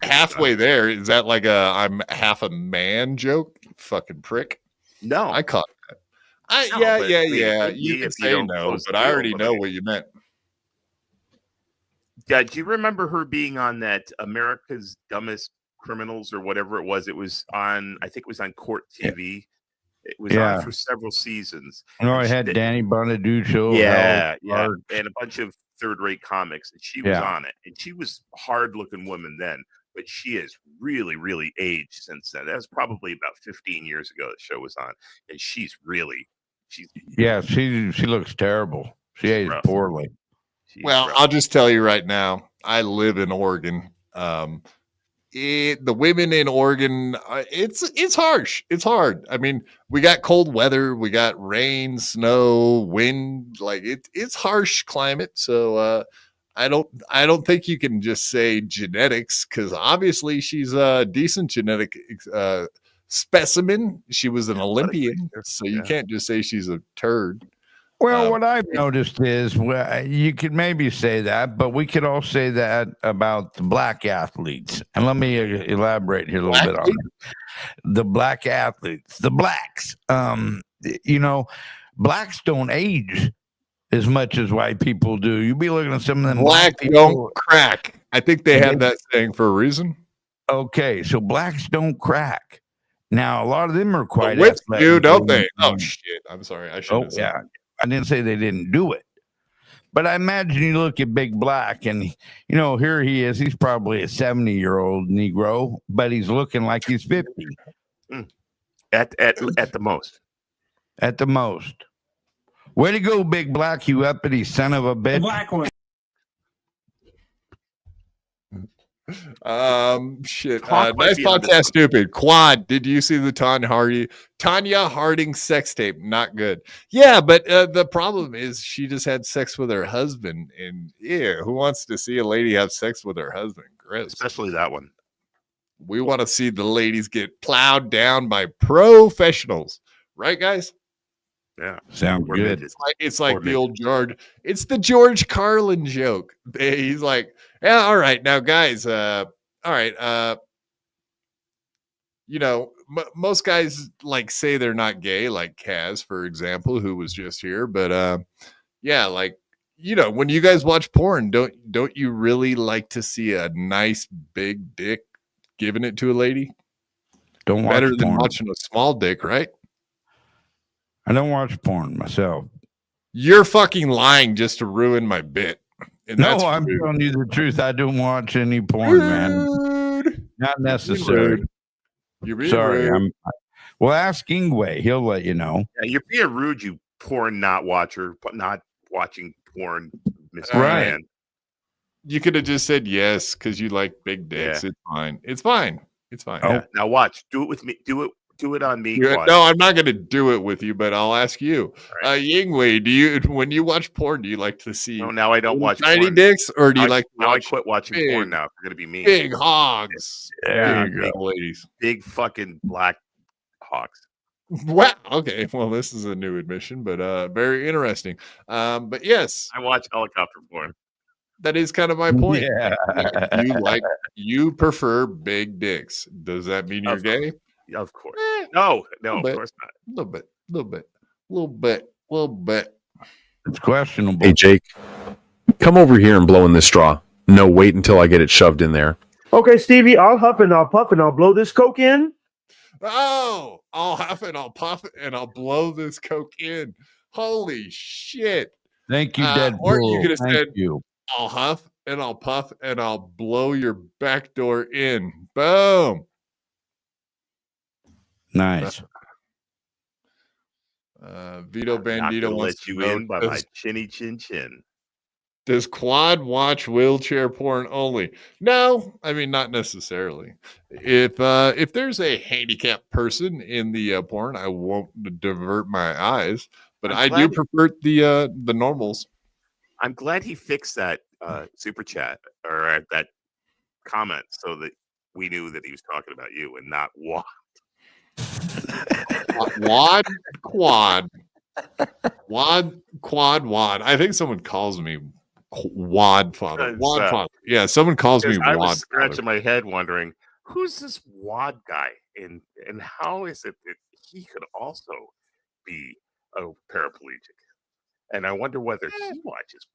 halfway there. Is that like I'm half a man joke? You fucking prick. No, I caught that. Yeah. You can say no, but I already know what you meant. Yeah, do you remember her being on that America's Dumbest Criminals or whatever it was? It was on, I think it was on Court TV. It was on for several seasons. I had Danny Bonaduce. Yeah. And a bunch of third-rate comics, and she was on it. And she was a hard-looking woman then, but she has really, really aged since then. That was probably about 15 years ago the show was on, and she's she looks terrible. She aged poorly. Well, I'll just tell you right now, I live in Oregon. The women in Oregon, it's harsh. It's hard. I mean, we got cold weather, we got rain, snow, wind. Like it's harsh climate. So I don't think you can just say genetics, because obviously she's a decent genetic specimen. She was an Olympian, so you can't just say she's a turd. Well, what I've noticed is, you could maybe say that, but we could all say that about the black athletes. And let me elaborate here a little bit on it. The black athletes, the blacks. Blacks don't age as much as white people do. You be looking at some of them black don't crack. I think they have that saying for a reason. Okay, so blacks don't crack. Now, a lot of them are quite whips athletic. do, don't they? Oh shit! I'm sorry. I shouldn't have said that. I didn't say they didn't do it, but I imagine you look at Big Black, and here he is. He's probably a 70-year-old Negro, but he's looking like he's 50 at the most. At the most. Way to go, Big Black, you uppity son of a bitch. Black one. Shit. Nice podcast, stupid. Quad, did you see the Tanya Harding sex tape? Not good. Yeah, but the problem is she just had sex with her husband, and who wants to see a lady have sex with her husband? Gross. Especially that one. We want to see the ladies get plowed down by professionals, right, guys? Yeah, sound good. It's like the old George. It's the George Carlin joke. He's like, yeah, all right, now guys, all right, most guys like say they're not gay, like Kaz, for example, who was just here, but when you guys watch porn, don't you really like to see a nice big dick giving it to a lady? Don't watch better than porn. watching a small dick, right? I don't watch porn myself. You're fucking lying just to ruin my bit. And no, I'm telling you the truth. I don't watch any porn, man. Not necessary. You're being sorry. rude. Well, ask Ingwe. He'll let you know. Yeah, you're being rude, you porn not watcher, but not watching porn, Mr. Right. Man. You could have just said yes because you like big dicks. Yeah. It's fine. It's fine. It's fine. Yeah. Now watch. Do it with me. Do it on me. No, I'm not going to do it with you, but I'll ask you. Right. Yingwei, when you watch porn, do you like to see? No, now I don't watch tiny porn. dicks, or do you like? Now I quit watching porn. Now it's going to be me. Big hogs. Yeah, big ladies. Big fucking black hogs. Wow. Okay. Well, this is a new admission, but very interesting. But yes, I watch helicopter porn. That is kind of my point. Yeah. You prefer big dicks. Does that mean you're gay? Of course. No, of course not. A little bit. It's questionable. Hey, Jake, come over here and blow in this straw. No, wait until I get it shoved in there. Okay, Stevie, I'll huff and I'll puff and I'll blow this coke in. Oh, I'll huff and I'll puff and I'll blow this coke in. Holy shit. Thank you, Deadpool. Or you could have said, you. I'll huff and I'll puff and I'll blow your back door in. Boom. Nice. Vito Bandito wants let you in by my chinny chin chin. Does Quad watch wheelchair porn only? No, I mean not necessarily. If there's a handicapped person in the porn, I won't divert my eyes. But I do prefer the normals. I'm glad he fixed that super chat or that comment so that we knew that he was talking about you and not Wad. Quad. I think someone calls me Wad Father. Wad Father. Yeah, someone calls me Wad. I was scratching my head wondering who's this Wad guy and how is it that he could also be a paraplegic? And I wonder whether he watches.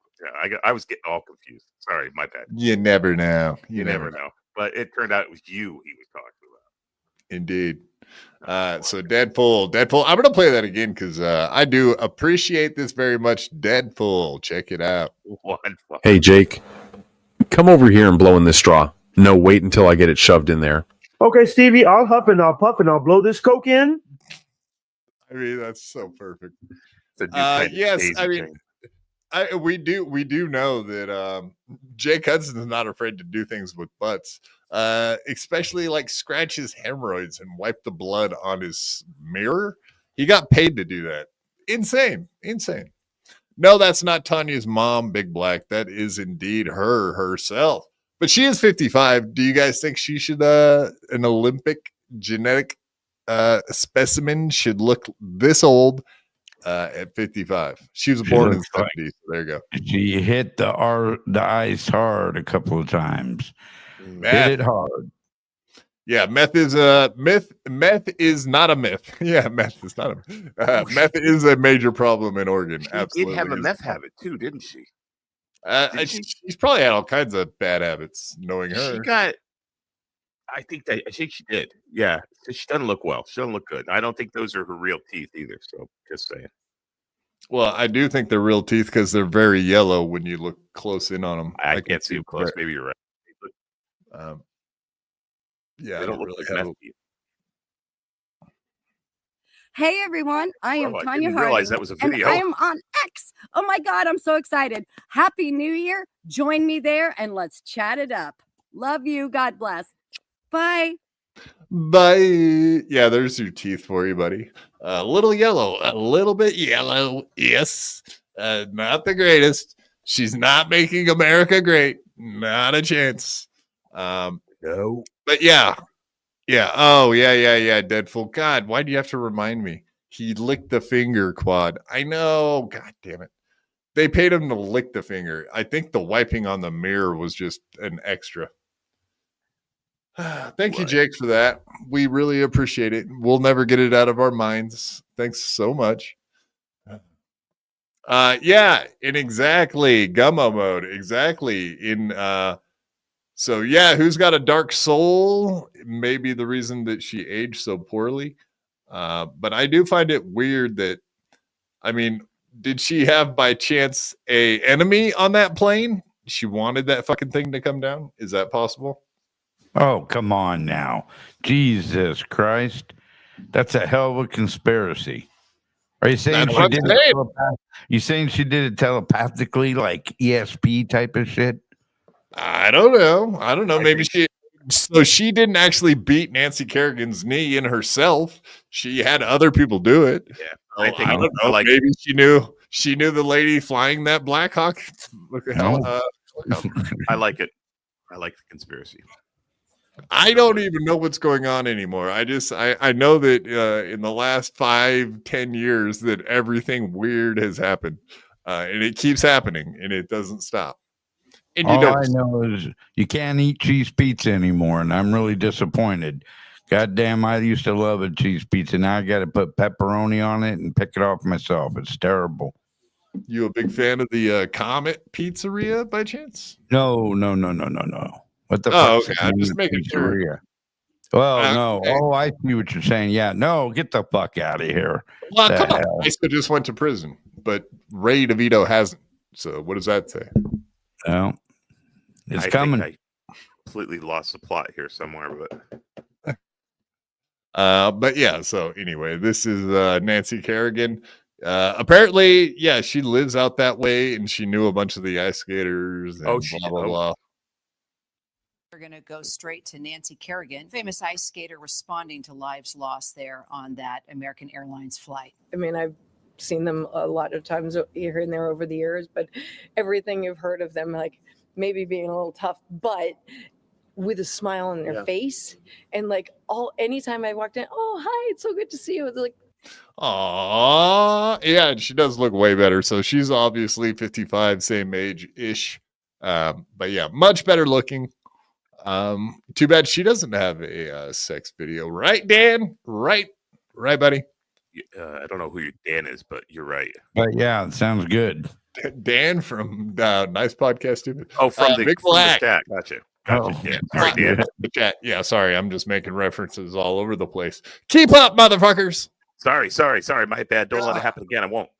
I was getting all confused. Sorry, my bad. You never know. You never know. But it turned out it was you he was talking about. Indeed. So Deadpool. I'm gonna play that again because I do appreciate this very much. Deadpool, check it out. Hey, Jake, come over here and blow in this straw. No, wait until I get it shoved in there. Okay, Stevie, I'll huff and I'll puff and I'll blow this coke in. I mean, that's so perfect. Yes, I mean, we do know that Jake Hudson's not afraid to do things with butts, especially like scratch his hemorrhoids and wipe the blood on his mirror. He got paid to do that. Insane. No, that's not Tanya's mom, Big Black. That is indeed herself. But she is 55. Do you guys think she should an Olympic genetic specimen should look this old at 55? She was born in the 70s. So there you go. She hit the ice hard a couple of times. Hit it hard. Yeah, meth is a myth. Meth is not a myth. Yeah, meth is not a myth. Meth is a major problem in Oregon. Absolutely. Did have a meth habit too, didn't she? She's probably had all kinds of bad habits. Knowing her, I think she did. Yeah, she doesn't look well. She doesn't look good. I don't think those are her real teeth either. So just saying. Well, I do think they're real teeth because they're very yellow when you look close in on them. I can't see them close. Maybe you're right. Yeah, they don't look really like have meth teeth. Hey everyone, I am I Tanya didn't Harding, realize that was a video. and I am on X. Oh my God, I'm so excited. Happy New Year. Join me there and let's chat it up. Love you. God bless. Bye. Bye. Yeah, there's your teeth for you, buddy. A little yellow, a little bit yellow. Yes. Not the greatest. She's not making America great. Not a chance. No. But yeah. Yeah. Oh, yeah. Deadpool. God, why do you have to remind me? He licked the finger, Quad. I know. God damn it. They paid him to lick the finger. I think the wiping on the mirror was just an extra. Thank you, Jake, for that. We really appreciate it. We'll never get it out of our minds. Thanks so much. Yeah, in exactly gummo mode. Exactly. So yeah, who's got a dark soul? Maybe the reason that she aged so poorly. But I do find it weird that, I mean, did she have by chance a enemy on that plane? She wanted that fucking thing to come down. Is that possible? Oh, come on now. Jesus Christ. That's a hell of a conspiracy. Are you saying she did it you saying she did it telepathically, like ESP type of shit? I don't know. Maybe she didn't actually beat Nancy Kerrigan's knee in herself. She had other people do it. Yeah. I don't know. Maybe she knew the lady flying that Black Hawk. Look at how I like it. I like the conspiracy. I don't even know what's going on anymore. I know that in the last 5-10 years that everything weird has happened, and it keeps happening, and it doesn't stop. And All I know is you can't eat cheese pizza anymore, and I'm really disappointed. Goddamn, I used to love a cheese pizza. Now I got to put pepperoni on it and pick it off myself. It's terrible. You a big fan of the Comet Pizzeria by chance? No. What the fuck? Oh, okay. I'm just making sure. Well, no. Okay. Oh, I see what you're saying. Yeah, no, get the fuck out of here. Well, come on. Isko just went to prison, but Ray DeVito hasn't. So what does that say? Well, it's coming. I completely lost the plot here somewhere, but yeah. So anyway, this is Nancy Kerrigan. Apparently, yeah, she lives out that way, and she knew a bunch of the ice skaters. And blah. We're going to go straight to Nancy Kerrigan, famous ice skater responding to lives lost there on that American Airlines flight. I mean, I've seen them a lot of times here and there over the years, but everything you've heard of them, like maybe being a little tough, but with a smile on their face. And like anytime I walked in, oh, hi, it's so good to see you. It's like, aww. Yeah, she does look way better. So she's obviously 55, same age-ish. But yeah, much better looking. Too bad she doesn't have a sex video, right, Dan? Right, buddy. I don't know who your Dan is, but you're right. But yeah, it sounds good. Dan from Nice Podcast, Stupid. Oh, from the Big Black. Gotcha. Gotcha. Oh, Yeah. Sorry, Dan. Chat. Yeah, sorry. I'm just making references all over the place. Keep up, motherfuckers. Sorry. My bad. Don't let it happen again. I won't.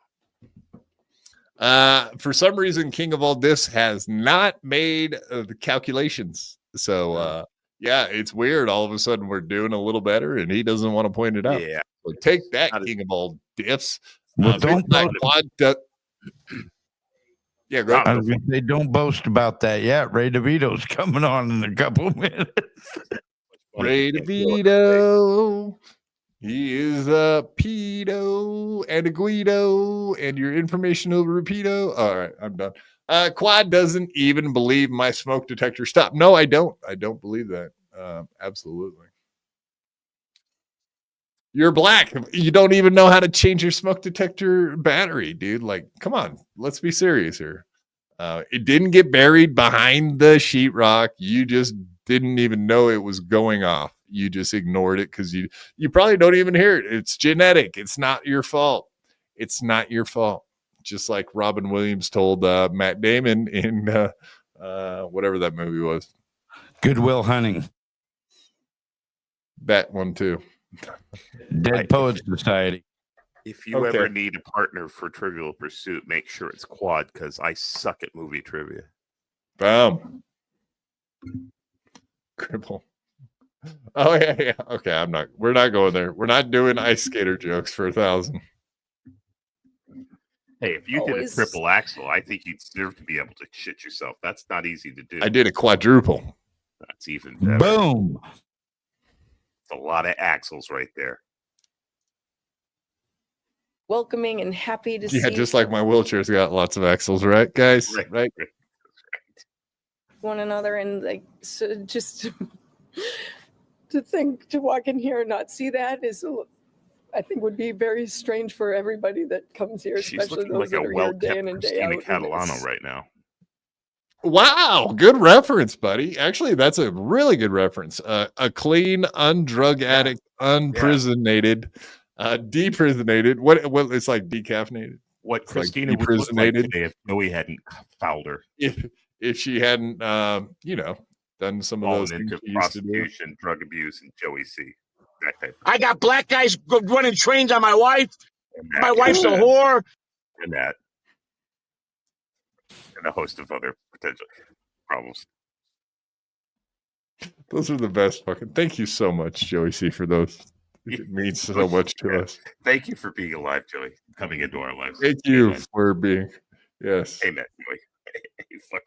For some reason, King of All Diffs has not made the calculations. So, yeah, it's weird. All of a sudden, we're doing a little better, and he doesn't want to point it out. Yeah. So take that, King of All Diffs. Well, don't yeah, go ahead. I was gonna say, don't boast about that yet. Ray DeVito's coming on in a couple of minutes. Ray DeVito. He is a pedo and a Guido, and your information will repeato. All right, I'm done. Quad doesn't even believe my smoke detector stopped. No, I don't. I don't believe that. Absolutely. You're black. You don't even know how to change your smoke detector battery, dude. Like, come on. Let's be serious here. It didn't get buried behind the sheetrock. You just didn't even know it was going off. You just ignored it because you probably don't even hear it. It's genetic. It's not your fault. It's not your fault. Just like Robin Williams told Matt Damon in whatever that movie was. Good Will Hunting. That one too. Dead Poets Society. If you ever need a partner for Trivial Pursuit, make sure it's Quad because I suck at movie trivia. Boom. Cripple. Oh yeah. Okay, we're not going there. We're not doing ice skater jokes for 1,000. Hey, if you did a triple axle, I think you'd deserve to be able to shit yourself. That's not easy to do. I did a quadruple. That's even better. Boom. It's a lot of axles right there. Welcoming and happy to Yeah, see just like my wheelchair's got lots of axles, right, guys? Right. one another, and like so just to walk in here and not see that is, I think, would be very strange for everybody that comes here, She's especially looking those like that a are here day in well-kept and day Christina out. Catalano right now. Wow, good reference, buddy. Actually, that's a really good reference. A clean, undrug addict, unprisonated, deprisonated. What it's like decaffeinated. What It's Christina like would look like deprisonated. today if Joey hadn't fouled her. If she hadn't, done some of those Fallen things into she used to do. prostitution, drug abuse, and Joey C. That type I got black guys running trains on my wife. that. My wife's a whore. And that. And a host of other potential problems. Those are the best fucking. Thank you so much, Joey C, for those. It means so much to us. Thank you for being alive, Joey. Coming into our lives. Thank you for being. Yes. Amen, Joey. You fucking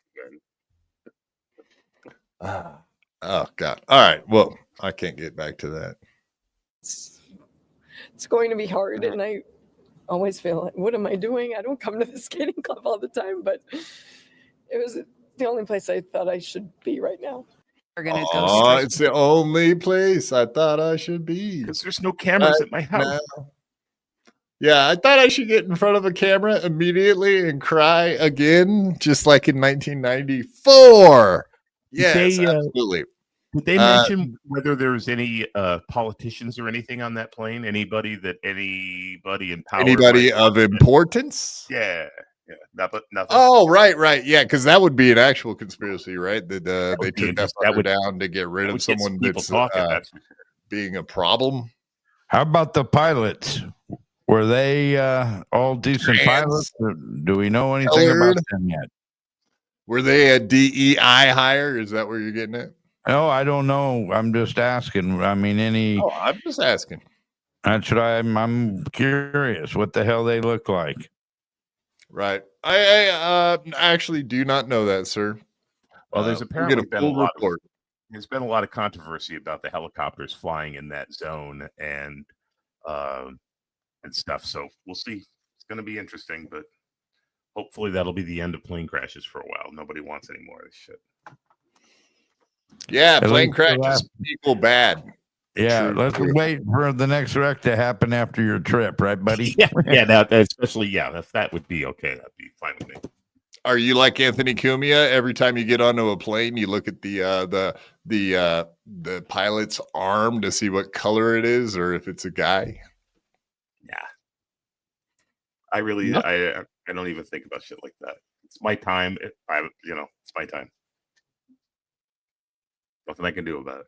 man. Oh God. All right. Well, I can't get back to that. It's going to be hard, and I always feel like, what am I doing? I don't come to the skating club all the time, but it was the only place I thought I should be right now. We're gonna Oh, it's the only place I thought I should be. Because there's no cameras at my house. Now. Yeah, I thought I should get in front of a camera immediately and cry again, just like in 1994. Yes, absolutely. Did they mention whether there's any politicians or anything on that plane? Anybody in power? Anybody of importance? Yeah. Nothing. Oh, right. Yeah, because that would be an actual conspiracy, right? That they took that fucker down to get rid of someone that's being a problem. How about the pilots? Were they all decent pilots? Or do we know anything about them yet? Were they a DEI hire? Is that where you're getting at? No, I don't know. I'm just asking. I mean, I'm just asking. That's what I'm curious. What the hell they look like? Right. I actually do not know that, sir. Well, there's apparently we'll get a full report. There's been a lot of controversy about the helicopters flying in that zone and stuff. So we'll see. It's going to be interesting, but hopefully that'll be the end of plane crashes for a while. Nobody wants any more of this shit. Yeah, plane crashes equal bad. Yeah, let's wait for the next wreck to happen after your trip, right, buddy? Yeah, especially if that would be okay, that'd be fine with me. Are you like Anthony Cumia? Every time you get onto a plane, you look at the pilot's arm to see what color it is, or if it's a guy. Yeah, I really, I don't even think about shit like that. It's my time. It's my time. Nothing I can do about it.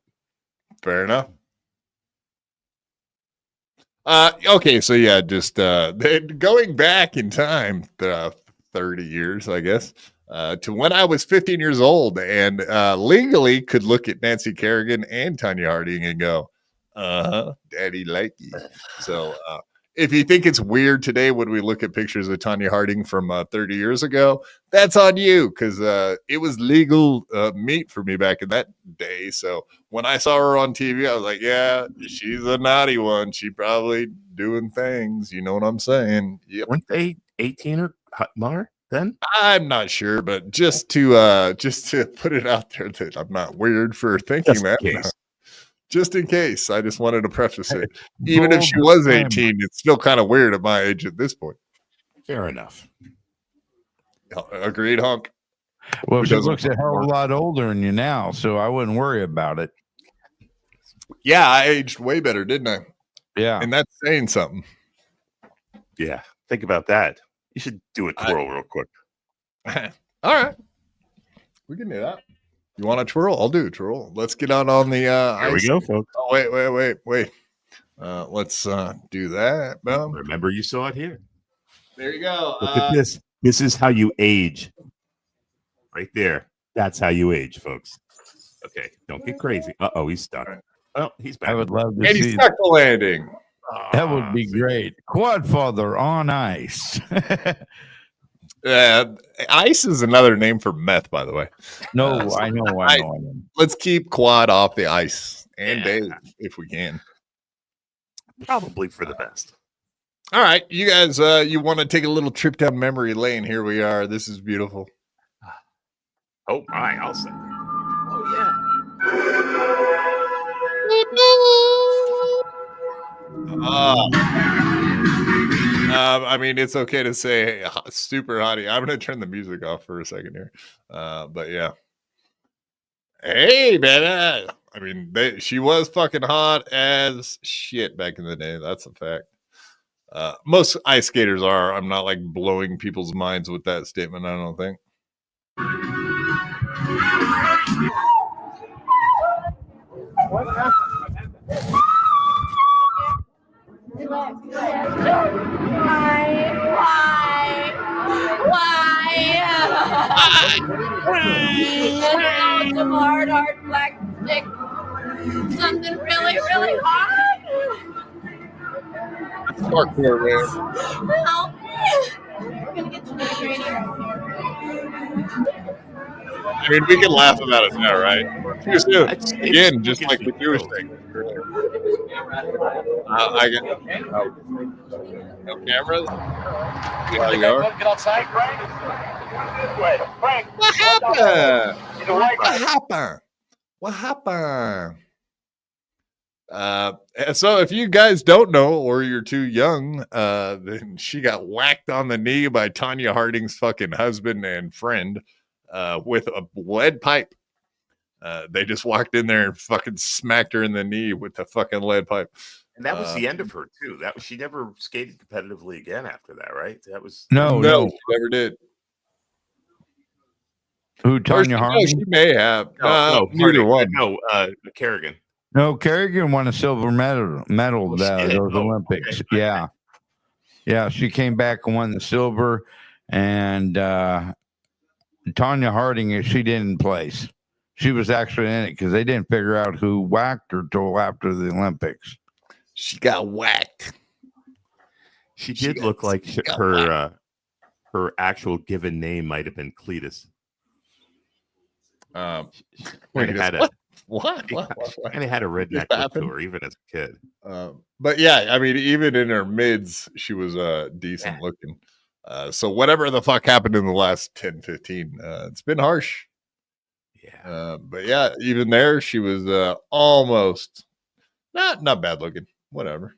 Fair enough. Okay, so yeah, just going back in time, 30 years, I guess, to when I was 15 years old and legally could look at Nancy Kerrigan and Tanya Harding and go, daddy likey. So if you think it's weird today when we look at pictures of Tanya Harding from 30 years ago, that's on you, because it was legal meat for me back in that day. So when I saw her on TV, I was like, yeah, she's a naughty one. She probably doing things. You know what I'm saying? Yep. Weren't they 18 or more then? I'm not sure, but just to put it out there that I'm not weird for thinking Just in that. case. Just in case. I just wanted to preface it. Even if she was 18, it's still kind of weird at my age at this point. Fair enough. Agreed, Hunk? Well, Who she doesn't looks a hell of a lot older than you now, so I wouldn't worry about it. Yeah, I aged way better, didn't I? Yeah. And that's saying something. Yeah. Think about that. You should do a twirl real quick. All right. We can do that. You want a twirl? I'll do a twirl. Let's get on the Here we ice. go, folks. Oh, wait. Let's do that. Boom. Remember, you saw it here. There you go. Look at this. This is how you age. Right there. That's how you age, folks. Okay. Don't get crazy. Uh-oh, he's stuck. Oh, he's back. I would love to And he see stuck the landing. that. Would be great. Quadfather on ice. Ice is another name for meth, by the way. No, So I know. let's keep Quad off the ice and Dave if we can. Probably for the best. All right, you guys, you want to take a little trip down memory lane? Here we are. This is beautiful. Oh my, I'll say. I mean, it's okay to say super hottie. I'm going to turn the music off for a second here. But yeah. Hey, man. I mean, she was fucking hot as shit back in the day. That's a fact. Most ice skaters are. I'm not like blowing people's minds with that statement, I don't think. What happened? Some hard black stick. Something really, really hard. Parkour, man. Help me. We're gonna get you I mean, we can laugh about it now, right? Too soon. Again, just like the Jewish thing. I get no cameras. Yeah, you are. Get outside, Frank. Frank. What happened? What happened? What happened? So if you guys don't know, or you're too young, then she got whacked on the knee by Tanya Harding's fucking husband and friend with a lead pipe. They just walked in there and fucking smacked her in the knee with the fucking lead pipe. And that was the end of her too. That she never skated competitively again after that, right? That was no, she never did. Who, Tanya Harding? She may have. No, neither one. No, Kerrigan. No, Kerrigan won a silver medal those Olympics. Okay. Yeah. Yeah, she came back and won the silver. And Tanya Harding, she didn't place. She was actually in it because they didn't figure out who whacked her till after the Olympics. She got whacked. She did look like her actual given name might have been Cletus. What? And had a redneck look to her even as a kid. But yeah, I mean, even in her mids, she was decent looking. So whatever the fuck happened in the last 10, 15, it's been harsh. Yeah. But yeah, even there, she was almost not bad looking. Whatever.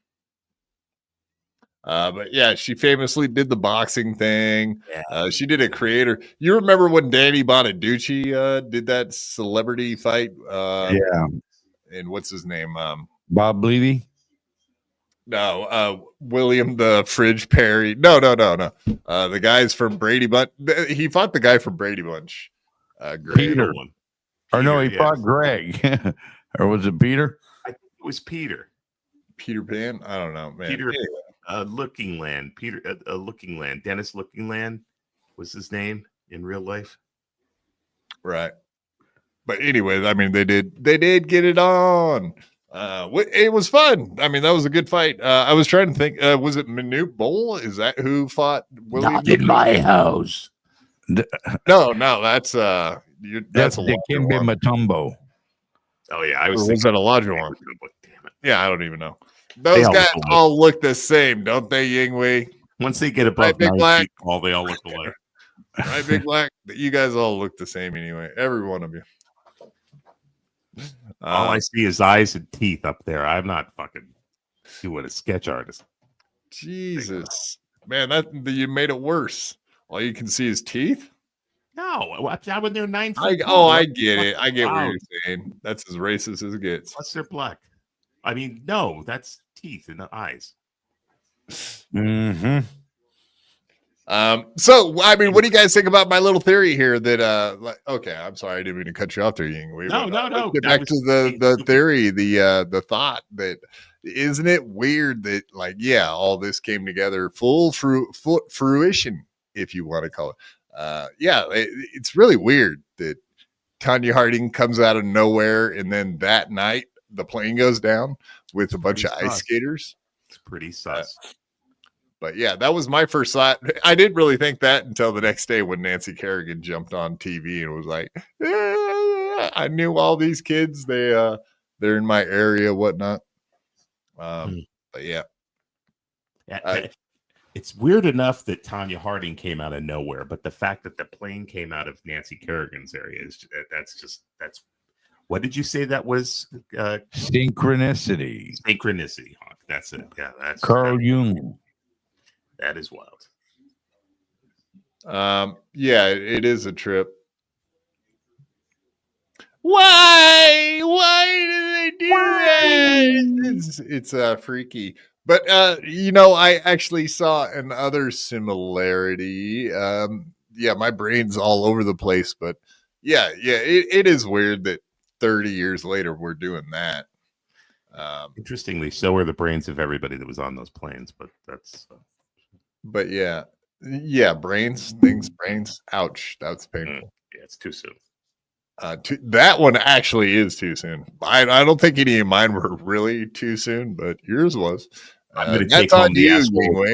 But yeah, she famously did the boxing thing. Yeah. She did a creator. You remember when Danny Bonaducci did that celebrity fight? Yeah. And what's his name? Bob Levy? No, William the Fridge Perry. No. The guys from Brady Bunch. He fought the guy from Brady Bunch. Peter. Or no, he Peter, fought yes. Greg. Or was it Peter? I think it was Peter. Peter Pan? I don't know, man. Peter Anyway. Looking Land. Peter Looking Land. Dennis Looking Land was his name in real life. Right. But anyways, I mean, they did get it on. It was fun. I mean, that was a good fight. I was trying to think, was it Manute Bowl? Is that who fought William? Not in my house. No, that's a Dikembe one. Mutombo. Oh yeah, I Or was was that a larger one? Damn it. Yeah, I don't even know. Those all guys look alike. all look the same, don't they, Yingwei? Once they get above Right, Big 9 Black? feet tall, they all look alike. Right, Big Black? You guys all look the same anyway. Every one of you. All I see is eyes and teeth up there. I'm not fucking doing a sketch artist. Jesus, man, you made it worse. All you can see is teeth. No, when they're 9 feet I tall. get it. I get what Wow. you're saying. That's as racist as it gets. Plus they're black. I mean, no, that's teeth in the eyes. Mm-hmm. So I mean, what do you guys think about my little theory here? That okay, I'm sorry, I didn't mean to cut you off there, Yingwei. No. Let's get back to the theory, the thought that isn't it weird that all this came together full fruition, if you want to call it. It's really weird that Tanya Harding comes out of nowhere and then that night the plane goes down with a bunch of ice skaters. It's pretty sus. But yeah, that was my first thought. I didn't really think that until the next day when Nancy Kerrigan jumped on TV and was like, I knew all these kids. They're in my area, whatnot. But yeah. It's weird enough that Tanya Harding came out of nowhere, but the fact that the plane came out of Nancy Kerrigan's area that's what did you say that was? Synchronicity. Synchronicity. Hawk. That's it. Yeah, that's Carl Jung. That is wild. Yeah, it is a trip. Why do they do that? It's freaky. But I actually saw another similarity. My brain's all over the place, but it is weird that 30 years later we're doing that. Interestingly, so are the brains of everybody that was on those planes, but that's But brains. Ouch, that's painful. Yeah, it's too soon. That one actually is too soon. I don't think any of mine were really too soon, but yours was. I'm going to that's take on home the you, asshole. Yingwei.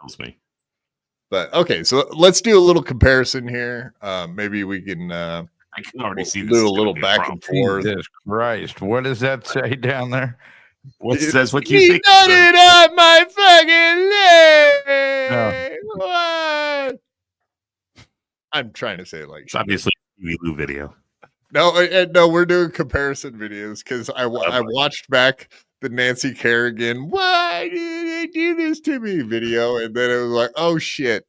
Kills me. But okay, so let's do a little comparison here. Maybe we can. I can already see this. Do a little back and forth. Jesus Christ! What does that say down there? What says what you He think? nutted on my fucking leg. What? I'm trying to say it like It's obviously a TV Lou video. no, we're doing comparison videos because I watched back the Nancy Kerrigan "Why did they do this to me" video, and then it was like, oh shit,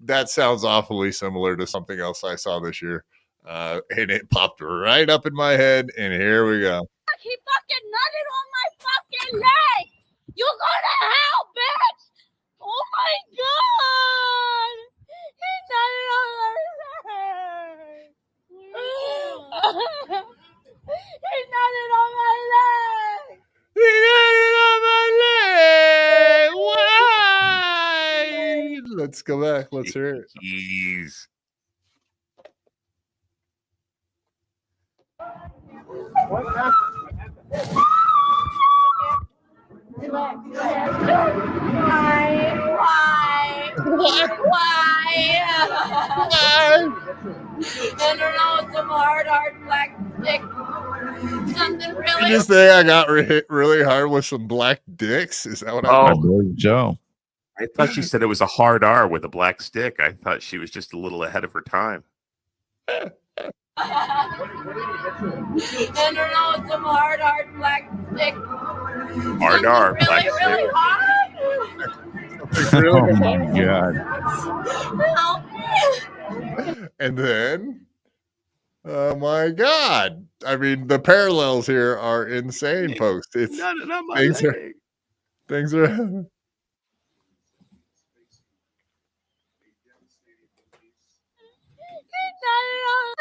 that sounds awfully similar to something else I saw this year, and it popped right up in my head, and here we go. He fucking nutted on my fucking leg. You go to hell, bitch. Oh my god. He nutted on my leg. He nutted on my leg. He nutted on my leg. Why? Let's go back. Let's hear it. Jeez. What happened? Why? I don't know, some hard black stick. Something really. You just say I got hit really hard with some black dicks? Is that what I believe so. I thought she said it was a hard R with a black stick. I thought she was just a little ahead of her time. I don't know, some hard black stick. Hard R, Really, black really stick. hard. Oh my god! Help me. And then, oh my god! I mean, the parallels here are insane, folks. It's things are.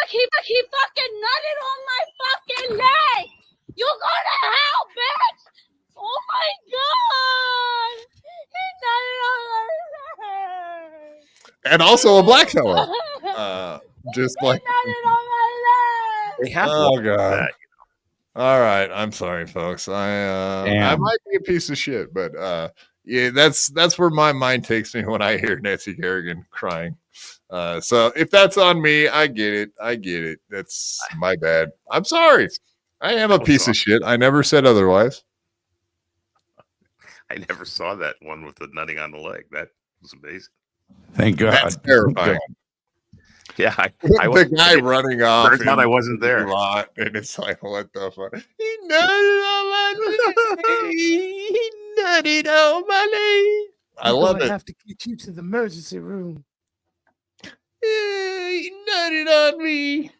He fucking nutted on my fucking leg. You go to hell, bitch. Oh my god. He nutted on my leg. And also a black fellow. Just like. Nutted on my leg. They have Oh laws for god. that. All right, I'm sorry, folks. I Damn. might be a piece of shit, but yeah, that's where my mind takes me when I hear Nancy Kerrigan crying. So if that's on me, I get it. That's my bad. I'm sorry. I am a piece of shit. I never said otherwise. I never saw that one with the nutting on the leg. That was amazing. Thank God. That's terrifying. Yeah, I The guy running off. Turns out I wasn't there. Lot, and it's like, what the fuck? He nutted on my leg. He nutted on my leg. I love it. I have to get you to the emergency room. He nutted on me.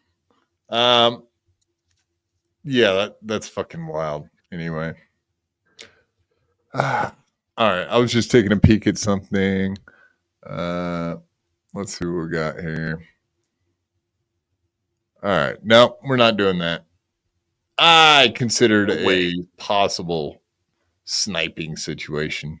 Yeah, that's fucking wild. Anyway. All right. I was just taking a peek at something. Let's see what we got here. All right. No, we're not doing that. I considered a possible sniping situation.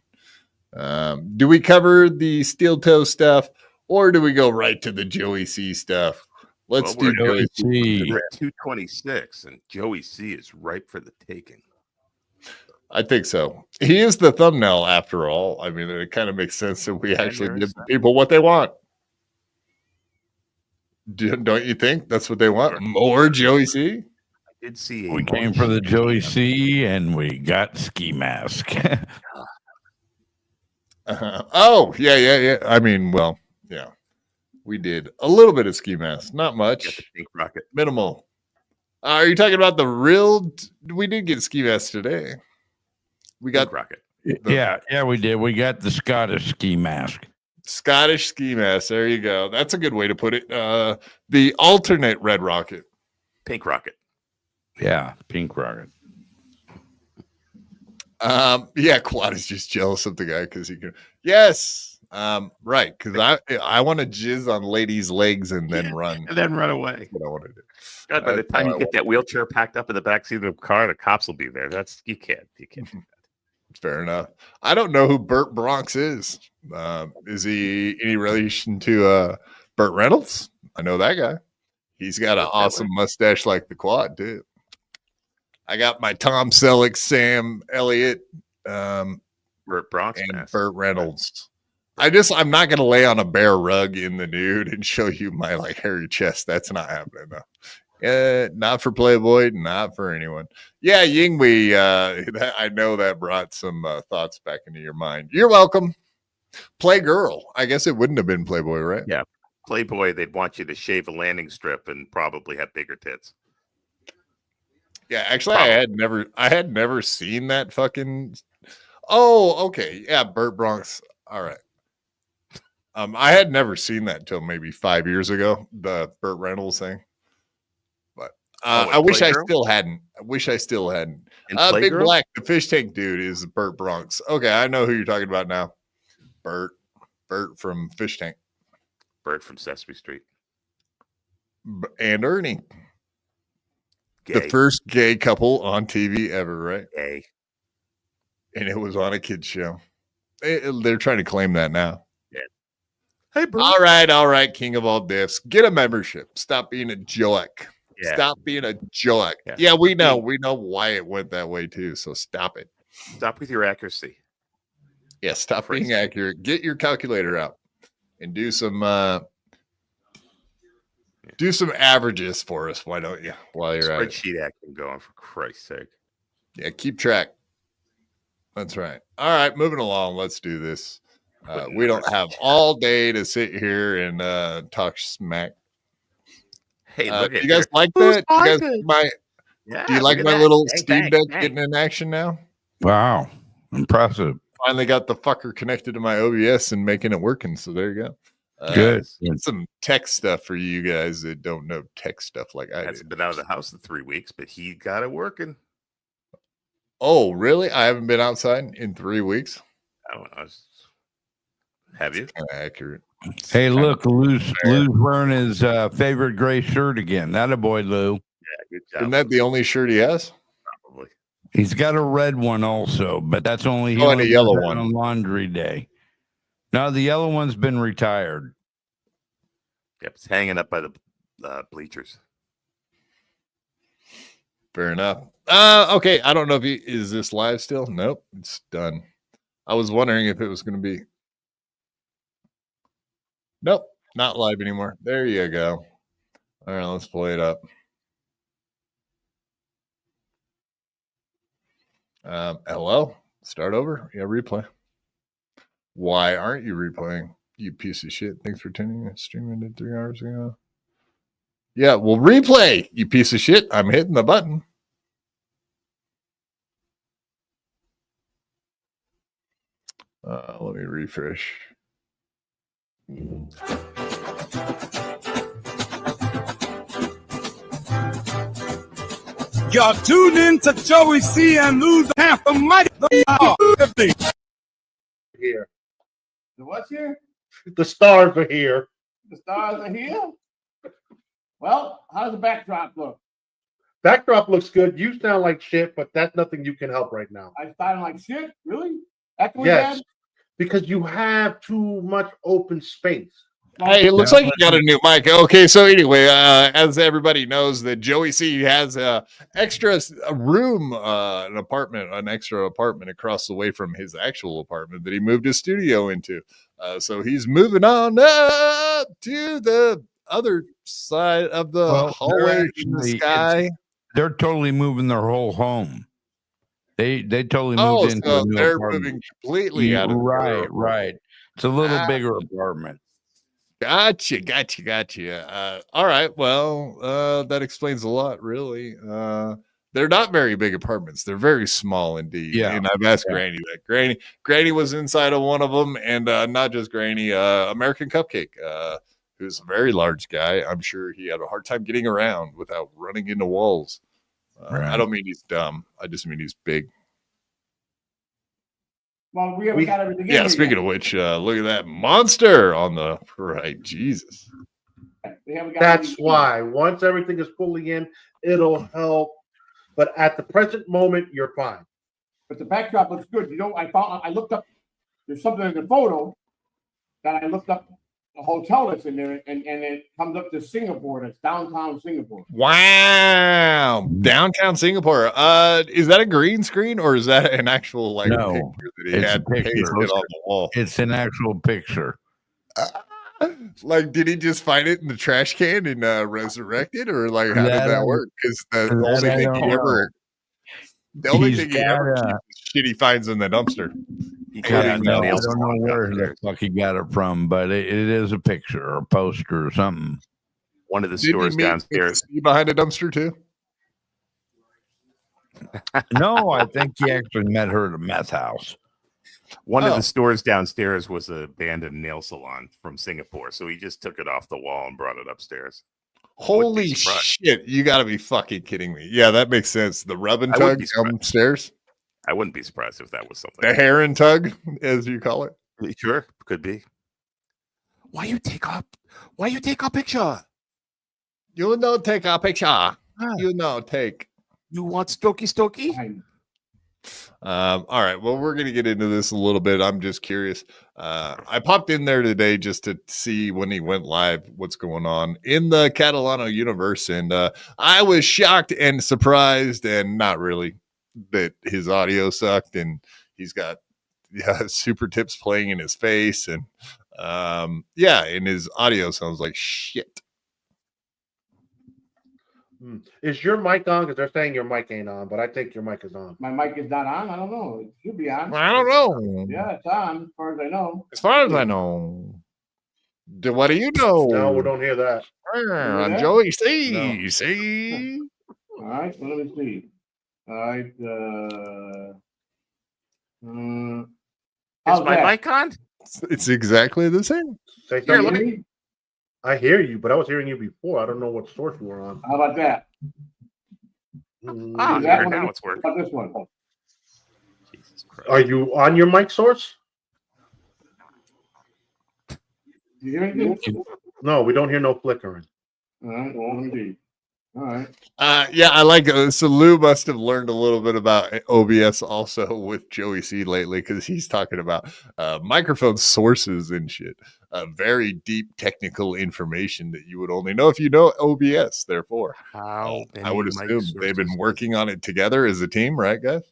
Do we cover the steel toe stuff or do we go right to the Joey C stuff? Let's do Joey C. We're at 226, and Joey C is ripe for the taking. I think so. He is the thumbnail after all. I mean, it kind of makes sense that we actually give people what they want. Don't you think that's what they want? More Joey C? I did see. We came for the Joey C and we got ski mask. Oh, yeah. I mean, well, yeah. We did a little bit of ski mask, not much. Pink rocket. Minimal. Are you talking about the real? We did get ski mask today. We got rocket. Yeah, we did. We got the Scottish ski mask. Scottish ski mask. There you go. That's a good way to put it. The alternate red rocket. Pink rocket. Yeah, pink rocket. Yeah, Quad is just jealous of the guy because he can. Yes. Right. Because I want to jizz on ladies' legs and then run. And then run away. That's what I want to do. God, by the time you get that wheelchair packed up in the backseat of the car, the cops will be there. That's you can't do that. Fair enough. I don't know who Burt Bronx is. Is he any relation to Burt Reynolds? I know that guy. He's got an awesome mustache like the Quad, too. I got my Tom Selleck, Sam Elliott, Burt Bronx, and Burt Reynolds. I'm not gonna lay on a bare rug in the nude and show you my like hairy chest. That's not happening though. Not for Playboy, not for anyone. Yeah, Yingwei, I know that brought some thoughts back into your mind. You're welcome. Playgirl. I guess it wouldn't have been Playboy, right? Yeah. Playboy, they'd want you to shave a landing strip and probably have bigger tits. Yeah, actually, I had never seen that fucking. Oh, okay. Yeah, Burt Bronx. All right. I had never seen that until maybe 5 years ago, the Burt Reynolds thing. But I wish I still hadn't. Big Black, the fish tank dude, is Burt Bronx. Okay, I know who you're talking about now. Burt from Fish Tank. Burt from Sesame Street. And Ernie. Gay. The first gay couple on TV ever, right? Gay. And it was on a kid's show. They're trying to claim that now. Yeah. Hey, bro. All right, King of all diffs. Get a membership. Stop being a joke. Yeah. Stop being a joke. Yeah, we know why it went that way too. So stop it. Stop with your accuracy. Yeah, stop being accurate. Get your calculator out and do some averages for us. Why don't you? While you're at it. Spreadsheet acting going, for Christ's sake. Yeah, keep track. That's right. All right, moving along. Let's do this. We don't have all day to sit here and talk smack. Hey, look do at you guys like that? Do you like my little Steam Deck getting in action now? Wow, impressive. Finally got the fucker connected to my OBS and making it working. So there you go. Good. Some tech stuff for you guys that don't know tech stuff like I Hasn't been out of the house in 3 weeks, but he got it working. Oh, really? I haven't been outside in 3 weeks. I don't know. Have you? Kind of accurate. Hey, look, Lou's wearing his favorite gray shirt again. That a boy, Lou. Yeah, good job. Isn't that the only shirt he has? Probably. He's got a red one also, but that's only he Oh, and only a yellow wears that one. on laundry day. No, the yellow one's been retired. Yep, it's hanging up by the bleachers. Fair enough. Okay, I don't know if is this live still? Nope, it's done. I was wondering if it was going to be. Nope, not live anymore. There you go. All right, let's play it up. Hello? Start over? Yeah, replay. Why aren't you replaying? You piece of shit. Thanks for tuning in. Streaming it 3 hours ago. Yeah, well, replay, you piece of shit. I'm hitting the button. Let me refresh. Y'all tuned in to Joey C and lose half the mighty Here. The what's here? The stars are here. The stars are here? Well, how does the backdrop look? Backdrop looks good. You sound like shit, but that's nothing you can help right now. I sound like shit? Really? Echoey Yes, Dad? because you have too much open space. Hey, it looks like you got a new mic. Okay, so anyway, as everybody knows, that Joey C has a room, an extra apartment across the way from his actual apartment that he moved his studio into. So he's moving on up to the other side of the hallway in the sky. They're totally moving their whole home. They totally moved into so a new they're apartment. moving completely out of right. It's a little bigger apartment. Gotcha. All right. Well, that explains a lot, really. They're not very big apartments. They're very small indeed. Yeah. And I've asked Granny that. Granny was inside of one of them, and not just Granny, American Cupcake, who's a very large guy. I'm sure he had a hard time getting around without running into walls. I don't mean he's dumb. I just mean he's big. Well, we haven't got everything in Yeah, here speaking yet. of which, look at that monster on the right. Jesus. We haven't got That's everything why once everything is fully in, it'll help. But at the present moment, you're fine. But the backdrop looks good. You know, I looked up, there's something in the photo that I looked up the hotel that's in there, and it comes up to Singapore. That's downtown Singapore. Wow, downtown Singapore. Is that a green screen or is that an actual No, picture that he it's had a picture. pasted on the wall? It's an actual picture. Like, did he just find it in the trash can and resurrect it, or like how did that work? Because the only thing he ever keeps is shit he finds in the dumpster. I don't know where the fuck he got it from, but it is a picture or a poster or something. One of the Did stores he meet downstairs. behind a dumpster too? No, I think he actually met her at a meth house. One of Oh. the stores downstairs was an abandoned nail salon from Singapore, so he just took it off the wall and brought it upstairs. Holy shit! You got to be fucking kidding me. Yeah, that makes sense. The rub and I wouldn't tug be surprised. downstairs. I wouldn't be surprised if that was something. The hair and tug, as you call it. Sure, could be. Why you take a picture? You know, take a picture. You know, take. You want stokey? All right. Well, we're gonna get into this a little bit. I'm just curious. I popped in there today just to see when he went live, what's going on in the Catalano universe, and I was shocked and surprised, and not really, that his audio sucked, and he's got Supertips playing in his face, and and his audio sounds like shit. Is your mic on? Because they're saying your mic ain't on, but I think your mic is on. My mic is not on. I don't know. It should be on. I don't know. Yeah, it's on, as far as I know. As far as I know. What do you know? No, we don't hear that. I'm Joey C. See? All right, so let me see. All right. Is my mic on? It's exactly the same. Say Here, something. let me- I hear you, but I was hearing you before. I don't know what source you were on. How about that? Ah, That here, one- now it's working. How about this one? Are you on your mic source? You hear anything? No, we don't hear no flickering. All right, well, indeed. All right. Yeah, I like so Lou must have learned a little bit about OBS also with Joey C lately because he's talking about microphone sources and shit. Very deep technical information that you would only know if you know OBS. Therefore, How I would many assume mic they've been sources working on it together as a team, right, guys?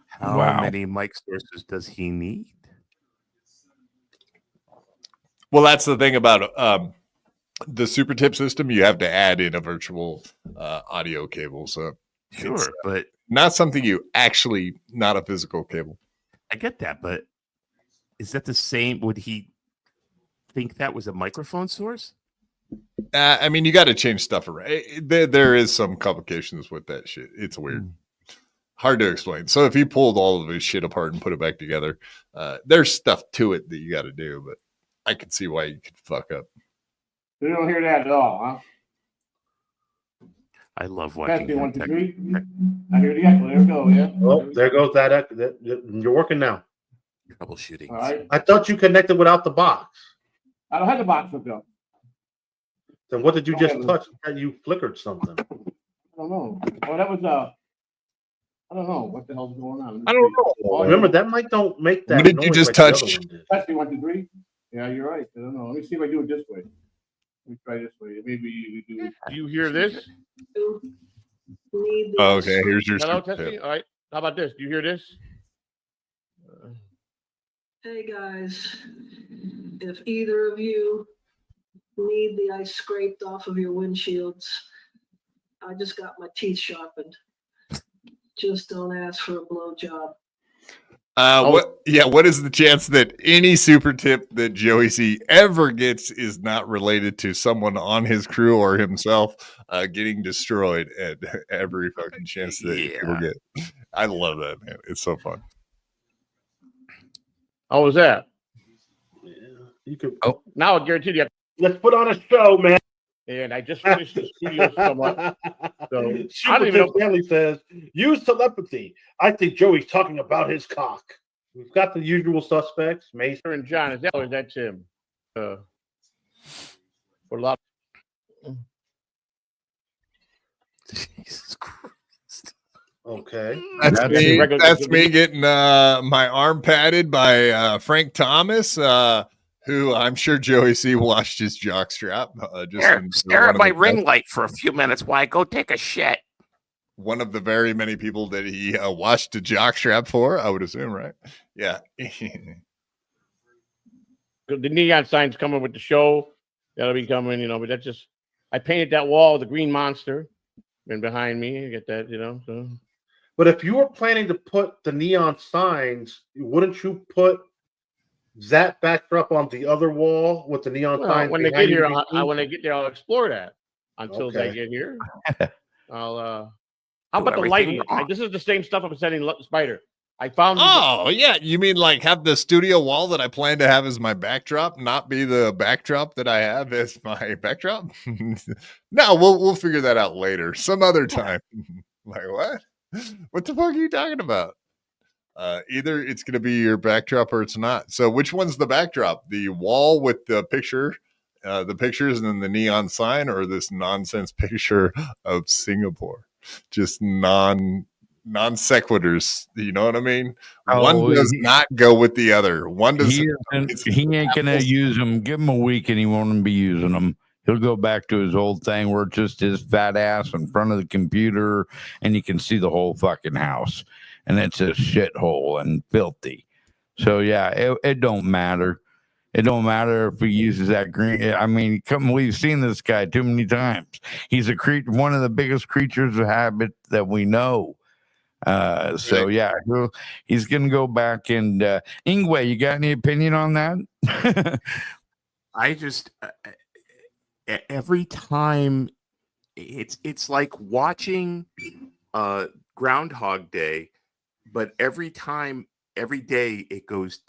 How many mic sources does he need? Well, that's the thing about the Supertip system. You have to add in a virtual audio cable, so Sure, but not something you actually, not a physical cable. I get that, but is that the same? Would he think that was a microphone source? I mean, you got to change stuff around. There is some complications with that shit. It's weird. Hard to explain. So if he pulled all of his shit apart and put it back together, there's stuff to it that you got to do, but I can see why you could fuck up. You don't hear that at all, huh? I love watching. Testing 1, 2, 3. I hear the echo. There we go. Yeah. Oh, there goes that. You're working now. Troubleshooting. All right. I thought you connected without the box. I don't have the box hooked up. Then what did you just touch? You flickered something. I don't know. Oh, that was I don't know what the hell's going on. I don't know. Remember that mic don't make that. What did you noise just like the other touch? one did. Testing 1, 2, 3. Yeah, you're right. I don't know. Let me see if I do it this way. Let me try this way. Maybe we do. Do you hear this? Okay, here's your Hello, super testing. tip. All right. How about this? Do you hear this? Hey guys, if either of you need the ice scraped off of your windshields, I just got my teeth sharpened. Just don't ask for a blowjob. What is the chance that any super tip that Joey C ever gets is not related to someone on his crew or himself getting destroyed at every fucking chance that people get? I love that, man. It's so fun. How was that? You could. Oh, now I guarantee you. Let's put on a show, man. And I just finished the studio somewhat. So I don't even know. Stanley says, use telepathy. I think Joey's talking about his cock. We've got the usual suspects, Mason and John. Is that or is that Tim? For a lot. Jesus Christ. Okay. That's me. That's me getting my arm patted by Frank Thomas, who I'm sure Joey C watched his jockstrap. Stare at my ring light for a few minutes while I go take a shit. One of the very many people that he watched a jockstrap for, I would assume, right? Yeah. The neon sign's coming with the show. That'll be coming, but that's just, I painted that wall, the green monster, and behind me, you get that, so. But if you were planning to put the neon signs, wouldn't you put that backdrop on the other wall with the neon signs? When they get here, when they get there, I'll explore that. Until Okay. they get here, I'll. How about the lighting? This is the same stuff I'm setting Spider. I found. Oh yeah, you mean like have the studio wall that I plan to have as my backdrop not be the backdrop that I have as my backdrop? No, we'll figure that out later, some other time. Like what? What the fuck are you talking about? Either it's going to be your backdrop or it's not. So which one's the backdrop? The wall with the picture, the pictures, and then the neon sign, or this nonsense picture of Singapore? Just non sequiturs. You know what I mean? One does not go with the other. One does. He ain't gonna use them. Give him a week, and he won't be using them. He'll go back to his old thing where it's just his fat ass in front of the computer, and you can see the whole fucking house, and it's a shithole and filthy. So yeah, it don't matter. It don't matter if he uses that green. I mean, we've seen this guy too many times. He's one of the biggest creatures of habit that we know. So yeah, he's gonna go back and Ingwe, you got any opinion on that? I just every time it's like watching Groundhog Day, but every day it goes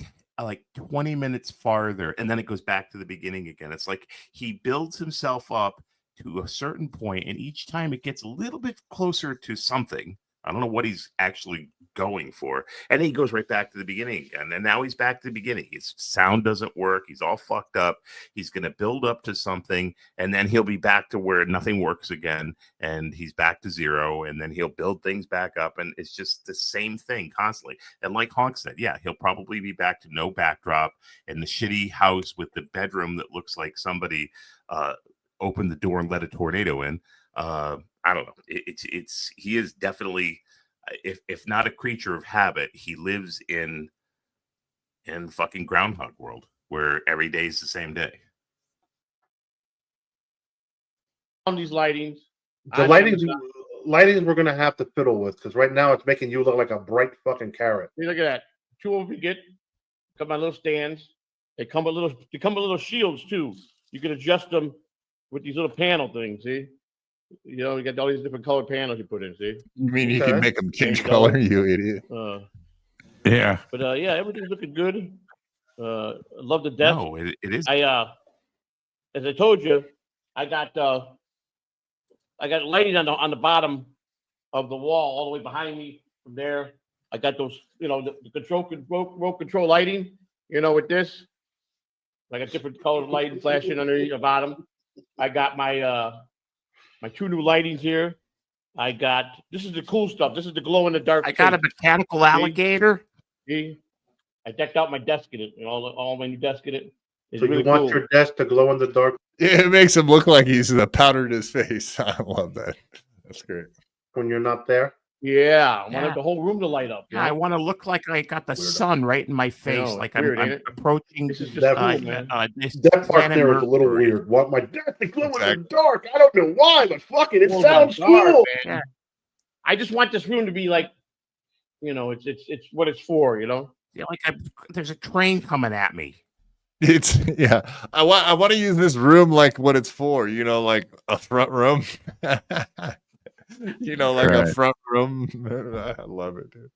like 20 minutes farther, and then it goes back to the beginning again. It's like he builds himself up to a certain point, and each time it gets a little bit closer to something. I don't know what he's actually going for. And then he goes right back to the beginning again. And now he's back to the beginning. His sound doesn't work. He's all fucked up. He's going to build up to something, and then he'll be back to where nothing works again. And he's back to zero. And then he'll build things back up. And it's just the same thing constantly. And like Honk said, yeah, he'll probably be back to no backdrop and the shitty house with the bedroom that looks like somebody opened the door and let a tornado in. I don't know. He is definitely, if not a creature of habit, he lives in fucking Groundhog World, where every day is the same day. On these lightings, the lightings we're gonna have to fiddle with, because right now it's making you look like a bright fucking carrot. See, look at that. 2 of them you get. Got my little stands. They come with little shields too. You can adjust them with these little panel things. See. You know, you got all these different colored panels you put in. See? You mean you can make them change color? You idiot. Yeah. But yeah, everything's looking good. I love the desk. No, it is. As I told you, I got lighting on the bottom of the wall, all the way behind me. From there, I got those, you know, the remote control lighting. You know, with this, I got different colored lighting flashing underneath the bottom. I got my 2 new lightings here. This is the cool stuff. This is the glow in the dark. I got a mechanical alligator. See? I decked out my desk in it, and all my new desk in it. It's So really you want cool. your desk to glow in the dark? Yeah, it makes him look like he's powdered his face. I love that. That's great. When you're not there? Yeah, I wanted the whole room to light up. Yeah, I want to look like I got the sun right in my face, know, like it's weird, I'm ain't it? approaching. This is just That, cool, man. that part there is a little weird. Want my desk to glow in the dark? I don't know why, but fuck it, it sounds cool. Man. I just want this room to be like, you know, it's what it's for, you know. Yeah, like there's a train coming at me. It's I want to use this room like what it's for, you know, like a front room. You know, like a front room. I love it, dude.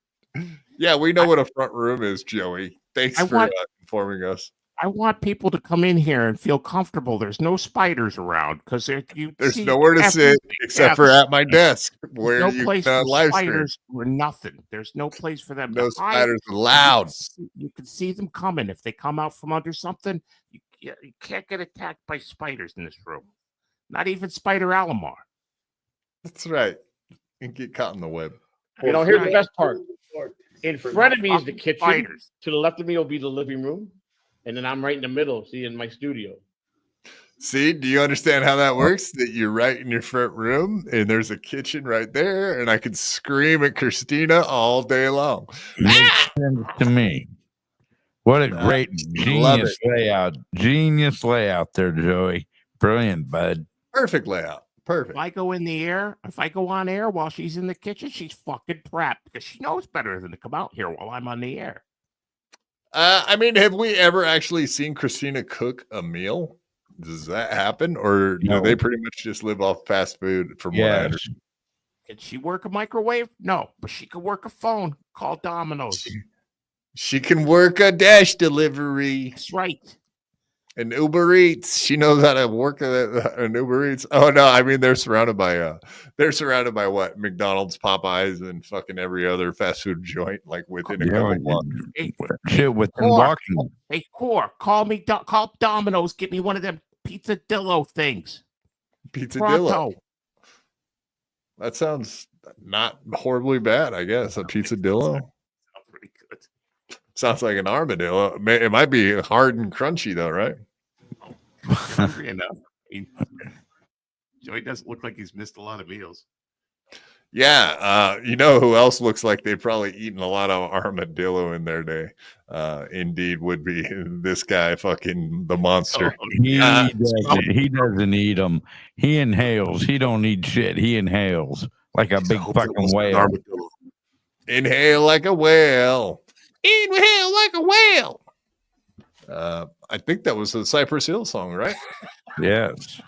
Yeah, we know what a front room is, Joey. Thanks for informing us. I want people to come in here and feel comfortable. There's no spiders around because there's nowhere to sit except for at my desk where no you place can for live stream. spiders or nothing. There's no place for them. No to hide. spiders allowed. You can see them coming. If they come out from under something, you can't get attacked by spiders in this room. Not even Spider Alomar. That's right. And get caught in the web. You know, here's the best part. In front of me is the Fucking kitchen. spiders. To the left of me will be the living room. And then I'm right in the middle, see, in my studio. See, do you understand how that works? That you're right in your front room and there's a kitchen right there, and I can scream at Christina all day long. Makes sense to me. What a great genius layout. Genius layout there, Joey. Brilliant, bud. Perfect layout. Perfect. If I go in the air, if I go on air while she's in the kitchen, she's fucking trapped because she knows better than to come out here while I'm on the air. I mean, have we ever actually seen Christina cook a meal? Does that happen? Or do they pretty much just live off fast food from what I understand? Can she work a microwave? No, but she can work a phone. Call Domino's. She can work a dash delivery. That's right. And Uber Eats. She knows how to work an Uber Eats. Oh no, I mean they're surrounded by what? McDonald's, Popeyes, and fucking every other fast food joint, like within a couple blocks. Shit, within walking. Hey, Core, call Domino's. Get me one of them pizzadillo things. Pizzadillo. That sounds not horribly bad, I guess. A pizzadillo. Pretty good. Sounds like an armadillo. It might be hard and crunchy though, right? Hungry enough. I mean, Joey doesn't look like he's missed a lot of meals. Yeah, you know who else looks like they've probably eaten a lot of armadillo in their day? Indeed, would be this guy, fucking the monster. He doesn't eat them. He inhales. He don't eat shit. He inhales like a big fucking whale. Inhale like a whale. Inhale like a whale. I think that was the Cypress Hill song, right? Yes.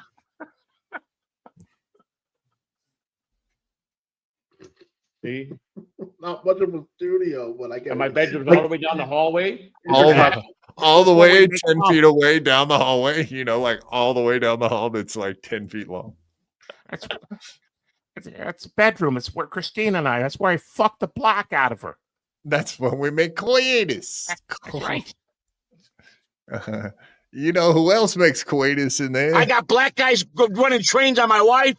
See? Not much of a studio, but I get. And my bedroom's all the way down the hallway. All the way 10 feet away down the hallway. You know, like all the way down the hall. That's like 10 feet long. That's a bedroom. It's where Christina and I. That's where I fucked the block out of her. That's when we make coitus. That's right. You know who else makes coitus in there? I got black guys running trains on my wife.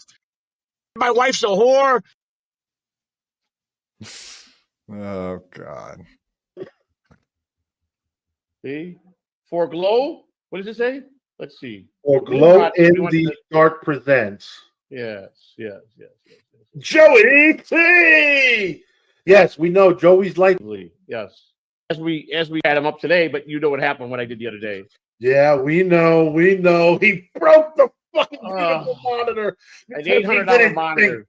My wife's a whore. Oh God. See? For Glow? What does it say? Let's see. Or Glow in the Dark presents. Yes. Joey T. Yes, we know Joey's like. Yes. As we had him up today, but you know what happened when I did the other day. Yeah, we know. He broke the fucking beautiful monitor. An $800 monitor.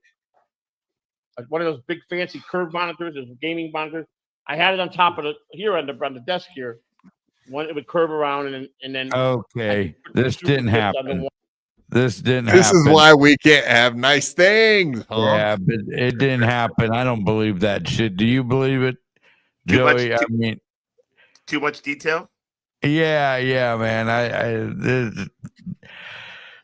Like one of those big fancy curved monitors, those gaming monitors. I had it on top of here on the desk here. One it would curve around and then. Okay, this didn't happen. This didn't This happen. is why we can't have nice things. Huh? Yeah, but it didn't happen. I don't believe that shit. Do you believe it, Joey? I mean, too much detail. Yeah, man.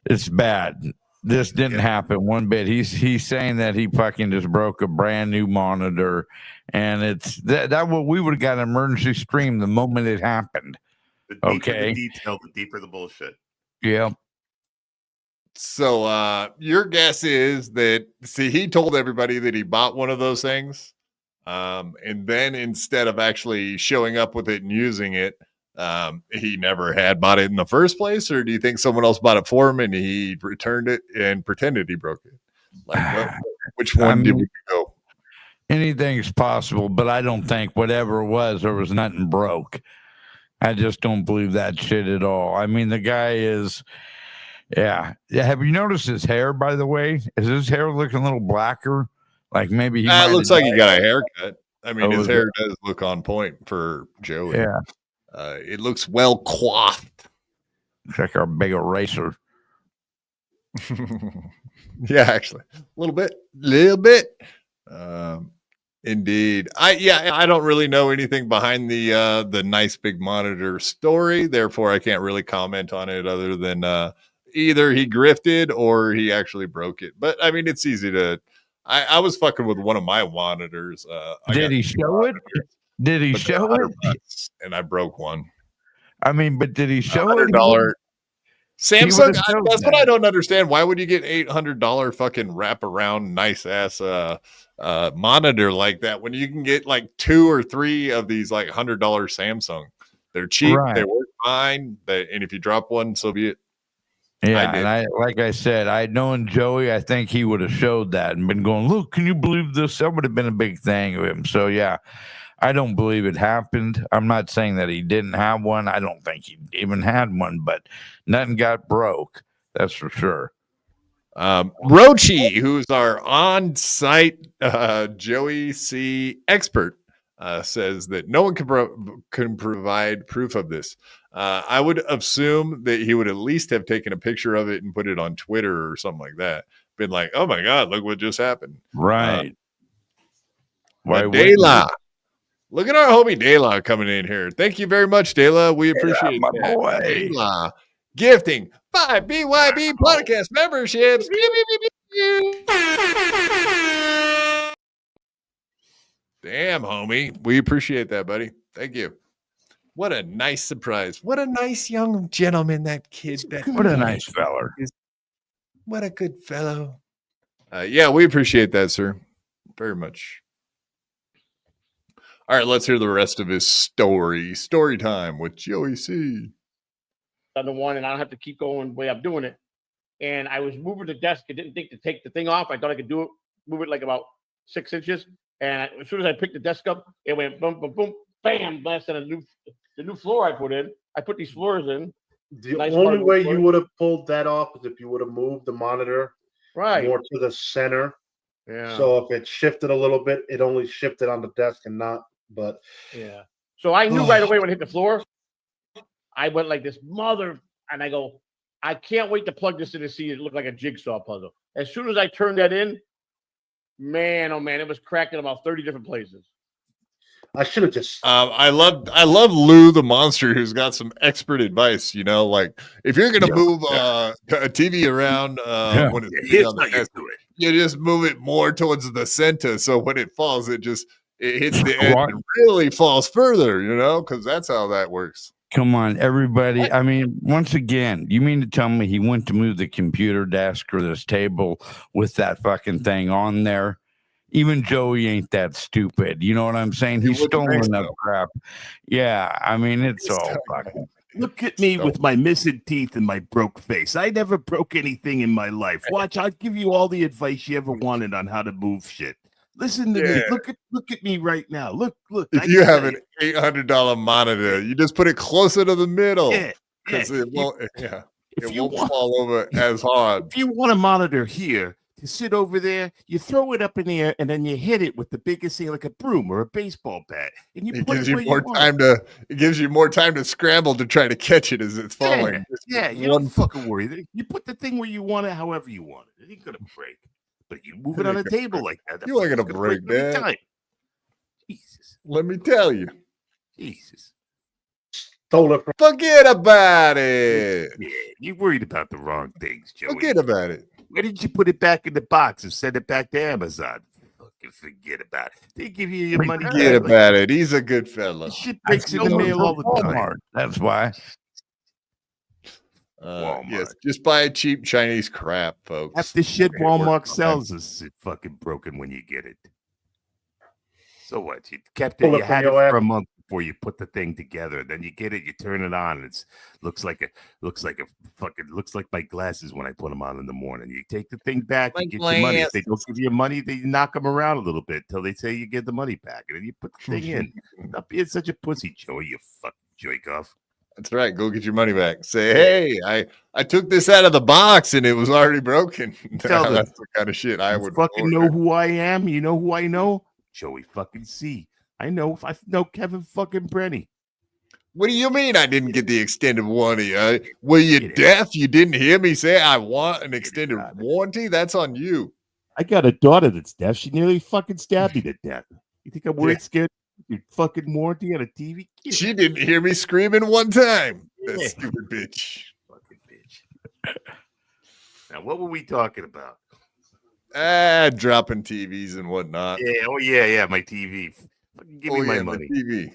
It's bad. This didn't happen one bit. He's saying that he fucking just broke a brand new monitor, and it's that what we would have got an emergency stream the moment it happened. The deeper Okay. the detail, the deeper the bullshit. Yeah. So your guess is that he told everybody that he bought one of those things. And then instead of actually showing up with it and using it, he never had bought it in the first place, or do you think someone else bought it for him and he returned it and pretended he broke it? Like, which one did we go? Anything's possible, but I don't think whatever it was, there was nothing broke. I just don't believe that shit at all. I mean, the guy is, yeah. Have you noticed his hair, by the way? Is his hair looking a little blacker? Like maybe he It looks like he got a haircut. I mean, his hair it? does look on point for Joey. Yeah. It looks well coiffed. It's like a big eraser. Yeah, actually, a little bit. Indeed. I don't really know anything behind the nice big monitor story. Therefore, I can't really comment on it other than either he grifted or he actually broke it. But I mean, it's easy to. I was fucking with one of my monitors. Did he show it? Did he show it? And I broke one. I mean, but did he show it? $100 Samsung. That's what that. I don't understand. Why would you get $800 fucking wraparound nice ass monitor like that when you can get like 2 or 3 of these like $100 Samsung? They're cheap. Right. They work fine. And if you drop one, so be it. Yeah, and like I said, I'd known Joey, I think he would have showed that and been going, look, can you believe this? That would have been a big thing of him. So yeah, I don't believe it happened. I'm not saying that he didn't have one. I don't think he even had one, but nothing got broke. That's for sure. Rochi, who's our on-site Joey C expert, says that no one can provide proof of this. I would assume that he would at least have taken a picture of it and put it on Twitter or something like that. Been like, oh my God, look what just happened. Right. De La. Look at our homie De La coming in here. Thank you very much, De La. We appreciate that. De La gifting 5 BYB podcast memberships. Damn, homie. We appreciate that, buddy. Thank you. What a nice surprise. What a nice young gentleman that kid. What a nice feller. What a good fellow. Yeah, we appreciate that, sir. Very much. All right, let's hear the rest of his story. Story time with Joey C. On the one, and I don't have to keep going the way I'm doing it. And I was moving the desk. I didn't think to take the thing off. I thought I could do it, move it like about 6 inches. And as soon as I picked the desk up, it went boom, boom, boom, bam, blasted the new floor I put in. I put these floors in. The only way you would have pulled that off is if you would have moved the monitor more to the center. Yeah. So if it shifted a little bit, it only shifted on the desk and not. But yeah. So I knew right away when it hit the floor. I went like this and I go, I can't wait to plug this in and see it look like a jigsaw puzzle. As soon as I turned that in, man, oh man, it was cracked in about 30 different places. I should have just. I love Lou the monster, who's got some expert advice. You know, like if you're gonna move a TV around when it's on the desk, you just move it more towards the center, so when it falls, it just it hits the edge and really falls further, you know, because that's how that works. Come on, everybody. I mean, once again, you mean to tell me he went to move the computer desk or this table with that fucking thing on there? Even Joey ain't that stupid. You know what I'm saying? He's stolen enough crap. Yeah, I mean, it's all fucking. Look at me with my missing teeth and my broke face. I never broke anything in my life. Watch, I'll give you all the advice you ever wanted on how to move shit. Listen to me. Look at me right now. Look. If you have an $800 monitor, you just put it closer to the middle. Yeah. It won't. Yeah. It won't fall over as hard. If you want a monitor here to sit over there, you throw it up in the air and then you hit it with the biggest thing, like a broom or a baseball bat, and you put gives it you where more want time to. It gives you more time to scramble to try to catch it as it's falling. Yeah, you don't fucking worry. You put the thing where you want it, however you want it. It ain't gonna break. But you move it on a table like that. You ain't gonna break that. Time. Jesus. Let me tell you. Jesus. Stole it. Forget about it. Yeah, you worried about the wrong things, Joey. Forget about it. Why didn't you put it back in the box and send it back to Amazon? Fucking forget about it. They give you your money. Forget about it. He's a good fella. Shit breaks in the mail all the time. That's why. Yes, just buy cheap Chinese crap, folks. Half the shit Walmart sells is fucking broken when you get it. So what? You kept it. You had it for a month before you put the thing together. Then you get it. You turn it on. And looks like my glasses when I put them on in the morning. You take the thing back. You get your money. If they don't give you money, they knock them around a little bit until they say you get the money back, and then you put the thing in. Stop being such a pussy, Joey. You fucking jerk off. That's right. Go get your money back. Say, hey, I took this out of the box and it was already broken. That's the kind of shit I would fucking know who I am. You know who I know? Joey fucking C. I know Kevin fucking Brenny. What do you mean I didn't get the extended warranty? Were you deaf? You didn't hear me say I want an extended warranty? That's on you. I got a daughter that's deaf. She nearly fucking stabbed me to death. You think I'm worried scared? Your fucking warranty on a TV? She didn't hear me screaming one time. That stupid bitch. Fucking bitch. Now, what were we talking about? Dropping TVs and whatnot. Yeah, my TV. Fucking give me my money. TV.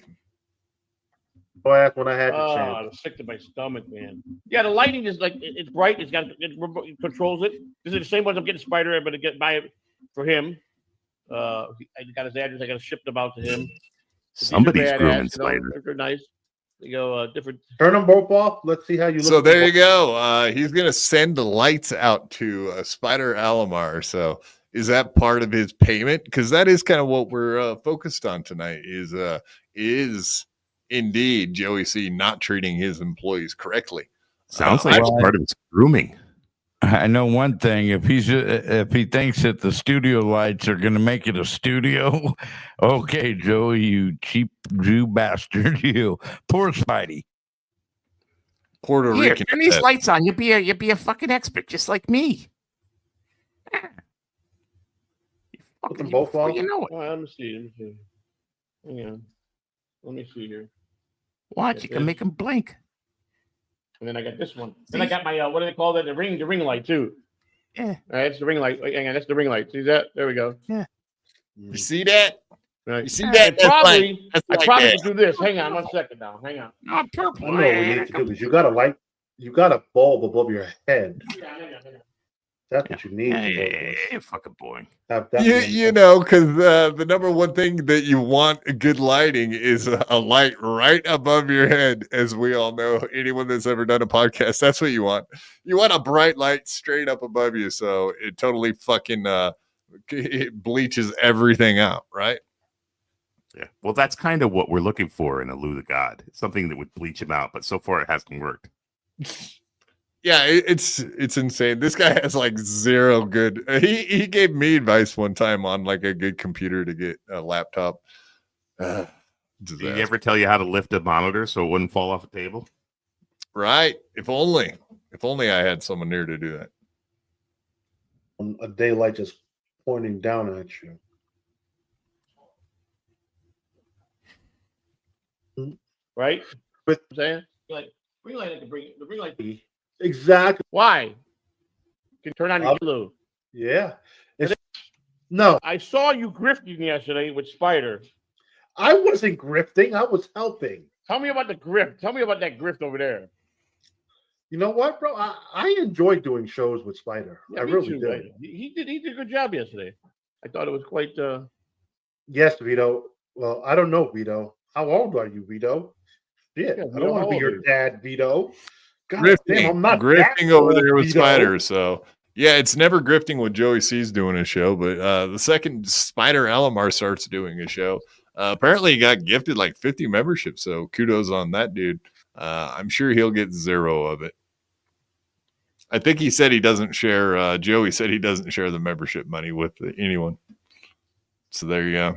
Boy, when I had the chance. I'm sick to my stomach, man. Yeah, the lighting is like it's bright. It controls it. This is the same ones I'm getting Spider, but to buy it for him. I got his address. I got to ship them out to him. Somebody's grooming Spider. They're nice. You go different. Turn them both off. Let's see how you look. So there you go. He's gonna send the lights out to Spider Alomar. So is that part of his payment? Because that is kind of what we're focused on tonight. Is indeed Joey C not treating his employees correctly? Sounds like it's part of his grooming. I know one thing. If he thinks that the studio lights are going to make it a studio, okay, Joey, you cheap Jew bastard, you poor Spidey. Puerto Rican. Turn these lights on. You'll be a fucking expert, just like me. Put them both on. You know it. Let me see. Hang on. Let me see here. Watch, you can make them blink. And then I got this one. Then I got my what do they call that? The ring light too. Yeah. All right, that's the ring light. Hang on, that's the ring light. See that? There we go. Yeah. You see that? Right. You see that? I probably could do this. Hang on 1 second now. Hang on. Not purple. I know what we need to do because you got a bulb above your head. Hang on. That's what you need. Yeah, fucking boring. You know, because the number one thing that you want good lighting is a light right above your head, as we all know. Anyone that's ever done a podcast, that's what you want. You want a bright light straight up above you, so it totally fucking it bleaches everything out, right? Yeah. Well, that's kind of what we're looking for in a Lou the God. It's something that would bleach him out, but so far it hasn't worked. Yeah, it's insane. This guy has like zero good. He gave me advice one time on like a good computer to get a laptop. Did he ever tell you how to lift a monitor so it wouldn't fall off a table? Right. If only I had someone near to do that. A daylight just pointing down at you. Right. With saying like ring light the ring light. Exactly. Why? You can turn on your blue. Yeah. No. I saw you grifting yesterday with Spider. I wasn't grifting. I was helping. Tell me about the grift. Tell me about that grift over there. You know what, bro? I enjoy doing shows with Spider. Yeah, I me really too, do. man. He did a good job yesterday. I thought it was quite. Yes, Vito. Well, I don't know, Vito. How old are you, Vito? Yeah, I don't want to be your dad, Vito. God damn, I'm not grifting that over old, there with Vito. Spider. So yeah, it's never grifting when Joey C's doing a show, but the second Spider Alomar starts doing a show, apparently he got gifted like 50 memberships. So kudos on that dude. I'm sure he'll get 0 of it. I think he said he doesn't share. Joey said he doesn't share the membership money with anyone. So there you go.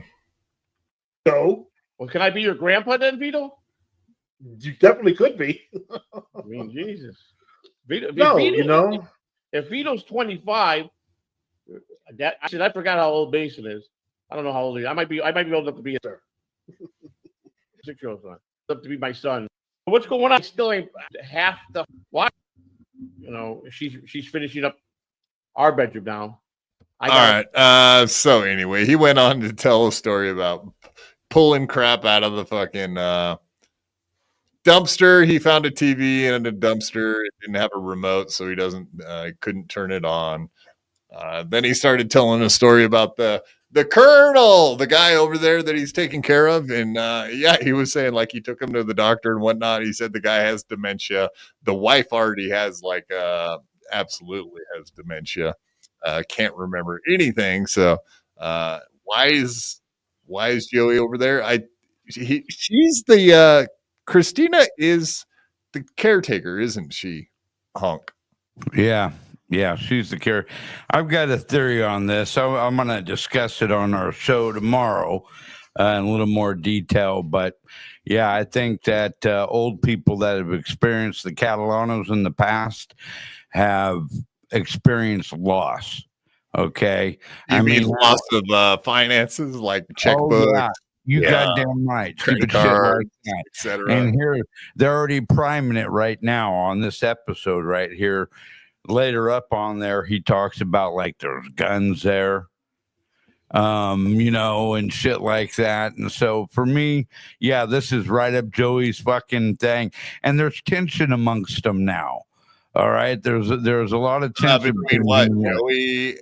So, well, can I be your grandpa then, Vito? You definitely could be. I mean, Jesus. Vito, No, you know. If Vito's 25, I forgot how old Mason is. I don't know how old he is. I might be old enough to be a 6-year-old son. Up to be my son. What's going on? Still ain't half the why. You know, she's finishing up our bedroom now. All right. So anyway, he went on to tell a story about pulling crap out of the fucking dumpster. He found a TV in a dumpster. It didn't have a remote, so he couldn't turn it on. Then he started telling a story about the colonel, the guy over there that he's taking care of. And he was saying like he took him to the doctor and whatnot. He said the guy has dementia. The wife already has absolutely has dementia. Can't remember anything. So why is Joey over there? She's the Christina is the caretaker, isn't she? Hunk. Yeah, she's the care. I've got a theory on this. I'm going to discuss it on our show tomorrow in a little more detail. But yeah, I think that old people that have experienced the Catalanos in the past have experienced loss. Okay, I mean loss of finances, like checkbooks. Oh, yeah. You goddamn right. Credit Stupid shit like cards, that. etc. And here they're already priming it right now on this episode right here. Later up on there, he talks about like there's guns there, and shit like that. And so for me, yeah, this is right up Joey's fucking thing. And there's tension amongst them now. All right, there's a lot of tension between what Joey.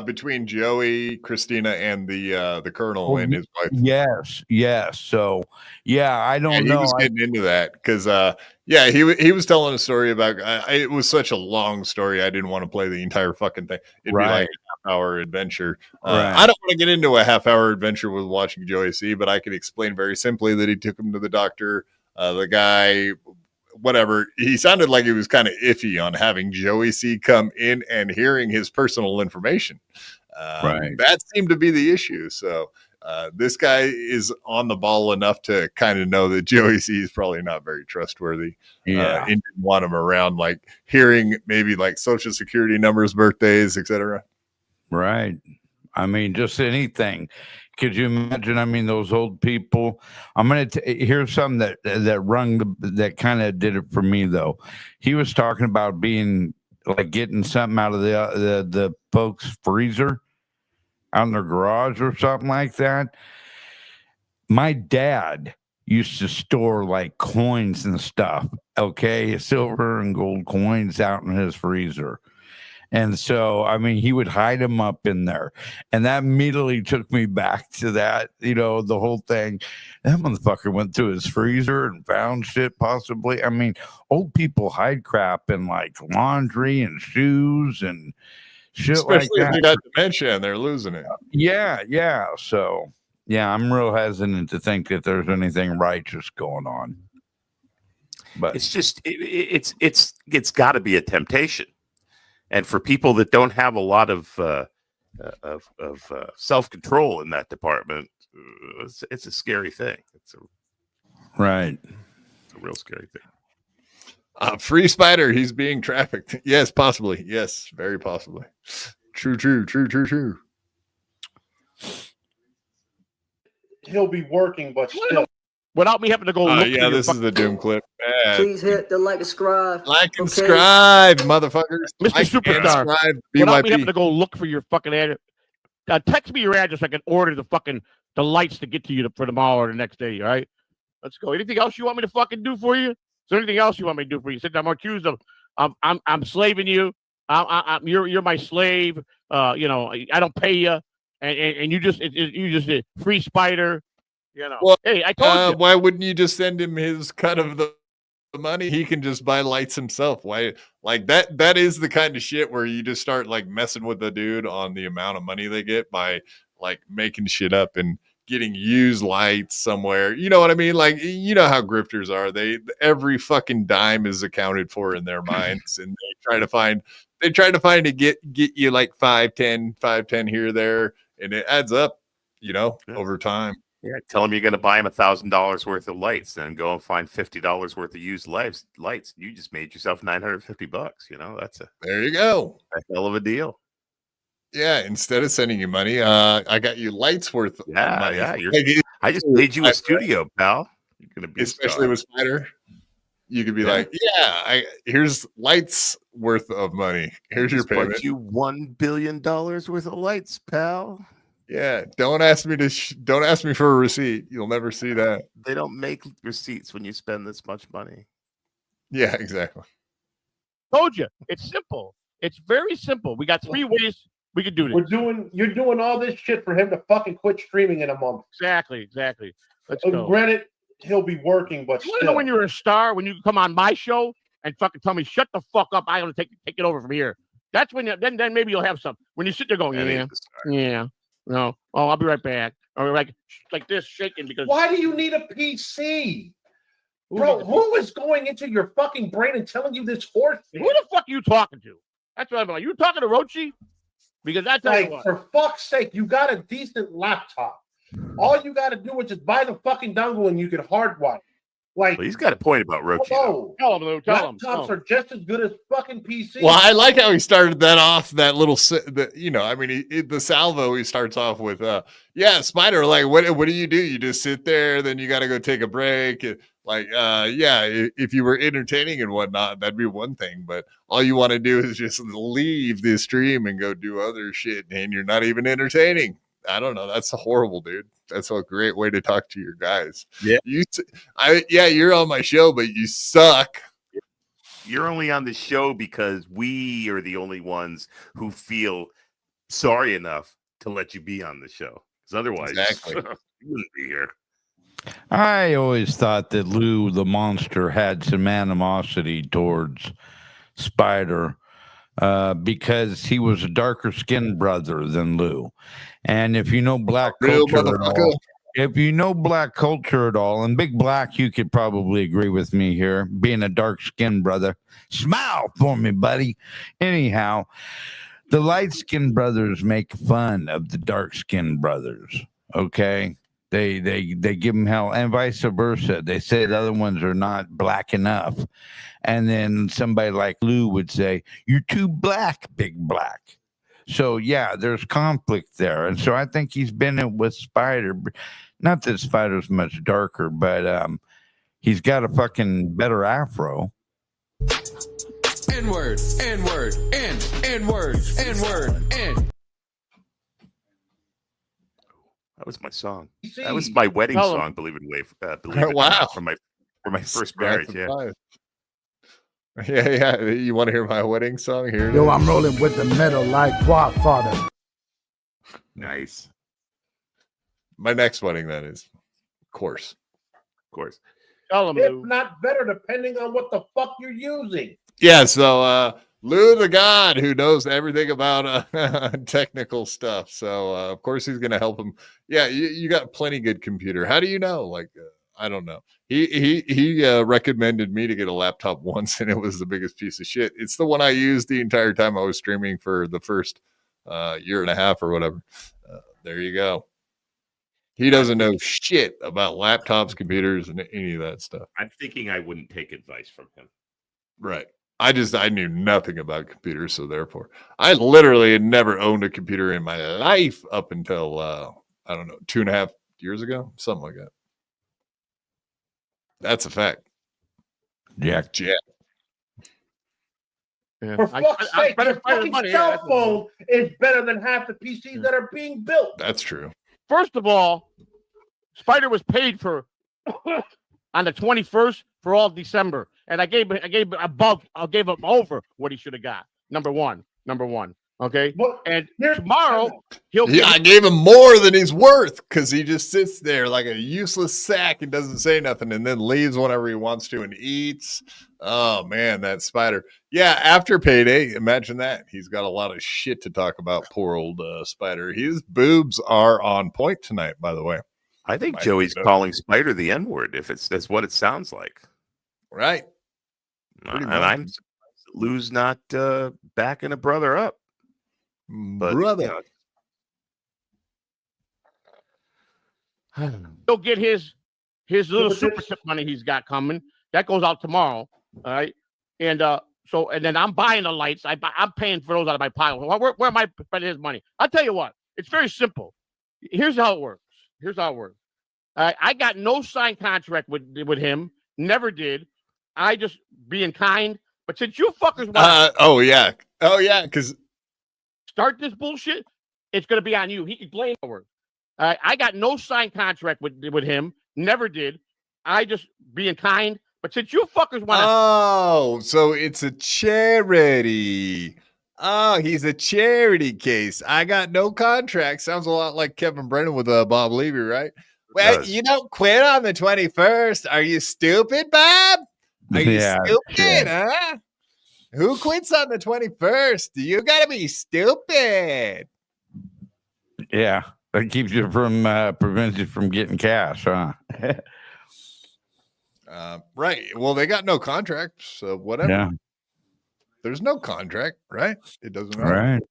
Between Joey, Christina, and the colonel and his wife. Yes. So yeah, I don't know. He was getting into that because he was telling a story about. It was such a long story. I didn't want to play the entire fucking thing. It'd be like a half-hour adventure. I don't want to get into a half-hour adventure with watching Joey C, but I could explain very simply that he took him to the doctor. The guy. Whatever, he sounded like he was kind of iffy on having Joey C come in and hearing his personal information. That seemed to be the issue. So this guy is on the ball enough to kind of know that Joey C is probably not very trustworthy. And didn't want him around, like hearing maybe like social security numbers, birthdays, etc. Right. I mean, just anything. Could you imagine? I mean, those old people. I'm gonna here's something that kind of did it for me though. He was talking about being like getting something out of the folks' freezer out in their garage or something like that. My dad used to store like coins and stuff. Okay, silver and gold coins out in his freezer. And so, I mean, he would hide them up in there. And that immediately took me back to that, the whole thing. That motherfucker went through his freezer and found shit possibly. I mean, old people hide crap in like laundry and shoes and shit. Especially like that. If they got dementia and they're losing it. Yeah. So, yeah, I'm real hesitant to think that there's anything righteous going on. But it's just, it's got to be a temptation. And for people that don't have a lot of self-control in that department, it's a scary thing. It's a real scary thing. Free Spider, he's being trafficked. Yes, possibly. Yes, very possibly. True. He'll be working, but still. Without me having to go look this is the Doom clip. Please hit the like and subscribe. Like and subscribe, motherfuckers. Mr. Superstar. Without me having to go look for your fucking ad. text me your address. So I can order the lights to get to you for tomorrow or the next day. All right, let's go. Anything else you want me to fucking do for you? Is there anything else you want me to do for you? Since I'm accused of, I'm slaving you. You're my slave. I don't pay you, and you just free Spider. Well, hey, I told you. Why wouldn't you just send him his cut of the money? He can just buy lights himself. Why? Like that is the kind of shit where you just start like messing with the dude on the amount of money they get by like making shit up and getting used lights somewhere. You know what I mean? Like, you know how grifters are. Every fucking dime is accounted for in their minds, and they try to find to get you like 5-10 here or there, and it adds up, over time. Yeah, tell him you're going to buy him $1,000 worth of lights, then go and find $50 worth of used lights. You just made yourself $950. There you go. A hell of a deal. Yeah, instead of sending you money, I got you lights worth of money. Yeah, I just made you a studio, pal. You're going to be especially with Spider. You could be like, here's lights worth of money. Here's your payment. Put you $1 billion worth of lights, pal. Yeah, don't ask me for a receipt. You'll never see that. They don't make receipts when you spend this much money. Yeah, exactly. Told you, it's simple. It's very simple. We got 3 ways we could do this. You're doing all this shit for him to fucking quit streaming in a month. Exactly. Let's go. Granted, he'll be working, but you know when you're a star, when you come on my show and fucking tell me shut the fuck up, I'm gonna take it over from here. That's when then maybe you'll have some. When you sit there going, yeah. No. Oh, I'll be right back. Or like this, shaking because. Why do you need a PC, bro? Who is going into your fucking brain and telling you this horse thing? Who the fuck are you talking to? That's what I'm like. You talking to Rochi? Because that's for fuck's sake, you got a decent laptop. All you got to do is just buy the fucking dongle and you can hardwire. Like, well, he's got a point about Rochi. Tell him, Lou. Laptops are just as good as fucking PCs. Well, I like how he started that off. That little, the salvo. He starts off with, Spider. Like, what do? You just sit there, then you got to go take a break. Like, if you were entertaining and whatnot, that'd be one thing. But all you want to do is just leave the stream and go do other shit, and you're not even entertaining. I don't know. That's horrible, dude. That's a great way to talk to your guys. Yeah. You're on my show, but you suck. You're only on the show because we are the only ones who feel sorry enough to let you be on the show. Because otherwise, you wouldn't be here. I always thought that Lou the Monster had some animosity towards Spider because he was a darker skinned brother than Lou. And if you know black culture at all, and Big Black, you could probably agree with me here, being a dark skinned brother. Smile for me, buddy. Anyhow, the light skinned brothers make fun of the dark skinned brothers. Okay. They give them hell, and vice versa. They say the other ones are not black enough. And then somebody like Lou would say, "You're too black, Big Black." So, yeah, there's conflict there. And so I think he's been in with Spider. Not that Spider's much darker, but he's got a fucking better afro. N-word, N-word, N-word, N-word, N. That was my song. That was my wedding song, believe it or not. Wow. For my first marriage, yeah. Yeah. You want to hear my wedding song? Here. Yo, I'm rolling with the metal like Quad Father. Nice. My next wedding, that is. Of course. If not better, depending on what the fuck you're using. Yeah, so Lou the God, who knows everything about technical stuff. So, of course, he's going to help him. Yeah, you got plenty good computer. How do you know? Like, I don't know. He recommended me to get a laptop once, and it was the biggest piece of shit. It's the one I used the entire time I was streaming for the first year and a half or whatever. There you go. He doesn't know shit about laptops, computers, and any of that stuff. I'm thinking I wouldn't take advice from him. Right. I knew nothing about computers, so therefore, I literally had never owned a computer in my life up until, I don't know, 2.5 years ago, something like that. That's a fact. Jack. Yeah. For fuck's sake, your fucking cell phone is better than half the PCs that are being built. That's true. First of all, Spider was paid for on the 21st for all December, and I gave him over what he should have got. Number one. Okay, and tomorrow he'll. Yeah, I gave him more than he's worth because he just sits there like a useless sack and doesn't say nothing, and then leaves whenever he wants to and eats. Oh man, that Spider. Yeah, after payday, imagine that. He's got a lot of shit to talk about. Poor old Spider. His boobs are on point tonight, by the way. I think Joey's calling Spider the N-word. If that's what it sounds like, right? And I'm surprised Lou's not backing a brother up. But, brother, I don't know. He'll get his little super tip money he's got coming. That goes out tomorrow. All right, and then I'm buying the lights. I'm paying for those out of my pocket. Where am I spending his money? I'll tell you what. It's very simple. Here's how it works. I got no signed contract with him. Never did. I just being kind. But since you fuckers want, oh yeah, because. Start this bullshit, it's going to be on you. He can blame the word. I got no signed contract with him. Never did. I just being kind. But since you fuckers want to... Oh, so it's a charity. Oh, he's a charity case. I got no contract. Sounds a lot like Kevin Brennan with Bob Levy, right? Well, you don't quit on the 21st. Are you stupid, Bob? Are you stupid, huh? Who quits on the 21st? You got to be stupid. Yeah, that keeps you from prevents you from getting cash, huh? Right. Well, they got no contract, so whatever. Yeah. There's no contract, right? It doesn't matter. Right.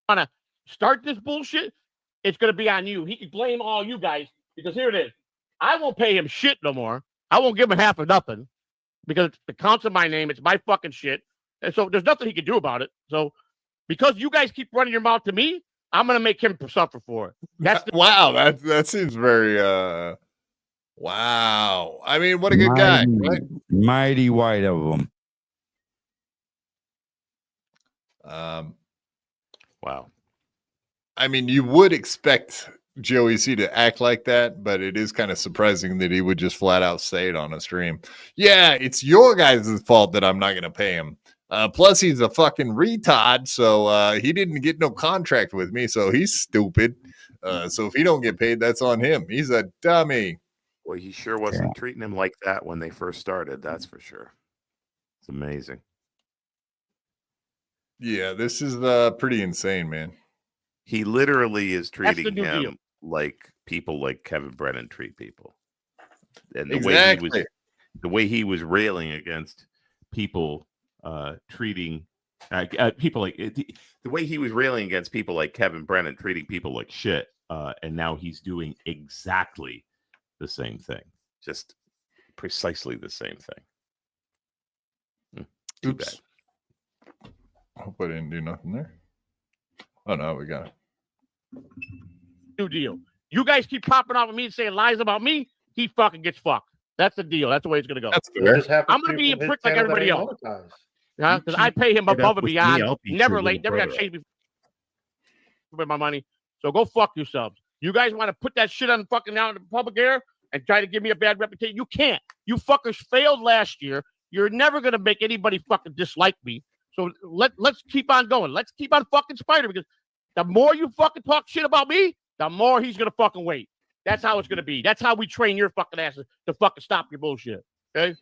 Want to start this bullshit? It's going to be on you. He can blame all you guys because here it is. I won't pay him shit no more. I won't give him half of nothing because it counts in my name. It's my fucking shit. And so there's nothing he can do about it. So because you guys keep running your mouth to me, I'm going to make him suffer for it. That's wow. That seems very, wow. I mean, what a good guy. Right? Mighty white of him. Wow. I mean, you would expect Joey C to act like that, but it is kind of surprising that he would just flat out say it on a stream. Yeah, it's your guys' fault that I'm not going to pay him. Plus, he's a fucking retard, so he didn't get no contract with me, so he's stupid. So if he don't get paid, that's on him. He's a dummy. Well, he sure wasn't treating him like that when they first started. That's for sure. It's amazing. Yeah, this is pretty insane, man. He literally is treating him deal. like people like Kevin Brennan treat people. And Exactly. the way he was railing against people treating people like the way he was railing against people like Kevin Brennan treating people like shit. And now he's doing exactly the same thing, just precisely the same thing. Too Oops. bad. Hope I didn't do nothing there. Oh no, we got it. new deal. You guys keep popping off of me and saying lies about me, he fucking gets fucked. That's the deal. That's the way it's gonna go. That's fair. I'm gonna be a prick like everybody else. Yeah, because I pay him above and beyond. Never late. Never got changed with my money. So go fuck yourselves. You guys want to put that shit on fucking out in the public air and try to give me a bad reputation? You can't. You fuckers failed last year. You're never gonna make anybody fucking dislike me. So let's keep on going. Let's keep on fucking Spider, because the more you fucking talk shit about me, the more he's gonna fucking wait. That's how it's gonna be. That's how we train your fucking asses to fucking stop your bullshit. Okay.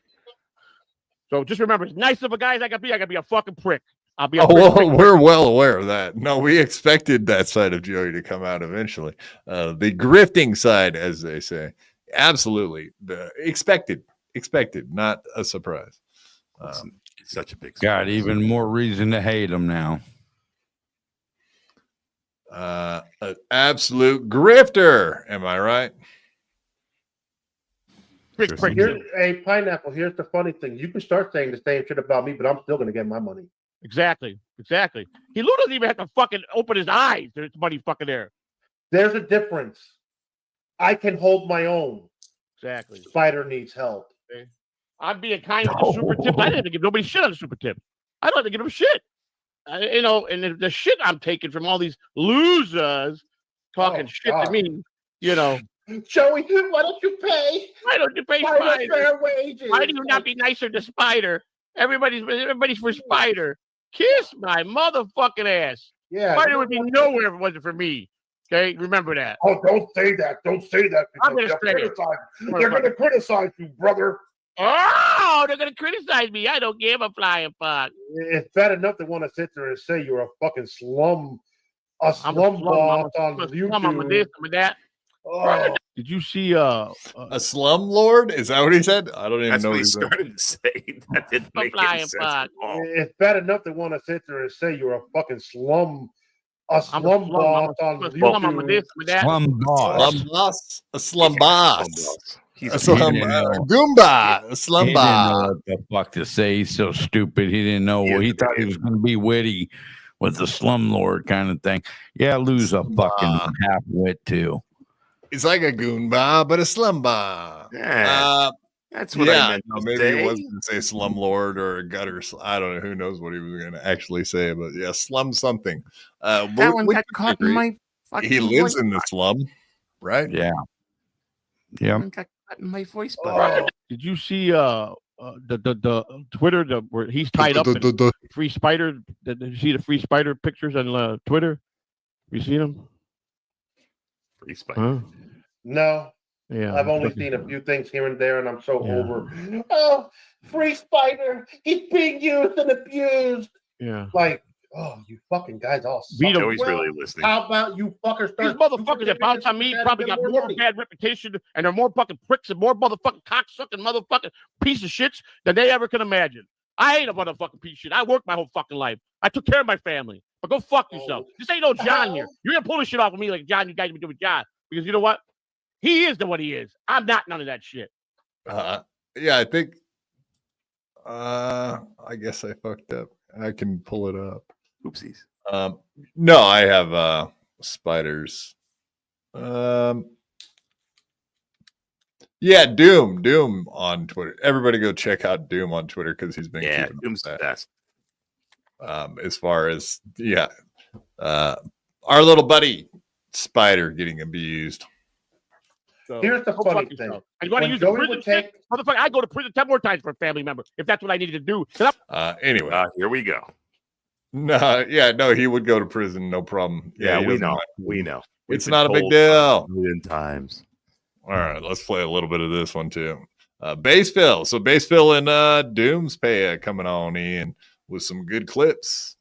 So just remember, as nice of a guy as I gotta be a fucking prick. I'll be. We're well aware of that. No, we expected that side of Joey to come out eventually. The grifting side, as they say, absolutely expected, not a surprise. Such a big got even more reason to hate him now. An absolute grifter. Am I right? Hey, Pineapple, here's the funny thing. You can start saying the same shit about me, but I'm still going to get my money. Exactly. He doesn't even have to fucking open his eyes. There's money fucking there. There's a difference. I can hold my own. Exactly. Spider needs help. Okay? I'm being kind with the super tips. I didn't give nobody shit on the super tip. I don't have to give them shit. You know, and the shit I'm taking from all these losers talking shit to me, you know. Joey, why don't you pay? Why don't you pay Spider? Fair wages. Why do you not be nicer to Spider? Everybody's for Spider. Kiss my motherfucking ass. Yeah, Spider would be nowhere if it wasn't for me. Okay, remember that. Oh, don't say that. Don't say that. I'm gonna They're say it. They're going to criticize you, brother. Oh, they're gonna criticize me. I don't give a flying fuck. It's bad enough they want to sit there and say you're a fucking slum boss on YouTube. I'm with this, I'm with that. Oh. Did you see a slum lord? Is that what he said? I don't even That's know what he what said. started to say. That didn't make any sense at all. It's bad enough they want to sit there and say you're a fucking slum boss on YouTube. I'm with this, with that. Slum boss. Slum boss. A slum boss. He's A slum Goomba. A slum He didn't know boss. what the fuck to say. He's so stupid. He didn't know. He thought he was going to be witty with the slumlord kind of thing. Yeah, lose a fucking half wit too. It's like a Goomba, but a slumba. Yeah, that's what I meant. No, maybe he wasn't going to say slumlord or a gutter. I don't know. Who knows what he was going to actually say, but yeah, slum something. That one got caught in my fucking He lives voice in the slum, right? Yeah. Yeah. Got caught in my voice box. Did you see the Twitter where he's tied up in Free Spider? Did you see the Free Spider pictures on Twitter? You seen them? Free Spider. Huh? No. Yeah. I've only seen a few things here and there, and I'm so over. Oh, Free Spider. He's being used and abused. Yeah. Like, oh, you fucking guys all suck. Vito, he's really listening. How about you fuckers These motherfuckers that bounce on me probably got more bad reputation, and they're more fucking pricks and more motherfucking cocksucking motherfucking piece of shits than they ever can imagine. I ain't a motherfucking piece of shit. I worked my whole fucking life. I took care of my family. But go fuck yourself. This ain't no John here. You're gonna pull this shit off of me like John. You guys be doing John because you know what? He is what he is. I'm not none of that shit. Yeah, I think. I guess I fucked up. I can pull it up. Oopsies. No, I have spiders. Yeah, Doom on Twitter. Everybody go check out Doom on Twitter because he's been keeping Doom's the best. As far as our little buddy Spider getting abused. So, here's the funny thing. I want to use the prison shit. Motherfucker, I go to prison 10 more times for a family member if that's what I needed to do. Anyway, here we go. No, he would go to prison, no problem. Yeah, he we doesn't know. mind. We know. It's not a big deal. A million times. All right, let's play a little bit of this one too. Bassville. So Bassville and Doom's Pay coming on in with some good clips.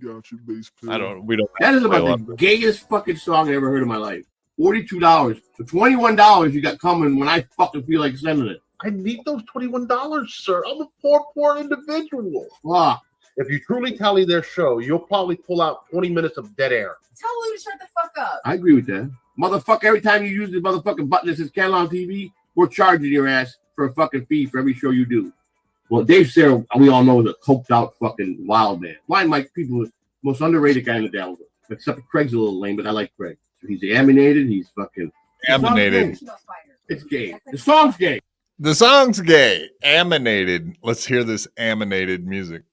Got you, Bassville. We don't. That is about the gayest fucking song I ever heard in my life. $42. So $21 you got coming when I fucking feel like sending it. I need those $21, sir. I'm a poor individual. Fuck. If you truly tally their show, you'll probably pull out 20 minutes of dead air. Tell Lou to shut the fuck up. I agree with that. Motherfucker, every time you use the motherfucking button that says Catalano TV, we're charging your ass for a fucking fee for every show you do. Well, Dave Sarra, we all know, is a coked out fucking wild man. Blind Mike, people, most underrated guy in the Dallas. Except Craig's a little lame, but I like Craig. He's animated. He's fucking Aminated. It's gay. The song's gay. The song's gay. Aminated. Let's hear this aminated music.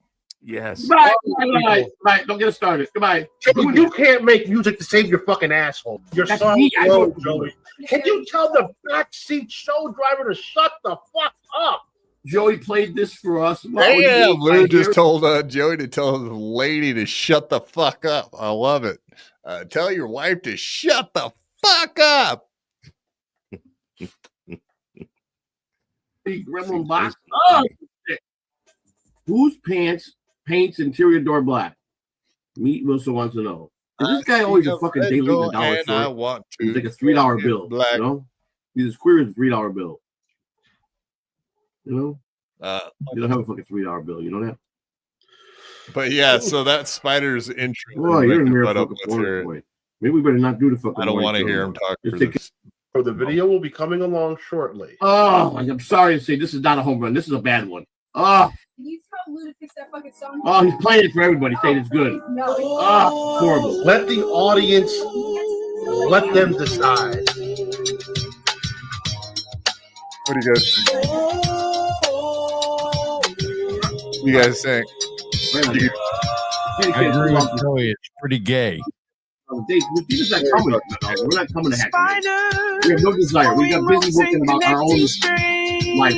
Yes. Goodbye. Don't get us started. Goodbye. You can't make music to save your fucking asshole. Your That's song me. I low, wrote Joey. Can you tell the backseat show driver to shut the fuck up? Joey played this for us. Damn, Lou just told Joey to tell the lady to shut the fuck up. I love it. Tell your wife to shut the fuck up. Gremlin box. Oh, shit. Whose paints interior door black? Meat Wilson wants to know. Is this guy always a fucking daily in the dollar store? I want to. He's like a $3 bill. Black. You know? He's as queer as a $3 bill. You know? You don't have a fucking $3 bill. You know that? But yeah, so that Spider's intro. Boy, you're in there fucking boy. Maybe we better not do the fucking. I don't want to hear him talk. So the video will be coming along shortly. Oh, I'm sorry to say this is not a home run. This is a bad one. Oh. Can you tell Lou to fix that fucking song? Oh, he's playing it for everybody, saying it's good. No. Oh, horrible. Let the audience let them decide. What do you guys think? you guys think? I agree with Joey. It's pretty gay. We're not coming to heckle. We have no desire. We got busy working about our own life.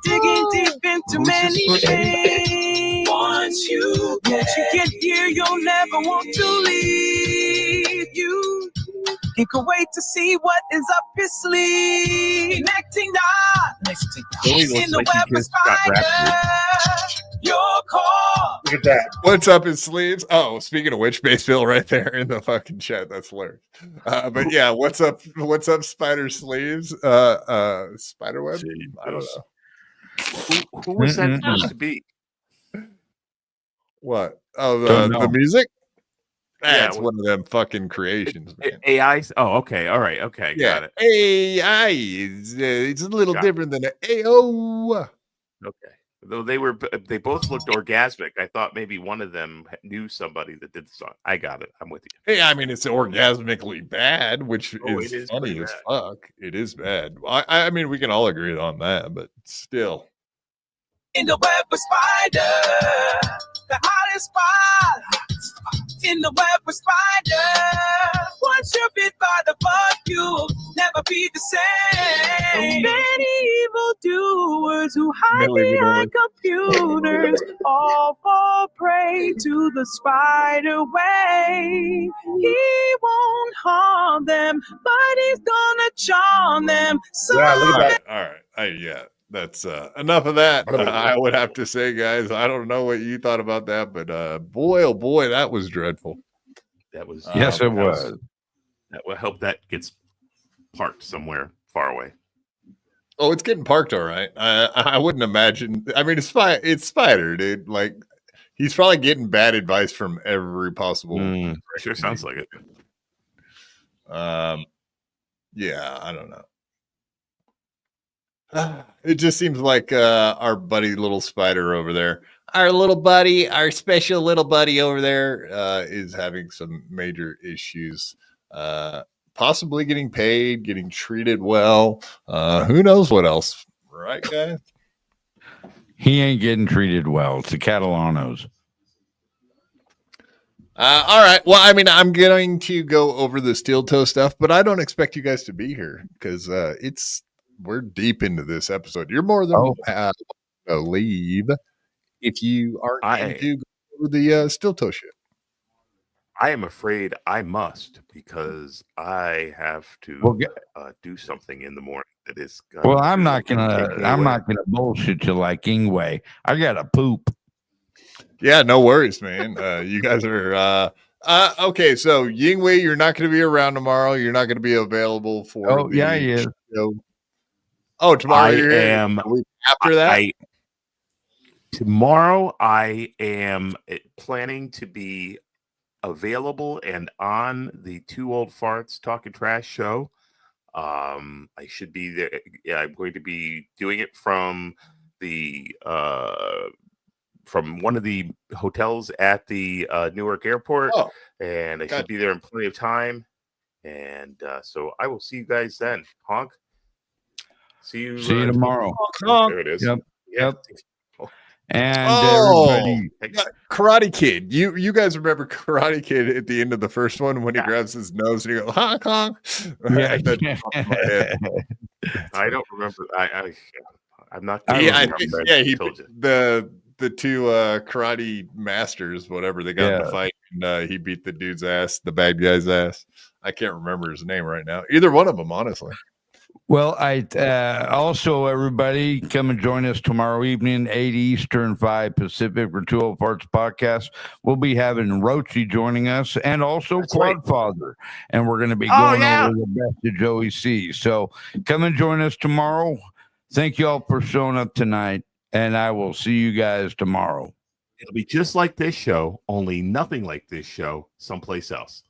Digging deep into many things. Once you get here, you'll never want to leave. You can't wait to see what is up his sleeve. Connecting dots in the web of Spider. Your call. Look at that. What's up his sleeves? Oh, speaking of which, base bill right there in the fucking chat. That's hilarious. But yeah, what's up, Spider sleeves? Spider web? I don't know. Who was that supposed to be? What? Oh, the music? That's one of them fucking creations, man. AI. Oh, okay. All right. Okay. Yeah. Got it. AI is it's a little different than an AO. Okay. Though they both looked orgasmic. I thought maybe one of them knew somebody that did the song. I got it. I'm with you. Hey, I mean, it's orgasmically bad, which it is is funny pretty as bad. fuck. It is bad. I mean, we can all agree on that, but still. In the web of Spider, the hottest spot. In the web of Spider, once you're bit by the bug, you'll never be the same. Many evildoers who hide behind computers all fall prey to the spider way. He won't harm them, but he's gonna charm them. So All right. Yeah. That's enough of that. I would have to say, guys, I don't know what you thought about that, but boy, oh boy, that was dreadful. That was Yes, it was. That will help. That gets parked somewhere far away. Oh, it's getting parked all right. I wouldn't imagine. I mean, it's Spider, dude. Like, he's probably getting bad advice from every possible. Sure sounds like it. Yeah, I don't know. It just seems like our buddy little Spider over there, our special little buddy over there is having some major issues. Possibly getting paid, getting treated well. Who knows what else, right, guys? He ain't getting treated well. It's the Catalanos. All right. Well, I mean, I'm going to go over the steel toe stuff, but I don't expect you guys to be here because we're deep into this episode. You're more than welcome to leave if you aren't into go over the steel toe shit. I am afraid I must because I have to do something in the morning that is. Well, I'm not gonna bullshit you like Ingwe. I gotta poop. Yeah, no worries, man. You guys are okay. So Yingwei, you're not going to be around tomorrow. You're not going to be available for. He is. Show. Oh, tomorrow I am. After that, tomorrow I am planning to be available and on the Two Old Farts Talking Trash show. I should be there. Yeah, I'm going to be doing it from the from one of the hotels at the Newark Airport, and I should be there in plenty of time. And so I will see you guys then. Honk. See you tomorrow. Honk. There it is. Yep. And everybody, Karate Kid. You guys remember Karate Kid at the end of the first one when he grabs his nose and he goes honk honk. Yeah. I don't remember. I'm not. He the two karate masters, whatever, they got in the fight, and he beat the dude's ass, the bad guy's ass. I can't remember his name right now. Either one of them, honestly. Well, I also, everybody, come and join us tomorrow evening, 8 Eastern, 5 Pacific, for Two Old Farts podcast. We'll be having Roachy joining us and also Quadfather. And we're going to be going over the best of Joey C. So come and join us tomorrow. Thank you all for showing up tonight. And I will see you guys tomorrow. It'll be just like this show, only nothing like this show someplace else.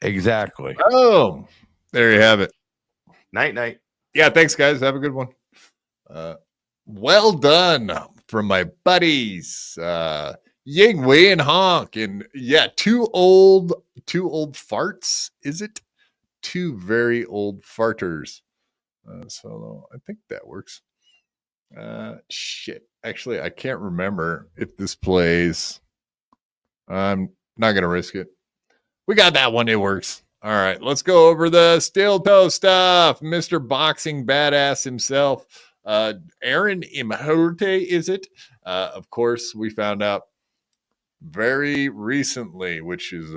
Exactly. Oh, there you have it. Night. Yeah, thanks, guys. Have a good one. Well done from my buddies, Ying Wei and Honk. And yeah, two old farts. Is it? Two very old farters. So I think that works. Shit. Actually, I can't remember if this plays. I'm not going to risk it. We got that one. It works. All right. Let's go over the steel toe stuff. Mr. Boxing Badass himself. Aaron Imholte, is it? Of course, we found out very recently, which is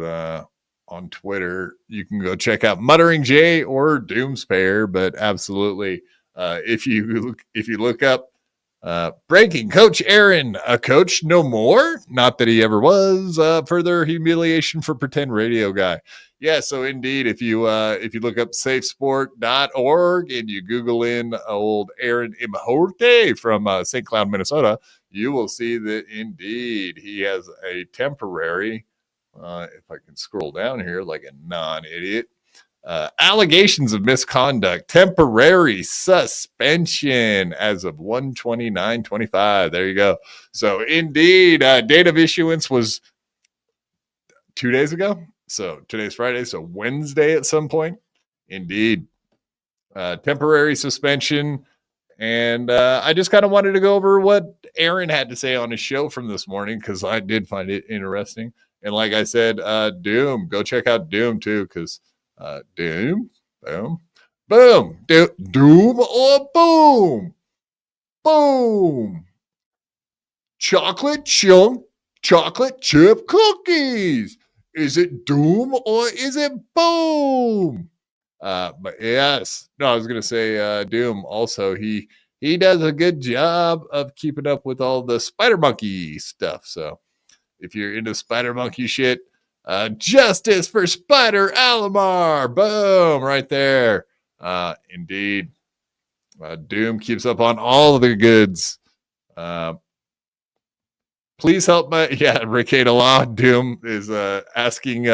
on Twitter. You can go check out Muttering Jay or Doomspayer, but absolutely, if you look up breaking Coach Aaron, a coach no more. Not that he ever was. Further humiliation for pretend radio guy. Yeah, so indeed, if you look up safesport.org and you Google in old Aaron Imholte from St. Cloud, Minnesota, you will see that indeed he has a temporary, if I can scroll down here like a non-idiot, allegations of misconduct, temporary suspension as of 1/29/25. There you go. So indeed, date of issuance was 2 days ago. So today's Friday, so Wednesday at some point. Indeed, temporary suspension. And I just kind of wanted to go over what Aaron had to say on his show from this morning because I did find it interesting. And like I said, Doom, go check out Doom too, because Doom, boom, boom, Doom or boom, boom. Chocolate chip cookies. Is it Doom or is it boom? But yes, no, I was gonna say Doom. Also, he does a good job of keeping up with all the Spider Monkey stuff. So if you're into Spider Monkey shit, justice for Spider Alomar, boom, right there. Indeed, Doom keeps up on all of the goods. Please help my Ricada Law. Doom is asking.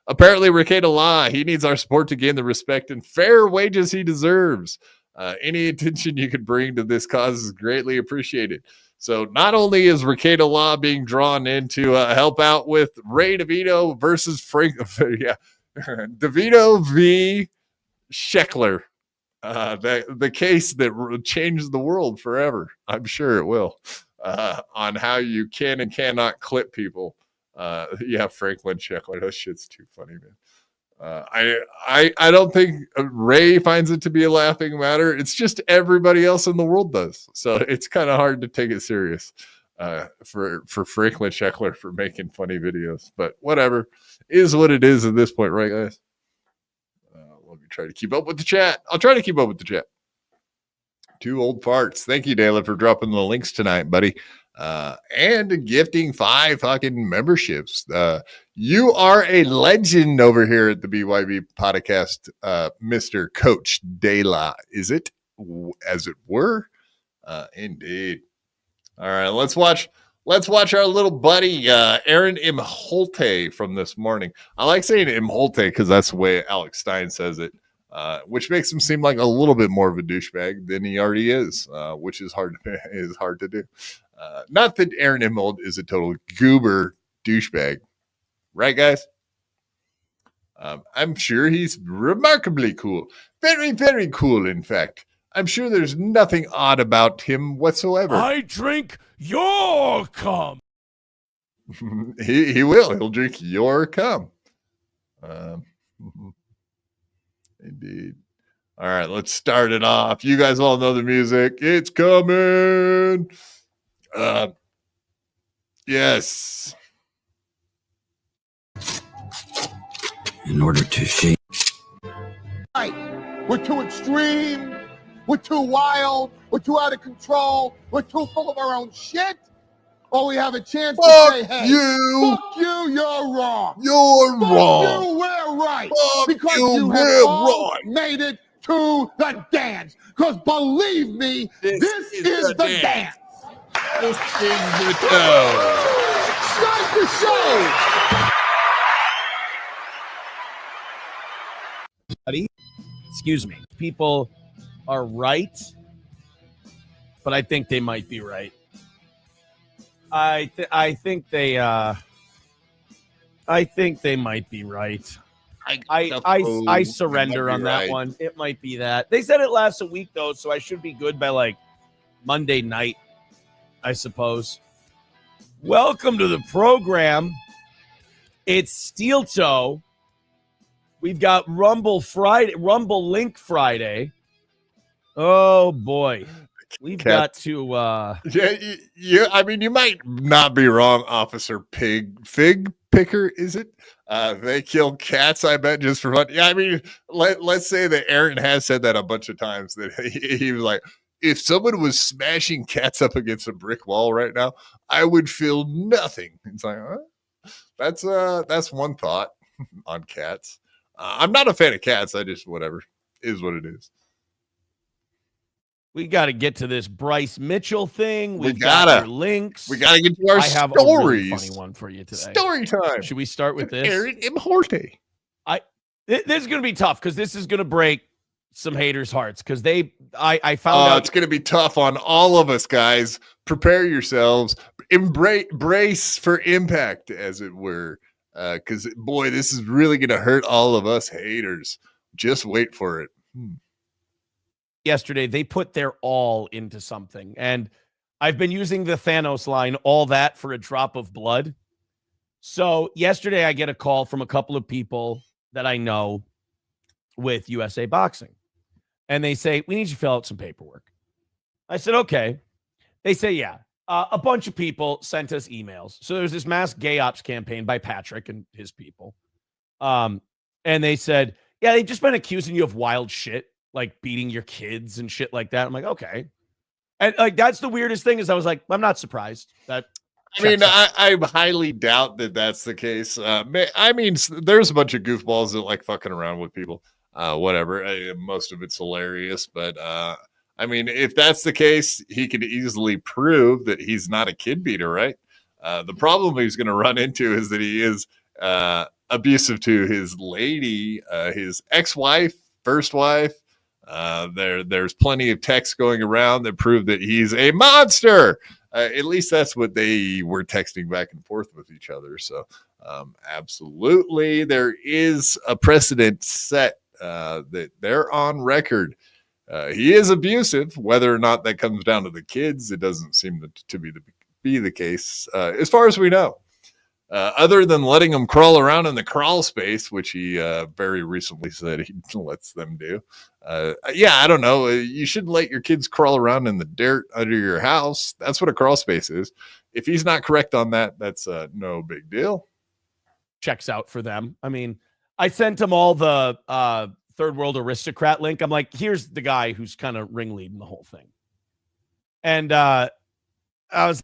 Apparently, Ricada Law, he needs our support to gain the respect and fair wages he deserves. Any attention you could bring to this cause is greatly appreciated. So, not only is Ricada Law being drawn in to help out with Ray DeVito versus Frank, DeVito v. Sheckler, the case that changed the world forever. I'm sure it will. On how you can and cannot clip people. Franklin Sheckler. That shit's too funny, man. I don't think Ray finds it to be a laughing matter. It's just everybody else in the world does. So it's kind of hard to take it serious for Franklin Sheckler for making funny videos. But whatever. Is what it is at this point, right, guys? Let me try to keep up with the chat. I'll try to keep up with the chat. Two old farts. Thank you, Dale, for dropping the links tonight, buddy. And gifting 5 fucking memberships. You are a legend over here at the BYB podcast, Mr. Coach De La. Is it? As it were? Indeed. All right, let's watch our little buddy, Aaron Imholte from this morning. I like saying Imholte because that's the way Alex Stein says it. Which makes him seem like a little bit more of a douchebag than he already is, which is hard to do. Not that Aaron Imholte is a total goober douchebag, right, guys? I'm sure he's remarkably cool, very, very cool. In fact, I'm sure there's nothing odd about him whatsoever. I drink your cum. He will. He'll drink your cum. Indeed. All right, let's start it off. You guys all know the music. It's coming. Yes. In order to shape. We're too extreme. We're too wild. We're too out of control. We're too full of our own shit. Or we have a chance to say, hey, fuck you, you're wrong. You're wrong. Fuck you, we're right. Fuck because you, have we're all right. made it to the dance. Because believe me, this is the dance. This is the show. Start the show. Excuse me. People are right, but I think they might be right. I think they might be right. I surrender on that one. It might be that. They said it last week though, so I should be good by like Monday night, I suppose. Welcome to the program. It's Steel Toe. We've got Rumble Link Friday. Oh boy, we've got to. Yeah. I mean, you might not be wrong, Officer Fig Picker. Is it? They kill cats. I bet just for fun. Yeah. I mean, let's say that Aaron has said that a bunch of times. That he was like, if someone was smashing cats up against a brick wall right now, I would feel nothing. It's like, that's one thought on cats. I'm not a fan of cats. I just whatever is what it is. We got to get to this Bryce Mitchell thing. We got links. We got to get to our stories. I have a really funny one for you today. Story time. Should we start with this? Aaron Imhorte. This is going to be tough because this is going to break some haters' hearts because I found out it's going to be tough on all of us, guys. Prepare yourselves. Brace for impact, as it were. Because boy, this is really going to hurt all of us haters. Just wait for it. Yesterday, they put their all into something. And I've been using the Thanos line, all that for a drop of blood. So yesterday, I get a call from a couple of people that I know with USA Boxing. And they say, we need you to fill out some paperwork. I said, okay. They say, yeah. A bunch of people sent us emails. So there's this mass gay ops campaign by Patrick and his people. And they said, yeah, they've just been accusing you of wild shit, like beating your kids and shit like that. I'm like, okay. And like, that's the weirdest thing is I was like, I'm not surprised. I highly doubt that that's the case. I mean, there's a bunch of goofballs that like fucking around with people. Whatever. Most of it's hilarious, but I mean, if that's the case, he could easily prove that he's not a kid beater, right? The problem he's going to run into is that he is abusive to his lady, his ex-wife, first wife. There's plenty of texts going around that prove that he's a monster. At least that's what they were texting back and forth with each other. So absolutely, there is a precedent set that they're on record. He is abusive. Whether or not that comes down to the kids, it doesn't seem to be the case, as far as we know. Other than letting them crawl around in the crawl space, which he very recently said he lets them do. Yeah, I don't know. You shouldn't let your kids crawl around in the dirt under your house. That's what a crawl space is. If he's not correct on that, that's no big deal. Checks out for them. I mean, I sent him all the Third World Aristocrat link. I'm like, here's the guy who's kind of ringleading the whole thing. And I was...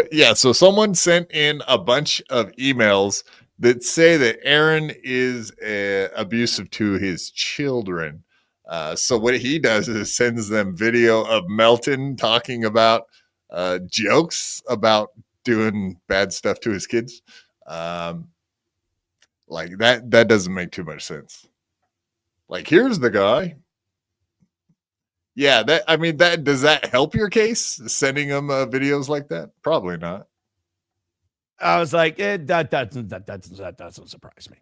Yeah, so someone sent in a bunch of emails that say that Aaron is abusive to his children. So what he does is sends them video of Melton talking about jokes about doing bad stuff to his kids. Like that doesn't make too much sense. Like, here's the guy. Yeah, does that help your case? Sending them videos like that? Probably not. I was like, that doesn't surprise me.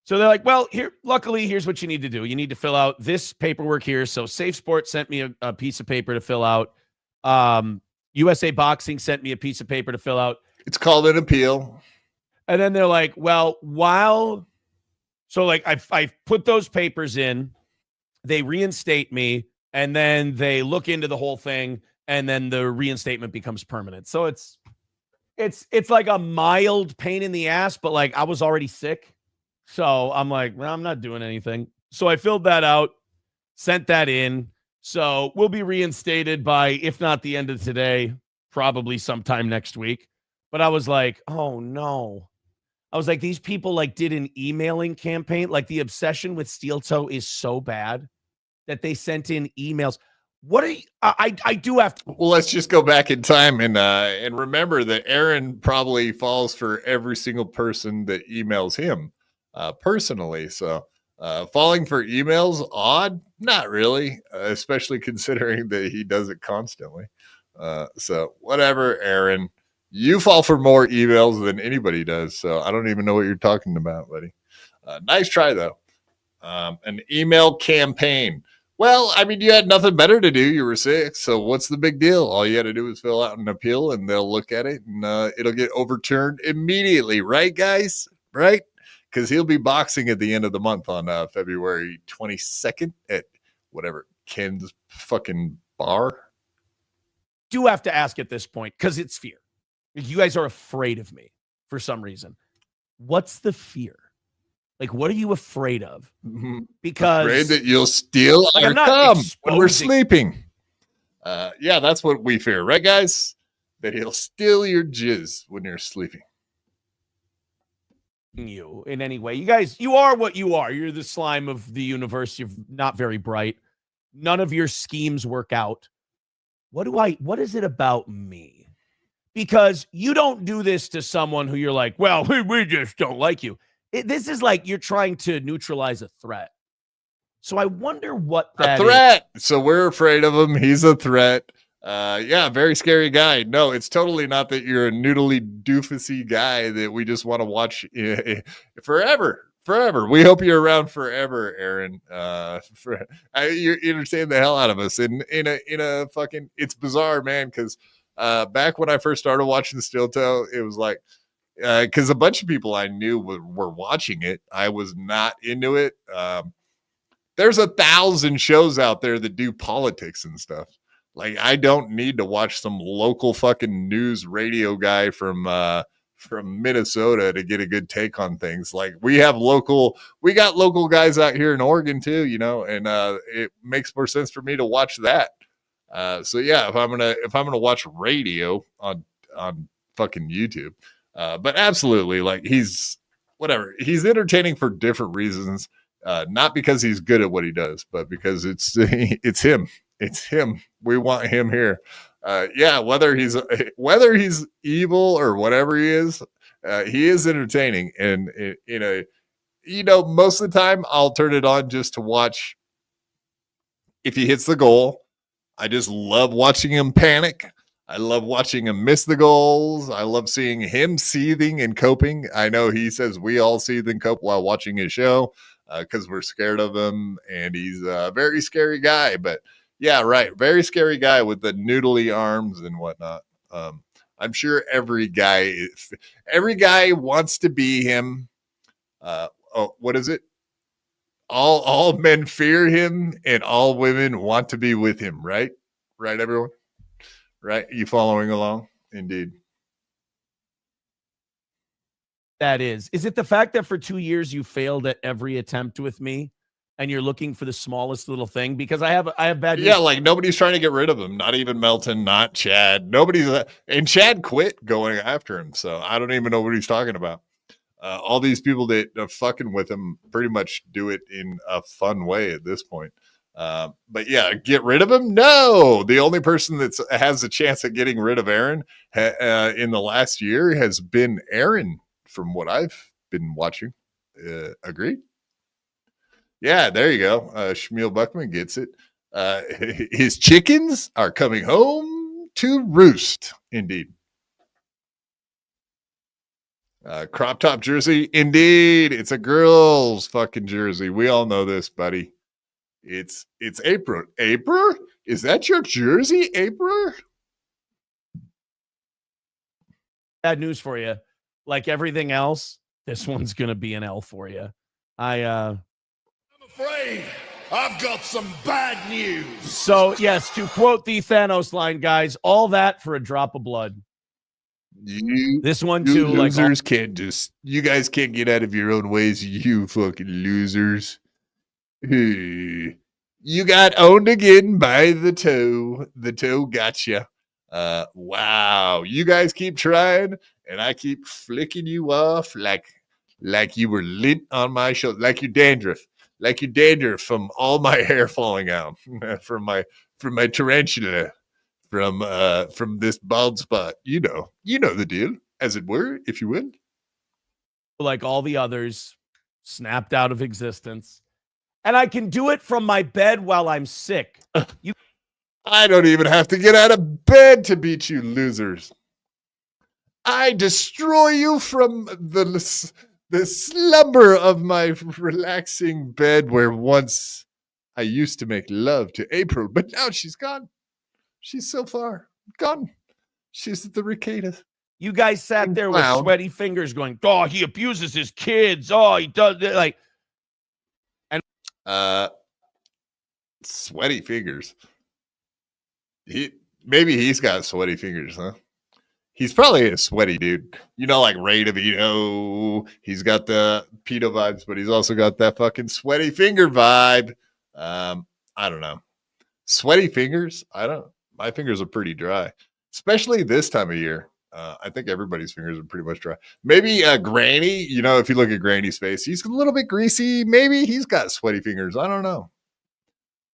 So they're like, well, luckily, here's what you need to do. You need to fill out this paperwork here. So Safe Sports sent me a piece of paper to fill out. USA Boxing sent me a piece of paper to fill out. It's called an appeal. And then they're like, well, I put those papers in, they reinstate me. And then they look into the whole thing, and then the reinstatement becomes permanent. So it's like a mild pain in the ass, but like I was already sick. So I'm like, well, I'm not doing anything. So I filled that out, sent that in. So we'll be reinstated by, if not the end of today, probably sometime next week. But I was like, oh no. I was like, these people like did an emailing campaign. Like the obsession with Steel Toe is so bad that they sent in emails. What are you, I do have to. Well, let's just go back in time and remember that Aaron probably falls for every single person that emails him personally. So falling for emails, odd? Not really, especially considering that he does it constantly. So whatever, Aaron, you fall for more emails than anybody does. So I don't even know what you're talking about, buddy. Nice try though. An email campaign. Well, I mean, you had nothing better to do. You were sick. So what's the big deal? All you had to do was fill out an appeal and they'll look at it and it'll get overturned immediately. Right, guys? Right? Because he'll be boxing at the end of the month on February 22nd at whatever, Ken's fucking bar. Do have to ask at this point because it's fear. You guys are afraid of me for some reason. What's the fear? Like, what are you afraid of? Because afraid that you'll steal like, our cum when we're sleeping. Yeah, that's what we fear, right, guys? That he'll steal your jizz when you're sleeping. You in any way. You guys, you are what you are. You're the slime of the universe. You're not very bright. None of your schemes work out. What is it about me? Because you don't do this to someone who you're like, well, we just don't like you. This is like you're trying to neutralize a threat. So I wonder what that a threat is. So we're afraid of him. He's a threat. Yeah, very scary guy. No, it's totally not that you're a noodly doofusy guy that we just want to watch forever. We hope you're around forever, Aaron. You're entertaining the hell out of us in a fucking. It's bizarre, man. Because back when I first started watching Steel Toe, it was like because a bunch of people I knew were watching it. I was not into it. There's 1,000 shows out there that do politics and stuff. Like, I don't need to watch some local fucking news radio guy from Minnesota to get a good take on things. Like, we got local guys out here in Oregon too, you know, and it makes more sense for me to watch that. So yeah, if I'm gonna watch radio on fucking YouTube, but absolutely, like, he's entertaining for different reasons, not because he's good at what he does, but because it's him. It's him. We want him here. Yeah, whether he's evil or whatever he is entertaining. And most of the time I'll turn it on just to watch if he hits the goal. I just love watching him panic. I love watching him miss the goals. I love seeing him seething and coping. I know he says we all seethe and cope while watching his show because we're scared of him, and he's a very scary guy. But yeah, right. Very scary guy with the noodly arms and whatnot. I'm sure every guy wants to be him. What is it? All men fear him and all women want to be with him, right? Right, everyone? Right? You following along? Indeed. That is it the fact that for 2 years you failed at every attempt with me? And you're looking for the smallest little thing? Because I have bad news. Yeah, like nobody's trying to get rid of him. Not even Melton, not Chad. And Chad quit going after him. So I don't even know what he's talking about. All these people that are fucking with him pretty much do it in a fun way at this point. But yeah, get rid of him? No. The only person that has a chance at getting rid of Aaron in the last year has been Aaron, from what I've been watching. Agreed? Yeah, there you go. Shmuel Buckman gets it. His chickens are coming home to roost. Indeed. Crop top jersey. Indeed. It's a girl's fucking jersey. We all know this, buddy. It's April. April? Is that your jersey, April? Bad news for you. Like everything else, this one's going to be an L for you. I'm afraid I've got some bad news. So, yes, to quote the Thanos line, guys, all that for a drop of blood. This one too, like losers you guys can't get out of your own ways, you fucking losers. You got owned again by the toe. The toe got you. Wow. You guys keep trying, and I keep flicking you off like you were lint on my shoulder, like you dandruff from all my hair falling out, from my tarantula, from this bald spot. You know the deal, as it were, if you will. Like all the others, snapped out of existence. And I can do it from my bed while I'm sick. I don't even have to get out of bed to beat you losers. I destroy you from the slumber of my relaxing bed where once I used to make love to April, but now she's gone. She's so far gone. She's at the Ricadas. You guys sat there with sweaty fingers going, oh, he abuses his kids. Oh, he does it. Like, and sweaty fingers. Maybe he's got sweaty fingers, huh? He's probably a sweaty dude. You know, like Ray DeVito. He's got the pedo vibes, but he's also got that fucking sweaty finger vibe. I don't know. Sweaty fingers? My fingers are pretty dry, especially this time of year. I think everybody's fingers are pretty much dry. Maybe Granny, you know, if you look at Granny's face, he's a little bit greasy. Maybe he's got sweaty fingers. I don't know.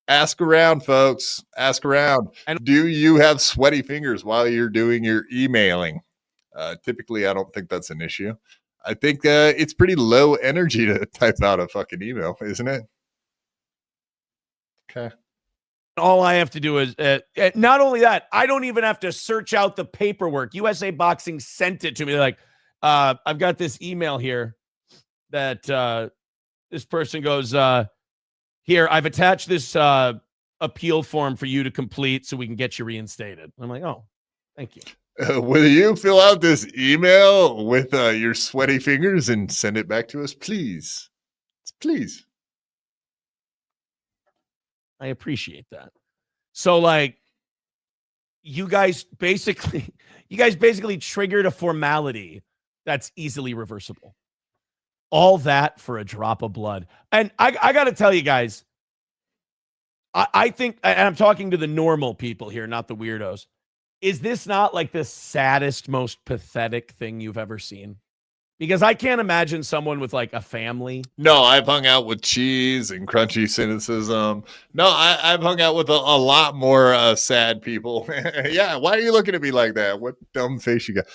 Ask around, folks. Ask around. And do you have sweaty fingers while you're doing your emailing? Typically, I don't think that's an issue. I think it's pretty low energy to type out a fucking email, isn't it? Okay. All I have to do is, not only that, I don't even have to search out the paperwork. USA Boxing sent it to me. They're like, I've got this email here that this person goes, here, I've attached this appeal form for you to complete so we can get you reinstated. I'm like, oh, thank you. Will you fill out this email with your sweaty fingers and send it back to us, please? Please. I appreciate that. So, like, you guys basically triggered a formality that's easily reversible. All that for a drop of blood. And I got to tell you guys, I think, and I'm talking to the normal people here, not the weirdos. Is this not like the saddest, most pathetic thing you've ever seen? Because I can't imagine someone with like a family. No, I've hung out with cheese and crunchy cynicism. No, I've hung out with a lot more sad people. Yeah, why are you looking at me like that? What dumb face you got?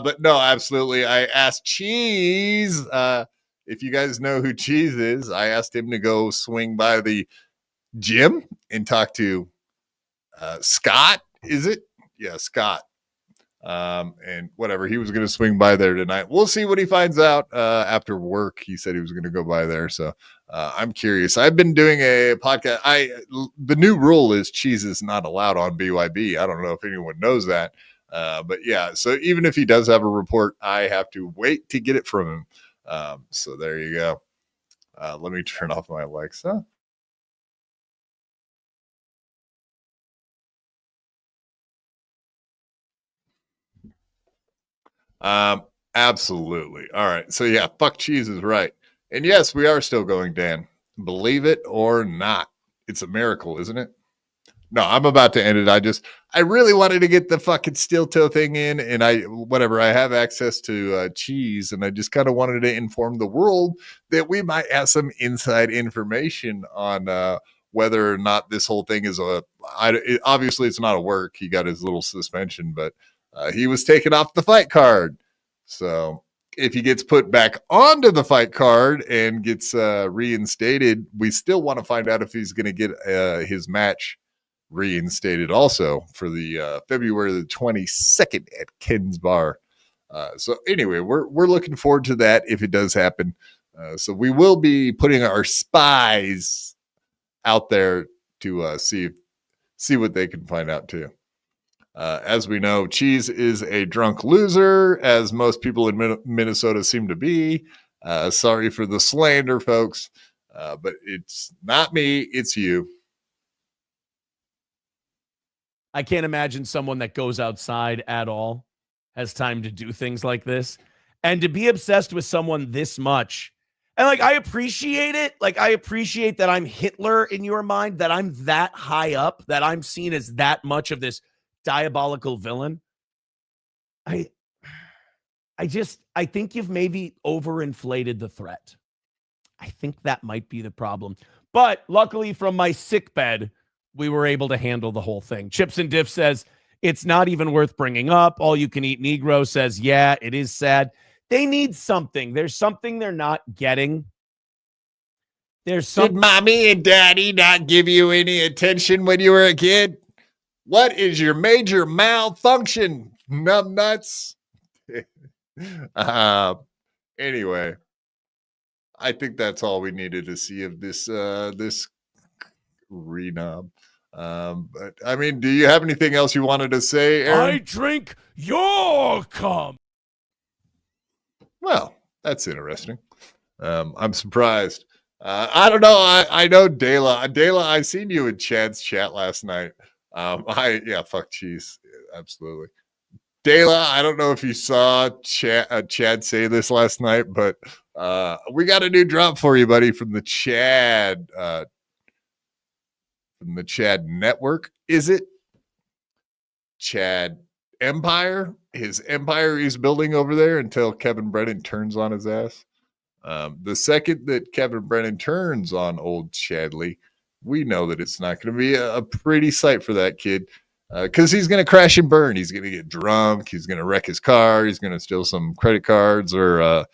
But no, absolutely. I asked Cheese, if you guys know who Cheese is, I asked him to go swing by the gym and talk to Scott. Is it? Yeah, Scott. And whatever, he was going to swing by there tonight. We'll see what he finds out after work. He said he was going to go by there. So I'm curious. I've been doing a podcast. The new rule is cheese is not allowed on BYB. I don't know if anyone knows that. But yeah, so even if he does have a report, I have to wait to get it from him. So there you go. Let me turn off my Alexa. Absolutely. All right. So yeah, fuck cheese is right. And yes, we are still going, Dan. Believe it or not. It's a miracle, isn't it? No, I'm about to end it. I really wanted to get the fucking steel toe thing in, and I have access to cheese, and I just kind of wanted to inform the world that we might have some inside information on whether or not this whole thing is obviously it's not a work. He got his little suspension, but he was taken off the fight card. So if he gets put back onto the fight card and gets reinstated, we still want to find out if he's going to get his match reinstated also for the February the 22nd at Ken's Bar. So anyway, we're looking forward to that if it does happen. So we will be putting our spies out there to see what they can find out too. As we know, Cheese is a drunk loser, as most people in Minnesota seem to be. Sorry for the slander, folks, but it's not me, it's you. I can't imagine someone that goes outside at all has time to do things like this. And to be obsessed with someone this much. And like, I appreciate it. Like, I appreciate that I'm Hitler in your mind, that I'm that high up, that I'm seen as that much of this diabolical villain. I think you've maybe overinflated the threat. I think that might be the problem. But luckily from my sick bed, we were able to handle the whole thing. Chips and Diff says, it's not even worth bringing up. All You Can Eat Negro says, yeah, it is sad. They need something. There's something they're not getting. Did mommy and daddy not give you any attention when you were a kid? What is your major malfunction, numbnuts? Anyway, I think that's all we needed to see of this Renob. But I mean, do you have anything else you wanted to say, Aaron? I drink your cum. Well, that's interesting. I'm surprised. I don't know. I know Dela. Dela, I seen you in Chad's chat last night. Fuck cheese. Absolutely. Dela, I don't know if you saw Chad say this last night, but we got a new drop for you, buddy, from the Chad network. Is it Chad Empire? His empire he's building over there until Kevin Brennan turns on his ass. The second that Kevin Brennan turns on old Chadley, we know that it's not going to be a pretty sight for that kid, because he's going to crash and burn. He's going to get drunk. He's going to wreck his car. He's going to steal some credit cards, or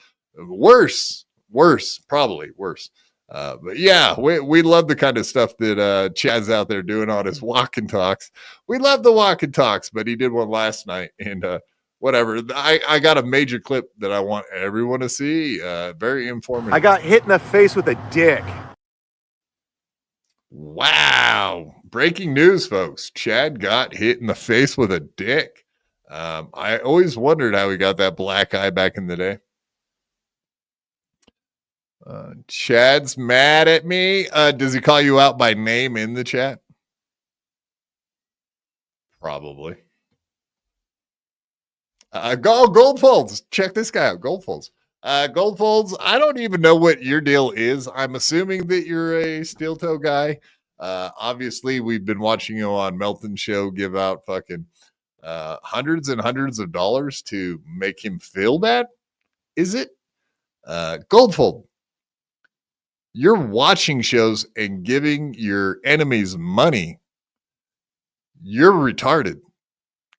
probably worse. But yeah, we love the kind of stuff that Chad's out there doing on his walk and talks. We love the walk and talks, but he did one last night, and whatever. I got a major clip that I want everyone to see. Very informative. I got hit in the face with a dick. Wow. Breaking news, folks. Chad got hit in the face with a dick. I always wondered how he got that black eye back in the day. Chad's mad at me. Does he call you out by name in the chat? Probably. Goldfolds. Check this guy out. Goldfolds. Goldfolds, I don't even know what your deal is. I'm assuming that you're a steel toe guy. Obviously, we've been watching you on Melton Show give out fucking hundreds and hundreds of dollars to make him feel bad. Is it? Goldfold, you're watching shows and giving your enemies money. You're retarded.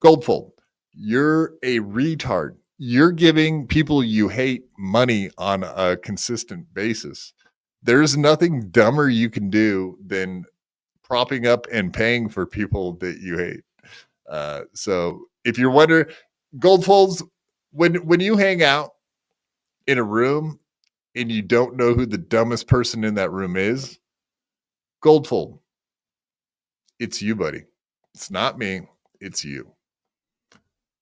Goldfold, you're a retard. You're giving people you hate money on a consistent basis. There's nothing dumber you can do than propping up and paying for people that you hate. So if you're wondering, Goldfolds, when you hang out in a room and you don't know who the dumbest person in that room is, Goldfold, it's you, buddy. It's not me. It's you.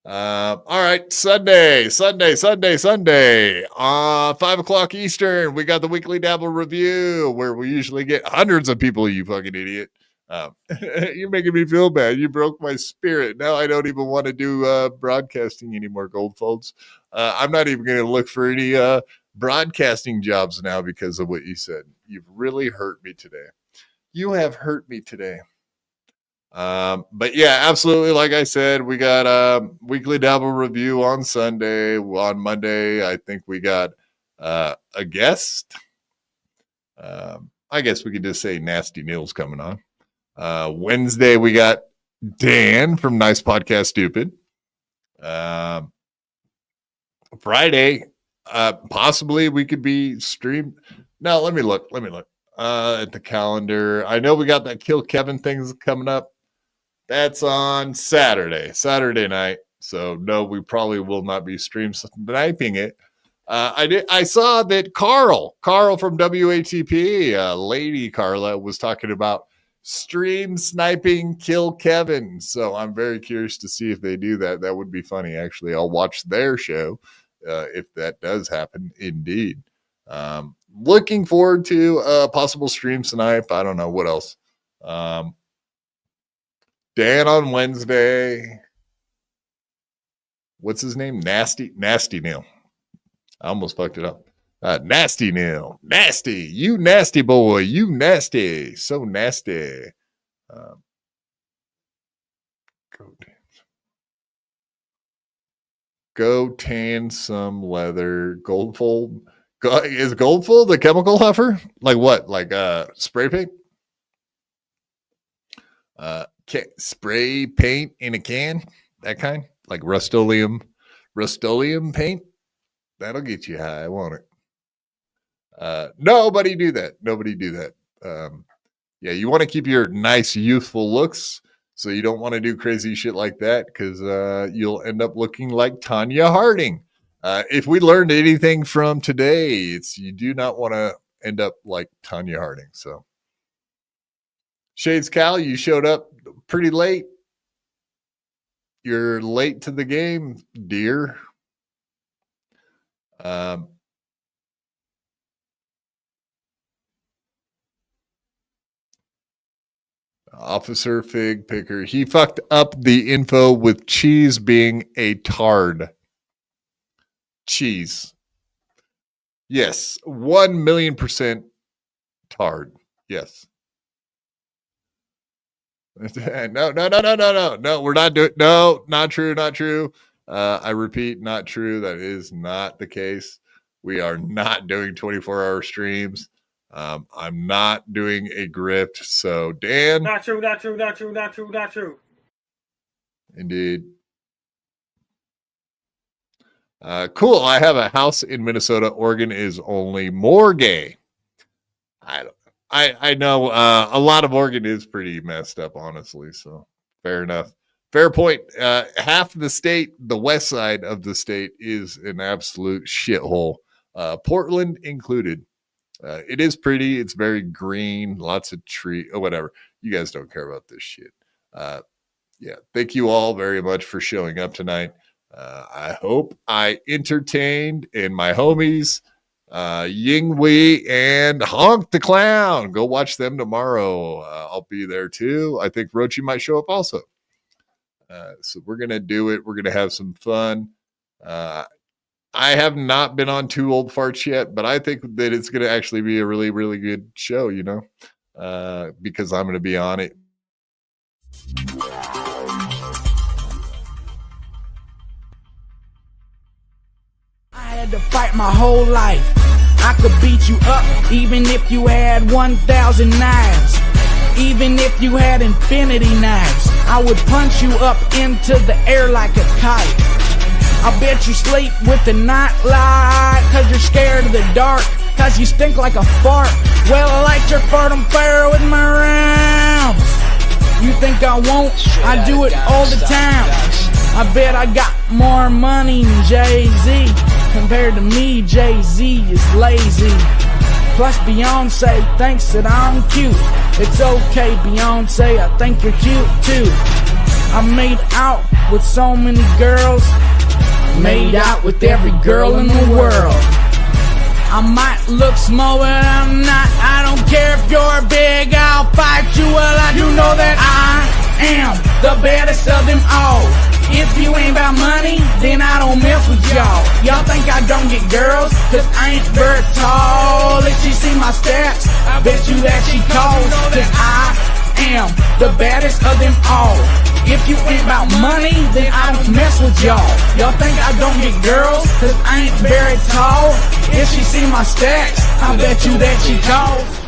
All right, Sunday, 5 o'clock Eastern, we got the weekly Dabble review, where we usually get hundreds of people. You fucking idiot. You're making me feel bad. You broke my spirit. Now I don't even want to do broadcasting anymore, Goldfolds. I'm not even going to look for any broadcasting jobs now because of what you said. You've really hurt me today. You have hurt me today. But yeah, absolutely. Like I said, we got a weekly Dabble review on Sunday. On Monday, I think we got a guest. I guess we could just say Nasty Neil's coming on. Wednesday, we got Dan from Nice Podcast Stupid. Friday, possibly we could be streamed. No, let me look at the calendar. I know we got that Kill Kevin things coming up. That's on Saturday night. So no, we probably will not be stream sniping it. I saw that Carl from WATP, Lady Carla, was talking about stream sniping Kill Kevin. So I'm very curious to see if they do that. That would be funny. Actually, I'll watch their show if that does happen. Indeed. Looking forward to a possible stream snipe. I don't know what else. Dan on Wednesday. What's his name? Nasty Neil. I almost fucked it up. Nasty Neil. Nasty. You nasty boy. You nasty. So nasty. Go tan some leather. Goldfold. Is Goldfold the chemical huffer? Like what? Like spray paint? Spray paint in a can, that kind, like Rust-Oleum paint. That'll get you high, won't it? Nobody do that. Yeah, you want to keep your nice youthful looks, so you don't want to do crazy shit like that, because you'll end up looking like Tanya Harding. If we learned anything from today, it's you do not want to end up like Tanya Harding. So Shades Cal, you showed up pretty late. You're late to the game, dear. Officer Fig Picker. He fucked up the info with cheese being a tard. Cheese. Yes. 1,000,000% tard. Yes. No. We're not doing. No, not true. Not true. I repeat, not true. That is not the case. We are not doing 24-hour streams. I'm not doing a grift. So, Dan. Not true. Indeed. Cool. I have a house in Minnesota. Oregon is only more gay. I know a lot of Oregon is pretty messed up, honestly. So fair enough. Fair point. Half of the state, the west side of the state, is an absolute shithole. Portland included. It is pretty. It's very green. Lots of tree. Oh, whatever. You guys don't care about this shit. Yeah. Thank you all very much for showing up tonight. I hope I entertained, and my homies, Ying Wei and Honk the Clown. Go watch them tomorrow. I'll be there too. I think Rochi might show up also. So we're going to do it. We're going to have some fun. I have not been on Two Old Farts yet, but I think that it's going to actually be a really, really good show, you know, because I'm going to be on it. I had to fight my whole life. I could beat you up even if you had 1,000 knives. Even if you had infinity knives, I would punch you up into the air like a kite. I bet you sleep with the night light, cause you're scared of the dark, cause you stink like a fart. Well, I light your fart on fire with my rounds. You think I won't? I do it all the time. I bet I got more money than Jay-Z. Compared to me, Jay-Z is lazy. Plus Beyonce thinks that I'm cute. It's okay, Beyonce, I think you're cute too. I made out with so many girls. Made out with every girl in the world. I might look small, but I'm not. I don't care if you're big, I'll fight you. Well, I do know that I am the baddest of them all. If you ain't about money, then I don't mess with y'all. Y'all think I don't get girls, cause I ain't very tall. If she see my stats, I bet you that she calls. Cause I am the baddest of them all. If you ain't about money, then I don't mess with y'all. Y'all think I don't get girls, cause I ain't very tall. If she see my stats, I bet you that she calls.